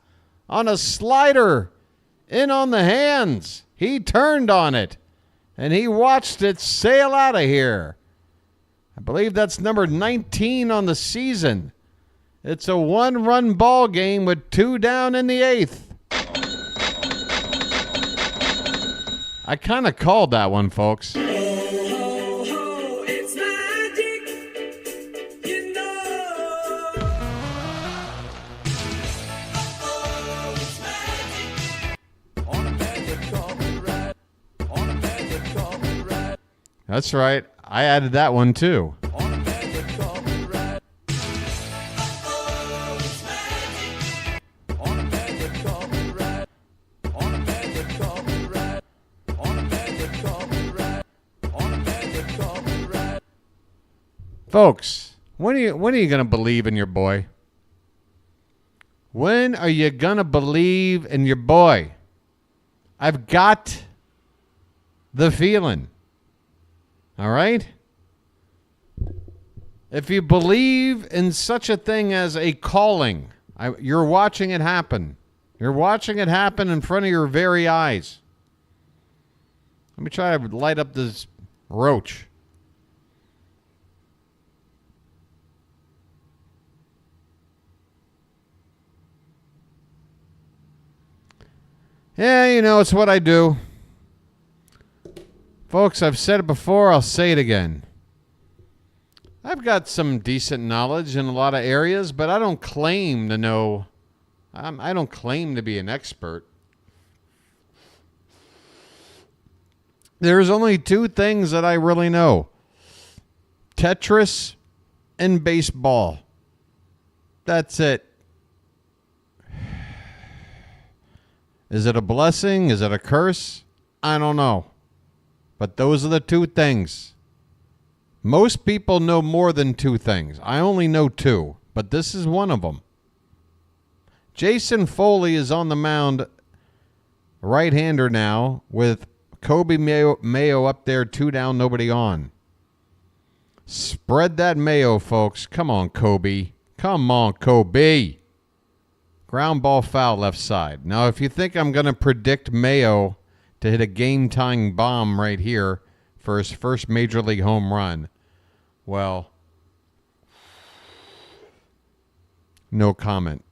on a slider in on the hands. He turned on it, and he watched it sail out of here. I believe that's number 19 on the season. It's a 1-run ball game with 2 down in the 8th. I kind of called that one, folks. That's right. I added that one too. Folks, when are you going to believe in your boy? When are you going to believe in your boy? I've got the feeling. All right? If you believe in such a thing as a calling, you're watching it happen. You're watching it happen in front of your very eyes. Let me try to light up this roach. Yeah, you know, it's what I do. Folks, I've said it before, I'll say it again. I've got some decent knowledge in a lot of areas, but I don't claim to know. I don't claim to be an expert. There's only two things that I really know. Tetris and baseball. That's it. Is it a blessing? Is it a curse? I don't know. But those are the two things. Most people know more than two things. I only know two, but this is one of them. Jason Foley is on the mound, right-hander now, with Kobe Mayo up there, 2 down, nobody on. Spread that Mayo, folks. Come on, Kobe. Come on, Kobe. Ground ball foul left side. Now, if you think I'm going to predict Mayo to hit a game-tying bomb right here for his first Major League home run, well, no comment.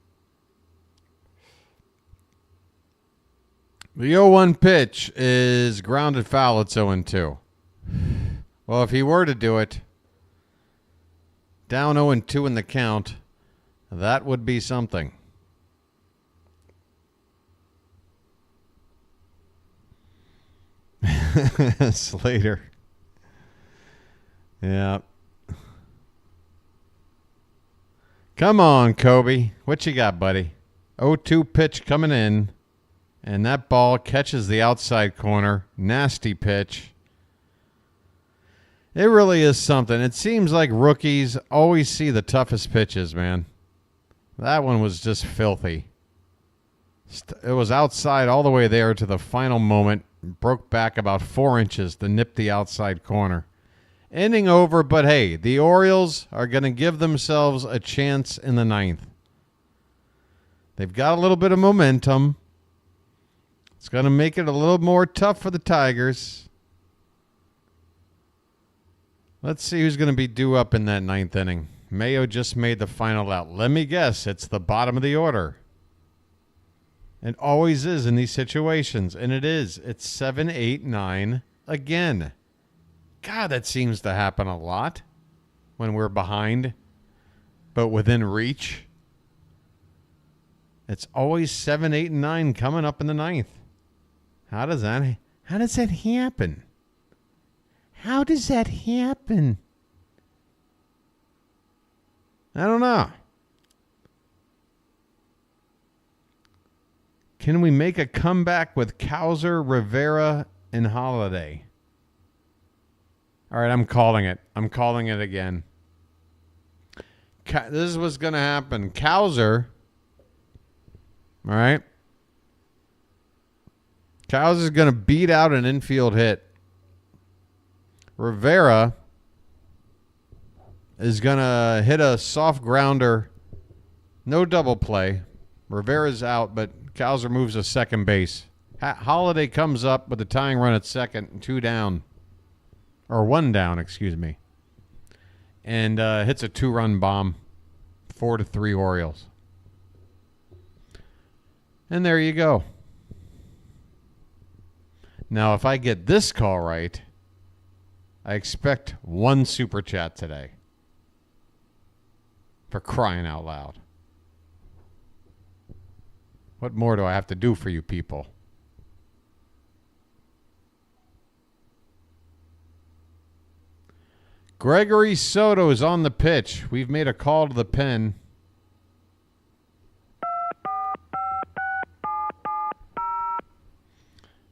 The 0-1 pitch is grounded foul. It's 0-2. Well, if he were to do it, down 0-2 in the count, that would be something. Slater. Yeah. Come on, Kobe. What you got, buddy? 0-2 pitch coming in. And that ball catches the outside corner. Nasty pitch. It really is something. It seems like rookies always see the toughest pitches, man. That one was just filthy. It was outside all the way there to the final moment. Broke back about 4 inches to nip the outside corner. Inning over, but hey, the Orioles are going to give themselves a chance in the 9th. They've got a little bit of momentum. It's going to make it a little more tough for the Tigers. Let's see who's going to be due up in that 9th inning. Mayo just made the final out. Let me guess, it's the bottom of the order. It always is in these situations, and it is. It's 7, 8, 9 again. God, that seems to happen a lot when we're behind, but within reach. It's always 7, 8, and 9 coming up in the 9th. How does that happen? How does that happen? I don't know. Can we make a comeback with Cowser, Rivera, and Holiday? All right, I'm calling it. I'm calling it again. This is what's going to happen. Cowser, all right? Cowser's going to beat out an infield hit. Rivera is going to hit a soft grounder. No double play. Rivera's out, but Cowser moves to second base. Holiday comes up with the tying run at second and 2 down. Or 1 down, excuse me. And hits a 2-run bomb. 4-3 Orioles. And there you go. Now, if I get this call right, I expect 1 super chat today. For crying out loud. What more do I have to do for you people? Gregory Soto is on the pitch. We've made a call to the pen.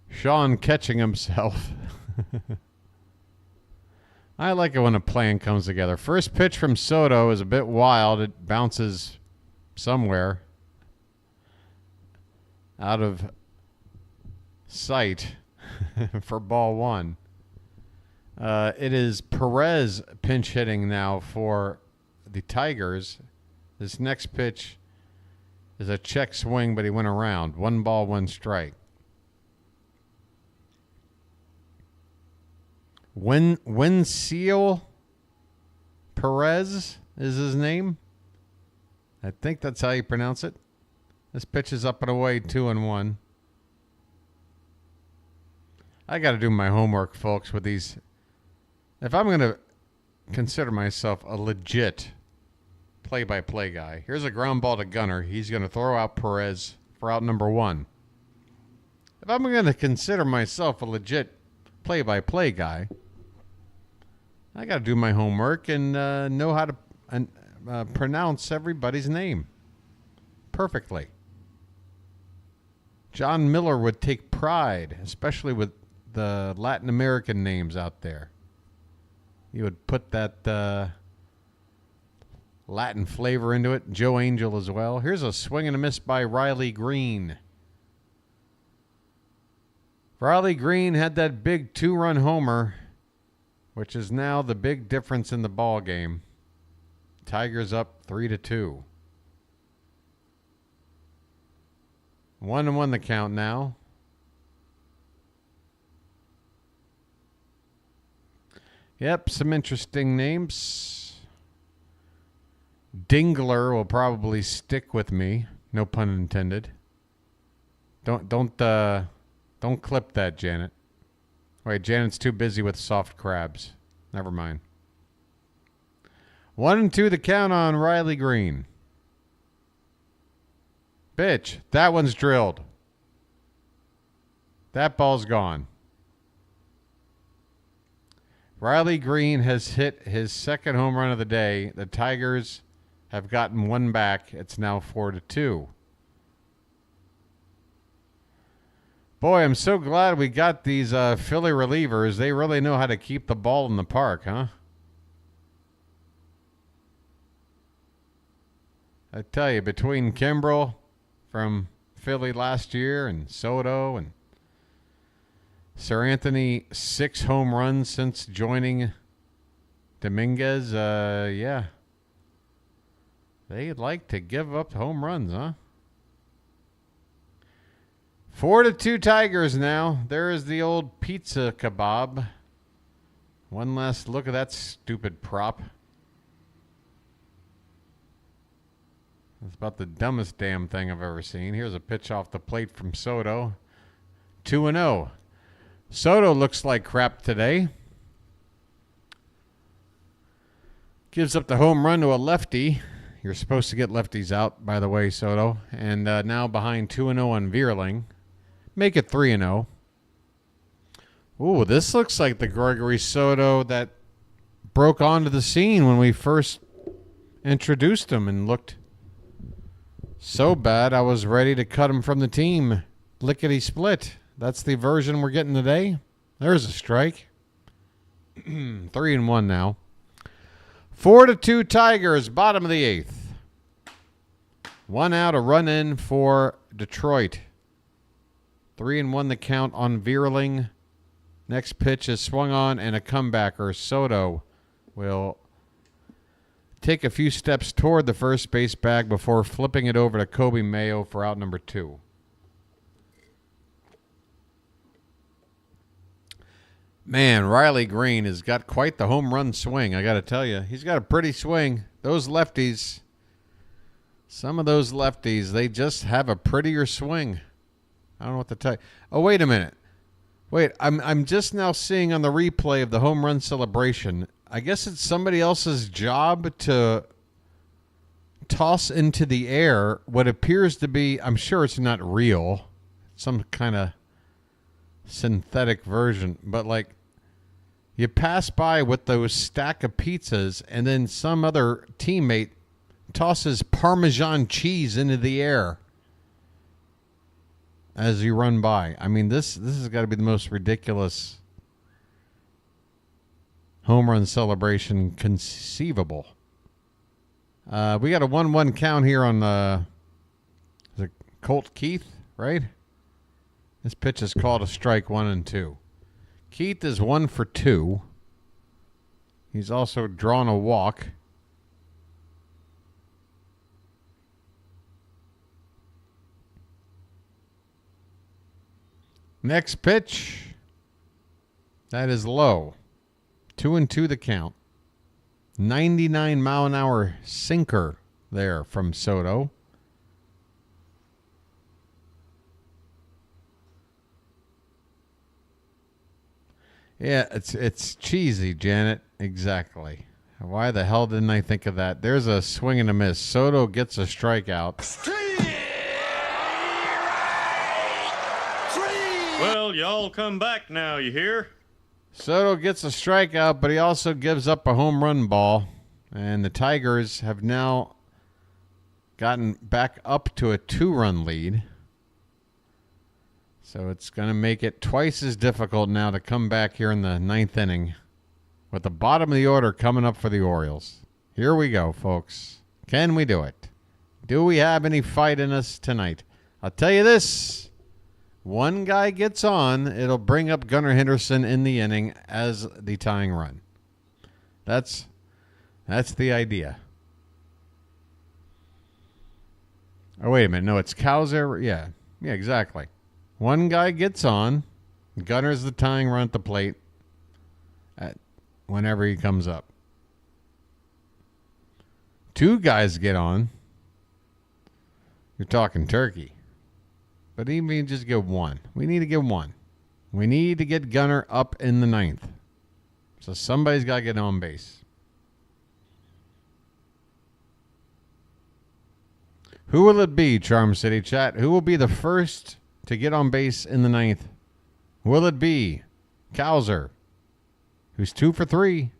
Sean catching himself. I like it when a plan comes together. First pitch from Soto is a bit wild. It bounces somewhere out of sight. for ball one. It is Perez pinch hitting now for the Tigers. This next pitch is a check swing, but he went around. 1 ball, 1 strike. Wenceal Perez is his name. I think that's how you pronounce it. This pitch is up and away, 2-1. I got to do my homework, folks, with these. If I'm going to consider myself a legit play-by-play guy, here's a ground ball to Gunnar. He's going to throw out Perez for out number 1. If I'm going to consider myself a legit play-by-play guy, I got to do my homework and know how to pronounce everybody's name perfectly. John Miller would take pride, especially with the Latin American names out there. He would put that Latin flavor into it. Joe Angel as well. Here's a swing and a miss by Riley Green. Riley Green had that big 2-run homer, which is now the big difference in the ball game. Tigers up 3-2. 1-1 the count now. Yep, some interesting names. Dingler will probably stick with me. No pun intended. Don't clip that, Janet. Wait, Janet's too busy with soft crabs. Never mind. 1-2 the count on Riley Green. Bitch, that one's drilled. That ball's gone. Riley Green has hit his second home run of the day. The Tigers have gotten one back. It's now 4-2. Boy, I'm so glad we got these Philly relievers. They really know how to keep the ball in the park, huh? I tell you, between Kimbrel from Philly last year and Soto and Sir Anthony, 6 home runs since joining Dominguez. Yeah. They'd like to give up home runs, huh? 4-2 Tigers now. There is the old pizza kebab. One last look at that stupid prop. That's about the dumbest damn thing I've ever seen. Here's a pitch off the plate from Soto. 2-0. Soto looks like crap today. Gives up the home run to a lefty. You're supposed to get lefties out, by the way, Soto. And now behind 2-0 on Vierling. Make it 3-0. Ooh, this looks like the Gregory Soto that broke onto the scene when we first introduced him and looked so bad I was ready to cut him from the team. Lickety split. That's the version we're getting today. There's a strike. 3-1 now. 4-2 Tigers, bottom of the 8th. 1 out, a run in for Detroit. 3-1 the count on Vierling. Next pitch is swung on and a comebacker. Soto will take a few steps toward the first base bag before flipping it over to Kobe Mayo for out number 2. Man, Riley Green has got quite the home run swing, I got to tell you. He's got a pretty swing. Those lefties, some of those lefties, they just have a prettier swing. I don't know what to tell you. Oh, wait a minute. Wait, I'm just now seeing on the replay of the home run celebration, I guess it's somebody else's job to toss into the air what appears to be, I'm sure it's not real, some kind of synthetic version, but like you pass by with those stack of pizzas and then some other teammate tosses Parmesan cheese into the air as you run by. I mean, this has got to be the most ridiculous home run celebration conceivable. We got a 1-1 count here on is it Colt Keith, right? This pitch is called a strike 1-2. Keith is 1 for 2. He's also drawn a walk. Next pitch. That is low. 2-2 the count. 99 mile an hour sinker there from Soto. Yeah, it's cheesy, Janet. Exactly. Why the hell didn't I think of that? There's a swing and a miss. Soto gets a strikeout.
Well, y'all come back now, you hear?
Soto gets a strikeout, but he also gives up a home run ball. And the Tigers have now gotten back up to a 2-run lead. So it's going to make it twice as difficult now to come back here in the 9th inning with the bottom of the order coming up for the Orioles. Here we go, folks. Can we do it? Do we have any fight in us tonight? I'll tell you this. One guy gets on, it'll bring up Gunnar Henderson in the inning as the tying run. That's the idea. Oh, wait a minute. No, it's Keider. Yeah, exactly. One guy gets on. Gunnar's the tying run at the plate whenever he comes up. Two guys get on. You're talking turkey. But even just get one. We need to get one. We need to get Gunnar up in the 9th. So somebody's got to get on base. Who will it be, Charm City Chat? Who will be the first to get on base in the 9th? Will it be Keider, who's 2 for 3,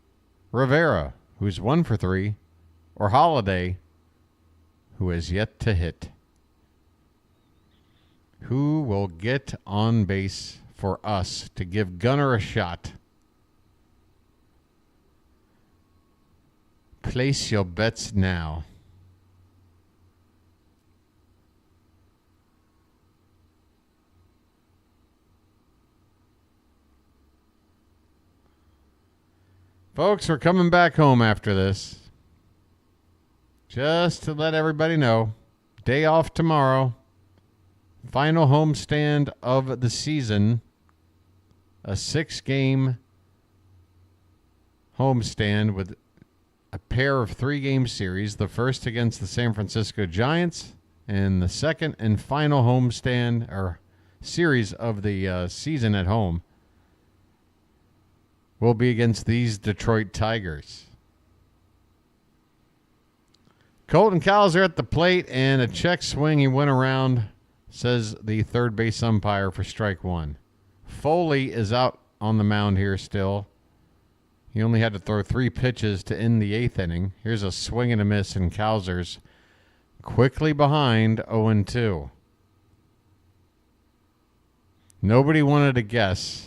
Rivera, who's 1 for 3, or Holiday, who has yet to hit? Who will get on base for us to give Gunnar a shot? Place your bets now. Folks, we're coming back home after this. Just to let everybody know, day off tomorrow. Final homestand of the season. A 6-game homestand with a pair of 3-game series. The first against the San Francisco Giants, and the second and final homestand or series of the season at home will be against these Detroit Tigers. Colton Keider at the plate, and a check swing. He went around, says the third base umpire, for strike 1. Foley is out on the mound here still. He only had to throw 3 pitches to end the 8th inning. Here's a swing and a miss, and Keider's quickly behind 0-2. Nobody wanted to guess.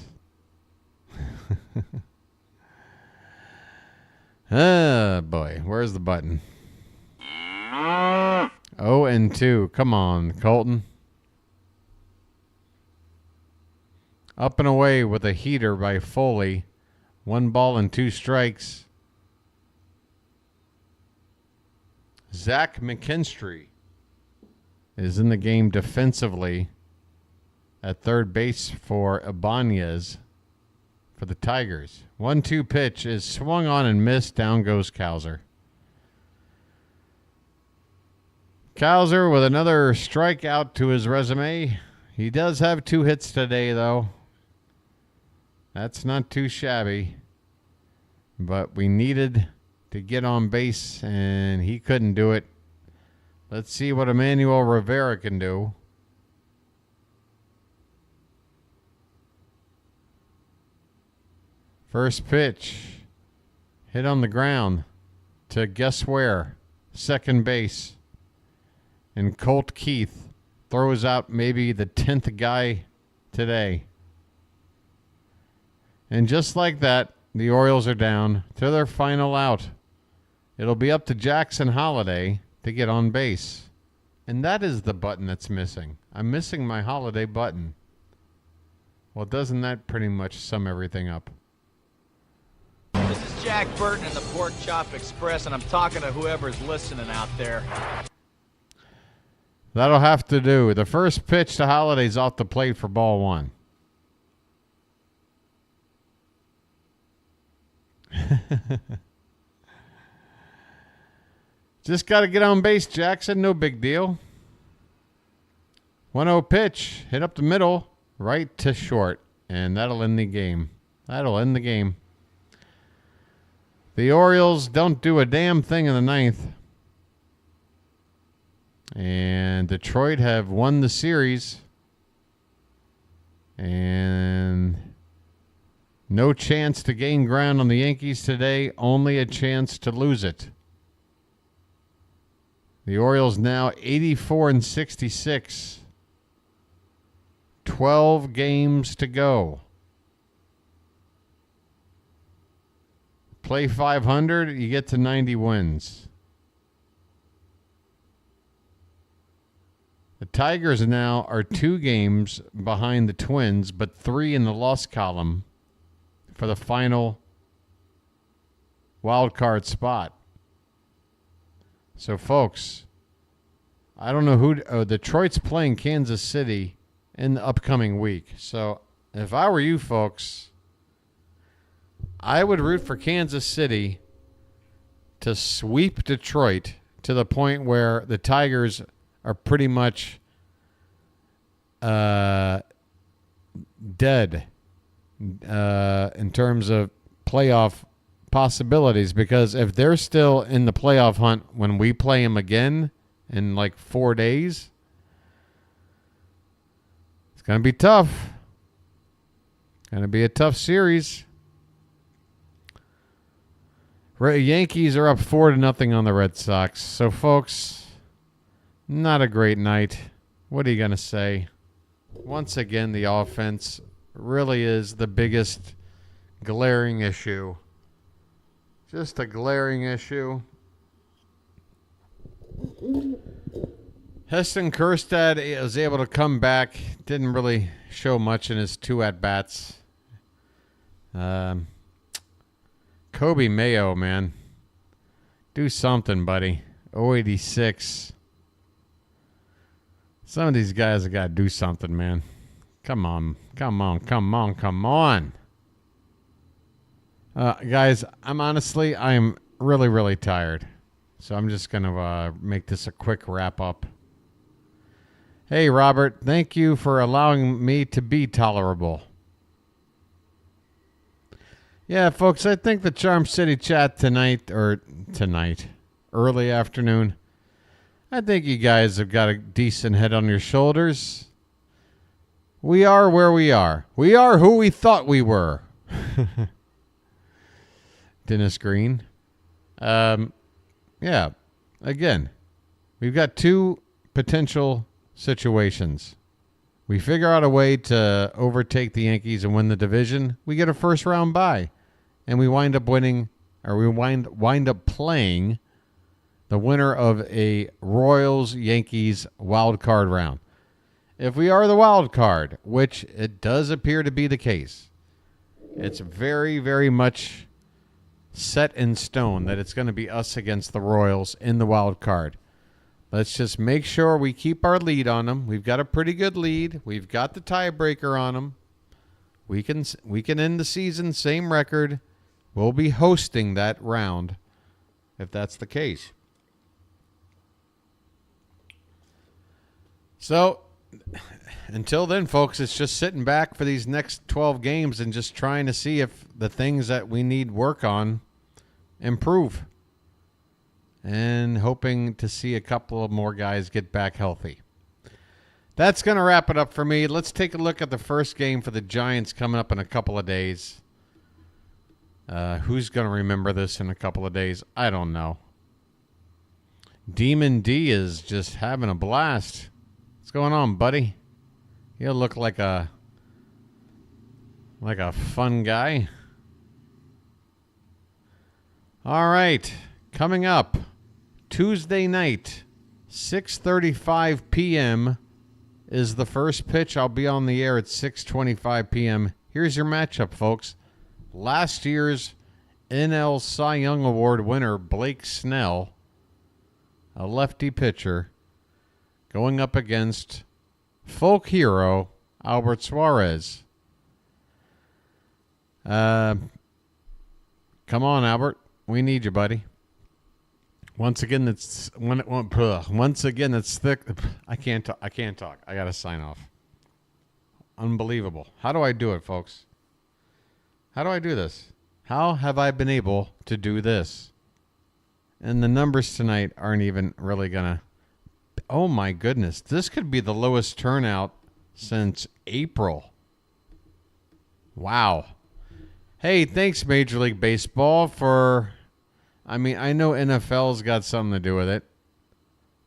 Boy, where's the button? 0-2. Come on, Colton. Up and away with a heater by Foley. 1 ball and 2 strikes. Zach McKinstry is in the game defensively at third base for Ibanez for the Tigers. 1-2 pitch is swung on and missed. Down goes Keider. Keider with another strikeout to his resume. He does have 2 hits today, though. That's not too shabby. But we needed to get on base, and he couldn't do it. Let's see what Emmanuel Rivera can do. First pitch. Hit on the ground to guess where? Second base. And Colt Keith throws out maybe the 10th guy today. And just like that, the Orioles are down to their final out. It'll be up to Jackson Holiday to get on base. And that is the button that's missing. I'm missing my Holiday button. Well, doesn't that pretty much sum everything up?
This is Jack Burton in the Pork Chop Express, and I'm talking to whoever's listening out there.
That'll have to do. The first pitch to Holiday's off the plate for ball one. Just got to get on base, Jackson. No big deal. 1-0 pitch. Hit up the middle. Right to short. And that'll end the game. That'll end the game. The Orioles don't do a damn thing in the ninth. And Detroit have won the series. And no chance to gain ground on the Yankees today. Only a chance to lose it. The Orioles now 84-66. 12 games to go. Play 500, you get to 90 wins. The Tigers now are 2 games behind the Twins, but 3 in the loss column for the final wild card spot. So, folks, I don't know who... Detroit's playing Kansas City in the upcoming week. So, if I were you folks, I would root for Kansas City to sweep Detroit to the point where the Tigers are pretty much dead in terms of playoff possibilities, because if they're still in the playoff hunt when we play them again in like 4 days, it's going to be tough. Going to be a tough series. Yankees are up 4-0 on the Red Sox. So, folks, not a great night. What are you going to say? Once again, the offense really is the biggest glaring issue. Just a glaring issue. Heston Kjerstad was able to come back. Didn't really show much in his 2 at-bats. Kobe Mayo, man. Do something, buddy. 086. Some of these guys have got to do something, man. Come on. Come on. Come on. Come on. Guys, I'm really, really tired. So I'm just going to make this a quick wrap up. Hey, Robert, thank you for allowing me to be tolerable. Yeah, folks, I think the Charm City chat tonight, early afternoon, I think you guys have got a decent head on your shoulders. We are where we are. We are who we thought we were. Dennis Green. Yeah, again, we've got 2 potential situations. We figure out a way to overtake the Yankees and win the division. We get a first round bye, and we wind up winning, or we wind up playing the winner of a Royals-Yankees wild card round. If we are the wild card, which it does appear to be the case, it's very, very much set in stone that it's going to be us against the Royals in the wild card. Let's just make sure we keep our lead on them. We've got a pretty good lead. We've got the tiebreaker on them. We can end the season same record. We'll be hosting that round if that's the case. So until then, folks, it's just sitting back for these next 12 games and just trying to see if the things that we need work on improve. And hoping to see a couple of more guys get back healthy. That's going to wrap it up for me. Let's take a look at the first game for the Giants coming up in a couple of days. Who's going to remember this in a couple of days? I don't know. Demon D is just having a blast. What's going on, buddy? You look like a fun guy. All right. Coming up Tuesday night, 6:35 p.m. is the first pitch. I'll be on the air at 6:25 p.m. Here's your matchup, folks. Last year's NL Cy Young Award winner, Blake Snell, a lefty pitcher, going up against folk hero Albert Suarez. Come on, Albert. We need you, buddy. Once again, it's thick. I can't talk. I gotta sign off. Unbelievable. How do I do it, folks? How do I do this? How have I been able to do this? And the numbers tonight aren't even really gonna. Oh my goodness! This could be the lowest turnout since April. Wow. Hey, thanks Major League Baseball for. I mean, I know NFL's got something to do with it,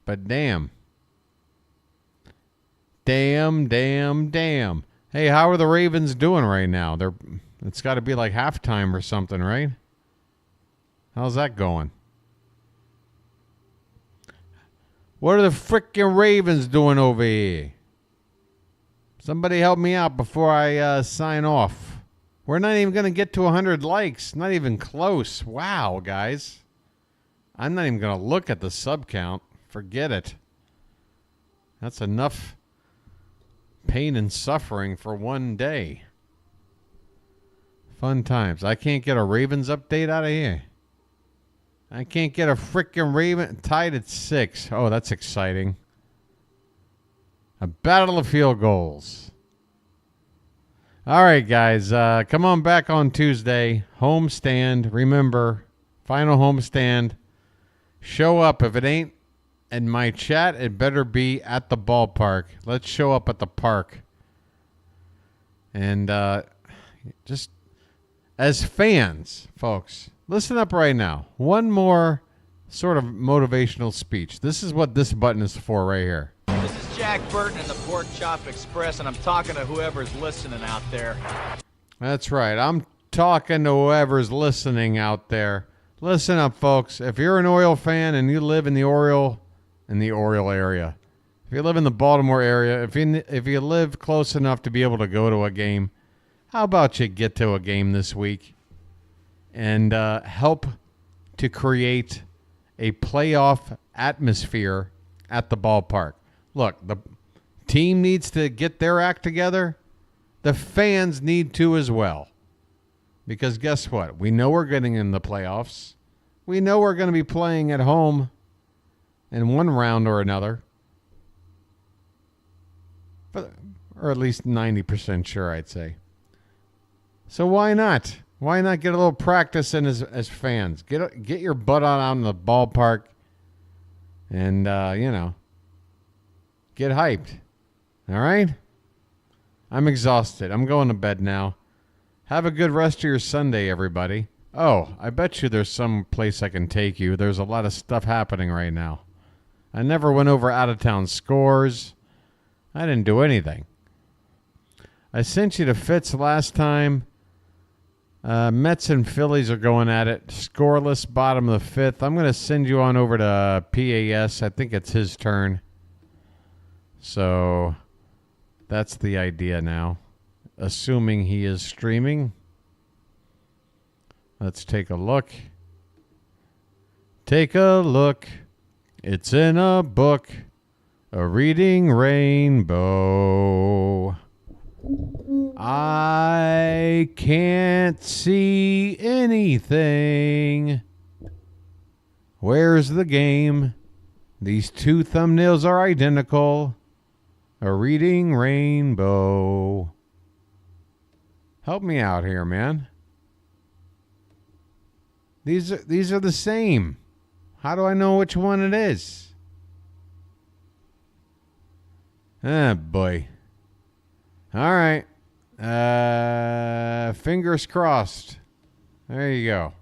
but damn. Damn. Hey, how are the Ravens doing right now? It's got to be like halftime or something, right? How's that going? What are the frickin' Ravens doing over here? Somebody help me out before I sign off. We're not even going to get to 100 likes. Not even close. Wow, guys. I'm not even going to look at the sub count. Forget it. That's enough pain and suffering for one day. Fun times. I can't get a Ravens update out of here. I can't get a frickin' Raven tied at 6. Oh, that's exciting. A battle of field goals. All right, guys. Come on back on Tuesday. Homestand. Remember, final homestand. Show up. If it ain't in my chat, it better be at the ballpark. Let's show up at the park. And just as fans, folks, listen up right now. One more sort of motivational speech. This is what this button is for right here.
This is Jack Burton in the Pork Chop Express, and I'm talking to whoever's listening out there.
That's right. I'm talking to whoever's listening out there. Listen up, folks. If you're an Oriole fan and you live in the Oriole area, if you live in the Baltimore area, if you live close enough to be able to go to a game, how about you get to a game this week and help to create a playoff atmosphere at the ballpark? Look, the team needs to get their act together. The fans need to as well. Because guess what? We know we're getting in the playoffs. We know we're going to be playing at home in one round or another. Or at least 90% sure, I'd say. So why not? Why not get a little practice in as fans? Get your butt out in the ballpark and, get hyped. All right? I'm exhausted. I'm going to bed now. Have a good rest of your Sunday, everybody. Oh, I bet you there's some place I can take you. There's a lot of stuff happening right now. I never went over out-of-town scores. I didn't do anything. I sent you to Fitz last time. Mets and Phillies are going at it. Scoreless, bottom of the fifth. I'm going to send you on over to PAS. I think it's his turn. So that's the idea now. Assuming he is streaming. Let's take a look. Take a look. It's in a book. A reading rainbow. I can't see anything. Where's the game? These two thumbnails are identical. A reading rainbow. Help me out here, man. These are the same. How do I know which one it is? Ah, boy. All right. Fingers crossed. There you go.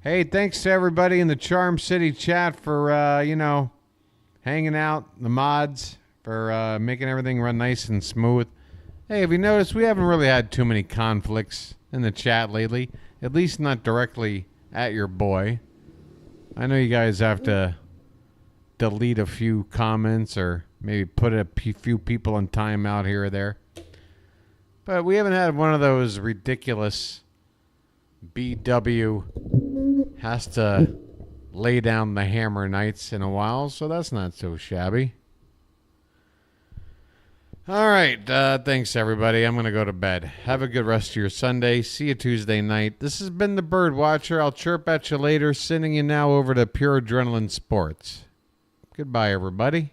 Hey, thanks to everybody in the Charm City chat for, hanging out, the mods, for making everything run nice and smooth. Hey, have you noticed we haven't really had too many conflicts in the chat lately? At least not directly at your boy. I know you guys have to delete a few comments or Maybe put a few people in timeout here or there. But we haven't had one of those ridiculous BW has to lay down the hammer nights in a while, so that's not so shabby. All right. Thanks, everybody. I'm going to go to bed. Have a good rest of your Sunday. See you Tuesday night. This has been the Bird Watcher. I'll chirp at you later, sending you now over to Pure Adrenaline Sports. Goodbye, everybody.